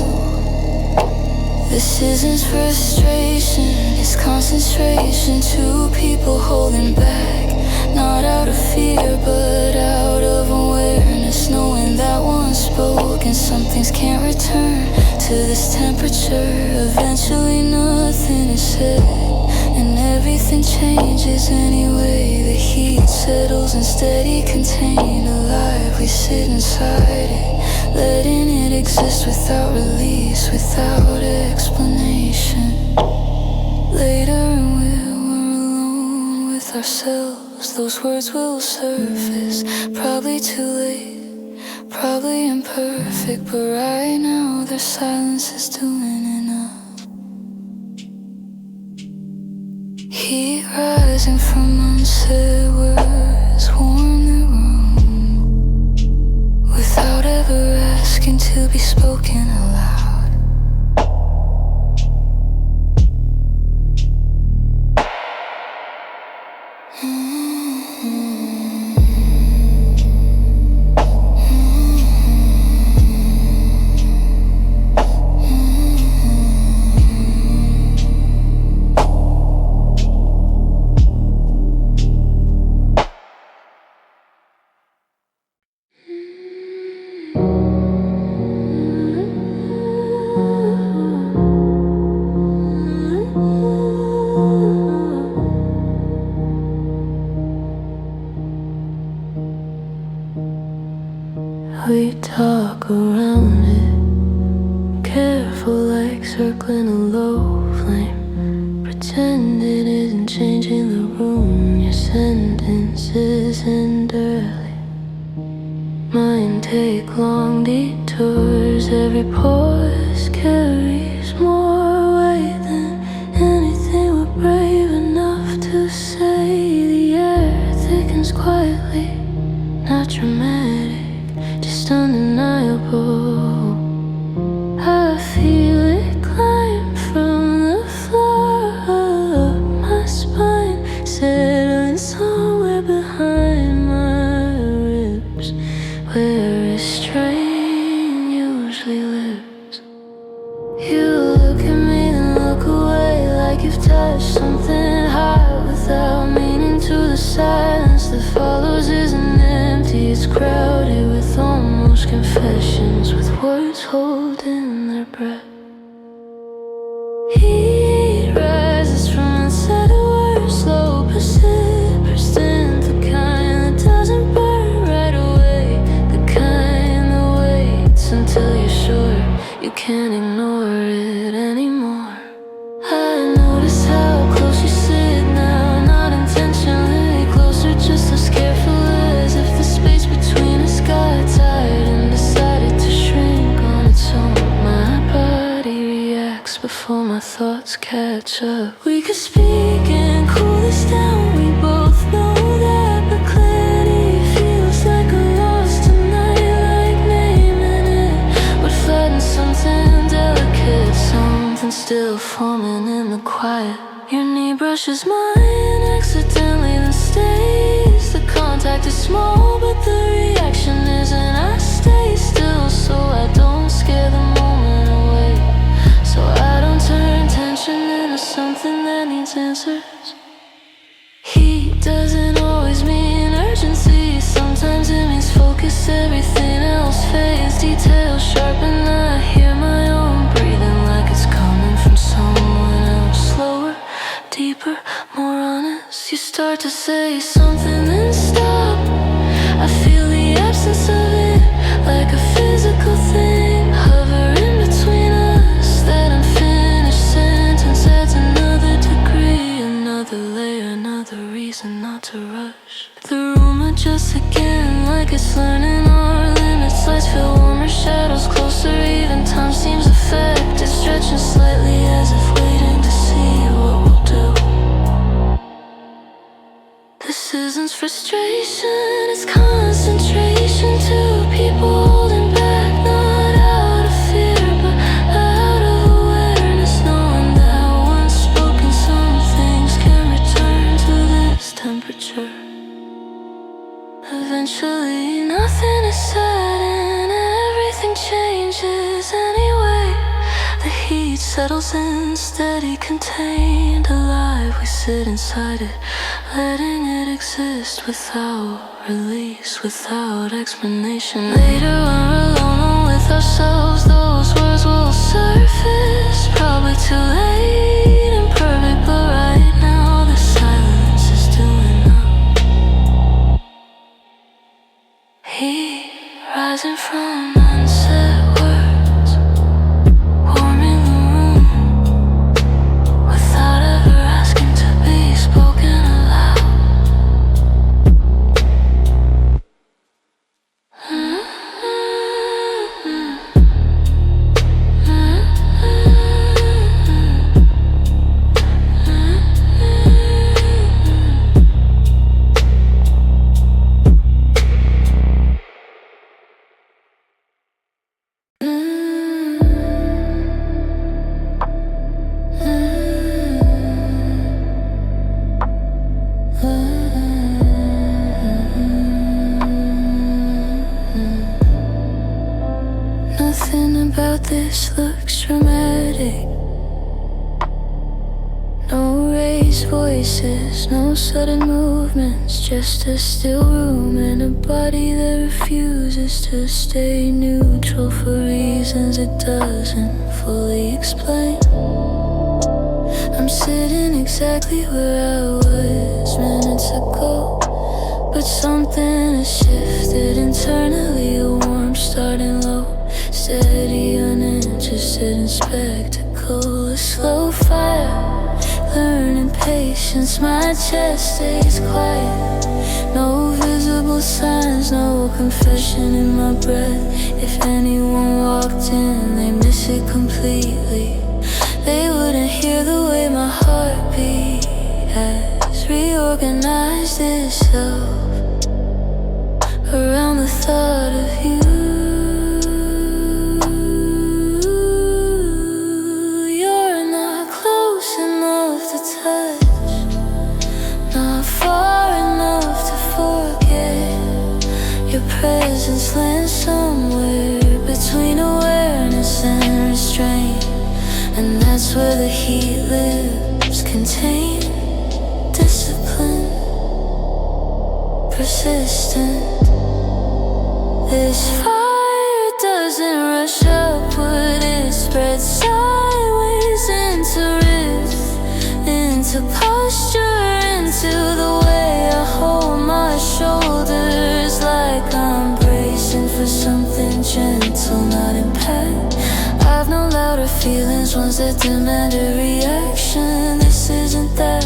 S1: This isn't frustration, it's concentration. Two people holding back, not out of fear, but out of awareness, knowing that once spoken, some things can't return to this temperature. Eventually nothing is said, and everything changes anyway. The heat settles and steady, contained, alive. We sit inside it, letting it exist without release, without explanation. Later when we're alone with ourselves, those words will surface, probably too late, probably imperfect, but right now their silence is doing enough. Heat rising from unsaid words, warm the room, without ever asking to be spoken aloud. We talk around it, careful like circling a low flame, pretend it isn't changing the room. Your sentences end early, mine take long detours. Every pause carries more weight than anything we're brave enough to say. The air thickens quietly, not dramatic, just undeniable. I feel it climb from the floor up my spine, settling somewhere behind my ribs, where restraint usually lives. You look at me then look away, like you've touched something hot without meaning to. The silence that follows isn't empty, it's crowded with almost confessions, with words holding their breath. Heat rises from unsaid words, slow, persistent, the kind that doesn't burn right away, the kind that waits until you're sure you can't ignore it anymore. I notice how close you sit now, not intentionally closer, just as careful as if the space between us got tired and decided to shrink on its own. My body reacts before my thoughts catch up. We could speak and cool this down, we both know that, but clarity feels like a loss tonight, like naming it, but fighting something delicate, something still forming in the quiet. Your knee brushes mine accidentally, then stays. The contact is small, but the reaction isn't. I stay still so I don't scare the moment away, so I don't turn tension into something that needs answers. Heat doesn't always mean urgency, sometimes it means focus, everything else fades. Details sharpen, I hear my own breathing like it's coming from someone else. Slower, deeper, more honest. You start to say something then stop. I feel the absence of it, like a physical thing hovering between us. That unfinished sentence adds another degree, another layer, another reason not to rush. The room adjusts again, like it's learning our limits. Lights feel warmer, shadows closer, even time seems affected, stretching slightly as if waiting to see what we'll do. This isn't frustration, it's concentration. Two people holding back, not out of fear, but out of awareness, knowing that once spoken, some things can return to this temperature. Eventually, nothing is said and everything changes anyway. The heat settles in, steady, contained, alive. We sit inside it, letting it exist without release, without explanation. Later when we're alone with ourselves, those words will surface, probably too late and perfect, but right now the silence is doing up. Heat rising from unsaid words, warming the room without ever asking to be spoken aloud. Nothing about this looks dramatic. No raised voices, no sudden movements, just a still room and a body that refuses to stay neutral for reasons it doesn't fully explain. I'm sitting exactly where I was minutes ago, but something has shifted internally, a warmth starting low, steady, uninterested in spectacle, a slow fire, learning patience. My chest stays quiet, no visible signs, no confession in my breath. If anyone walked in, they miss it completely. They wouldn't hear the way my heartbeat has reorganized itself. lips contain discipline, persistent. This fire doesn't rush upward, it spreads sideways into wrist, into posture, into the way I hold my shoulders, like I'm bracing for something gentle, not impact. I've known louder feelings, ones that demand a reaction. This isn't that.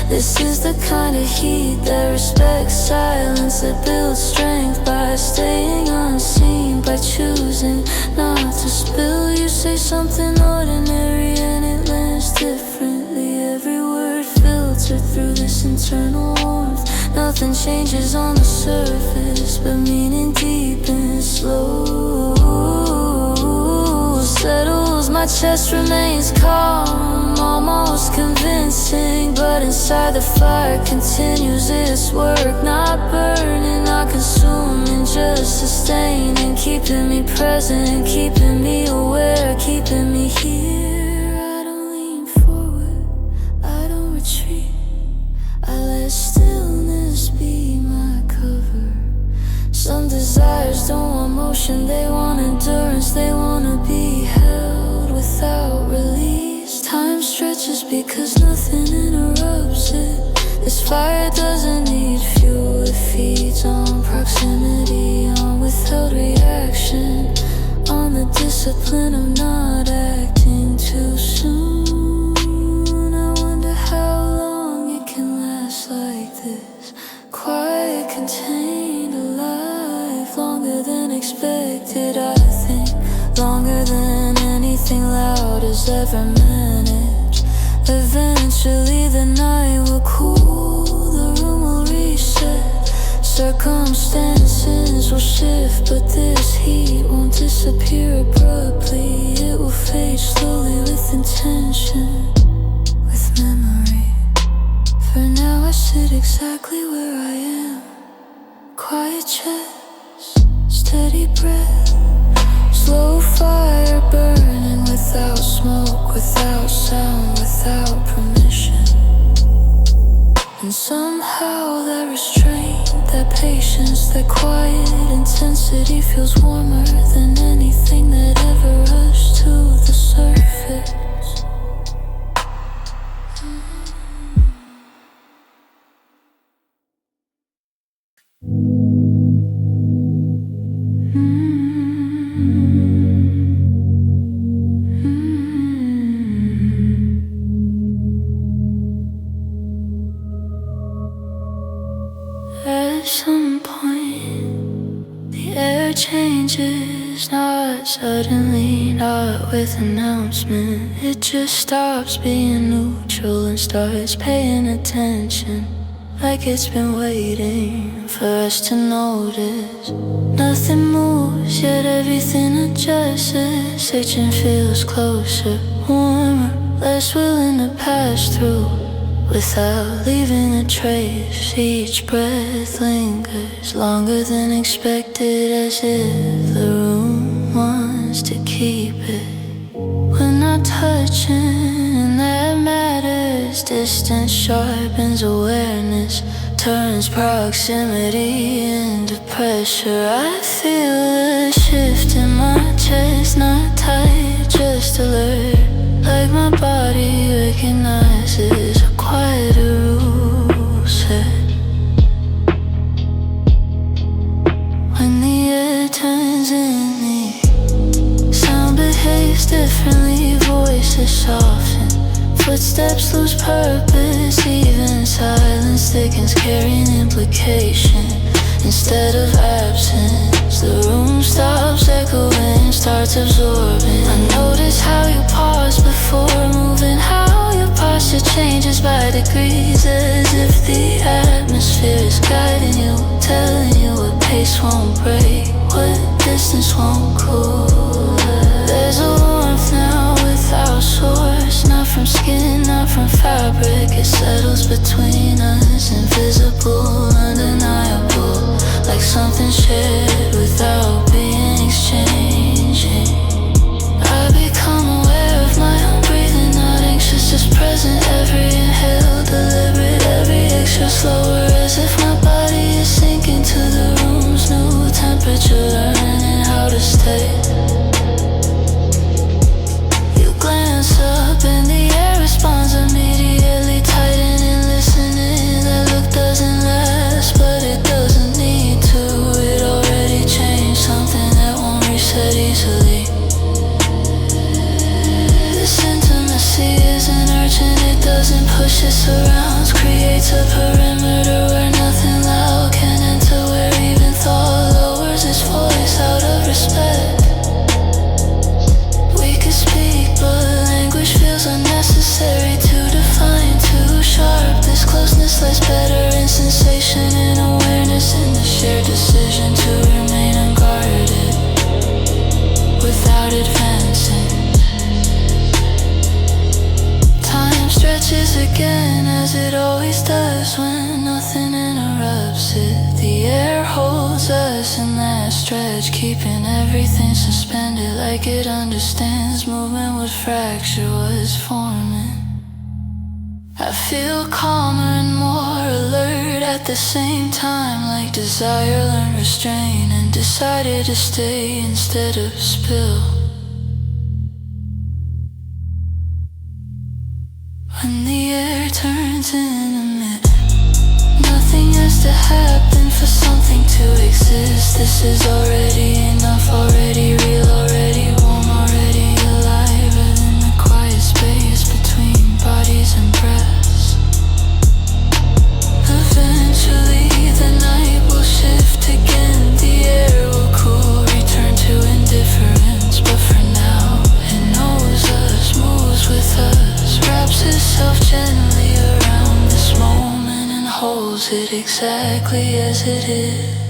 S1: This is the kind of heat that respects silence, that builds strength by staying unseen, by choosing not to spill. You say something ordinary and it lands differently. Every word filtered through this internal warmth. Nothing changes on the surface, but meaning deepens slow. Settles, my chest remains calm, almost convincing, but inside the fire continues its work. Not burning, not consuming, just sustaining, keeping me present, keeping me aware, keeping me here. I don't lean forward, I don't retreat, I let stillness be my cover. Some desires don't want motion, they want endurance, they wanna be held without release. Time stretches because nothing interrupts it. This fire doesn't need fuel, it feeds on proximity, on withheld reaction, on the discipline of not acting too soon. I wonder how long it can last like this, quiet, contained, alive, longer than expected, I think, longer than anything loud has ever managed. Eventually the night will cool, the room will reset, circumstances will shift, but this heat won't disappear abruptly. It will fade slowly with intention, with memory. For now I sit exactly where I am, quiet chest, steady breath, slow fire burning without smoke, without sound, without permission. And somehow that restraint, that patience, that quiet intensity feels warmer than anything that ever rushed to the surface. At some point, the air changes, not suddenly, not with announcement. It just stops being neutral and starts paying attention, like it's been waiting for us to notice. Nothing moves, yet everything adjusts. Searching feels closer, warmer, less willing to pass through without leaving a trace. Each breath lingers longer than expected, as if the room wants to keep it. We're not touching, and that matters. Distance sharpens awareness, turns proximity into pressure. I feel a shift in my chest, not tight, just alert, like my body recognizes a quieter rule set. When the air turns in the sound behaves differently, voices soften, footsteps lose purpose, even silence thickens, carrying implication instead of absence. The room stops echoing, starts absorbing. I notice how you pause before moving, how your posture changes by degrees, as if the atmosphere is guiding you, telling you what pace won't break, what distance won't cool. There's a warmth now without source, not from skin, not from fabric. It settles between us, invisible, undeniable, like something shared without being exchanging. I become aware of my own breathing, not anxious, just slower, as if my body is sinking to the room's new temperature, learning how to stay. You glance up and the air responds immediately, tightening, listening. That look doesn't last, but it doesn't need to. It already changed, something that won't reset easily. This intimacy isn't urgent, it doesn't push, it surrounds, creates a perimeter where nothing loud can enter, where even thought lowers its voice out of respect. We could speak, but language feels unnecessary to define, too sharp. This closeness lies better in sensation and awareness, in the shared decision to remain unguarded without advancing. Time stretches again, as it always does when nothing interrupts it. The air holds us in that stretch, keeping everything suspended, like it understands movement would fracture what's forming. I feel calmer and more alert at the same time, like desire learned restraint and decided to stay instead of spill. When the air turns intimate, nothing has to happen for something to exist. This is already enough, already real, already warm, already alive, in the quiet space between bodies and breaths. Eventually the night will shift again, the air will cool, return to indifference. But for now, it knows us, moves with us, wraps itself gently around this moment and holds it exactly as it is.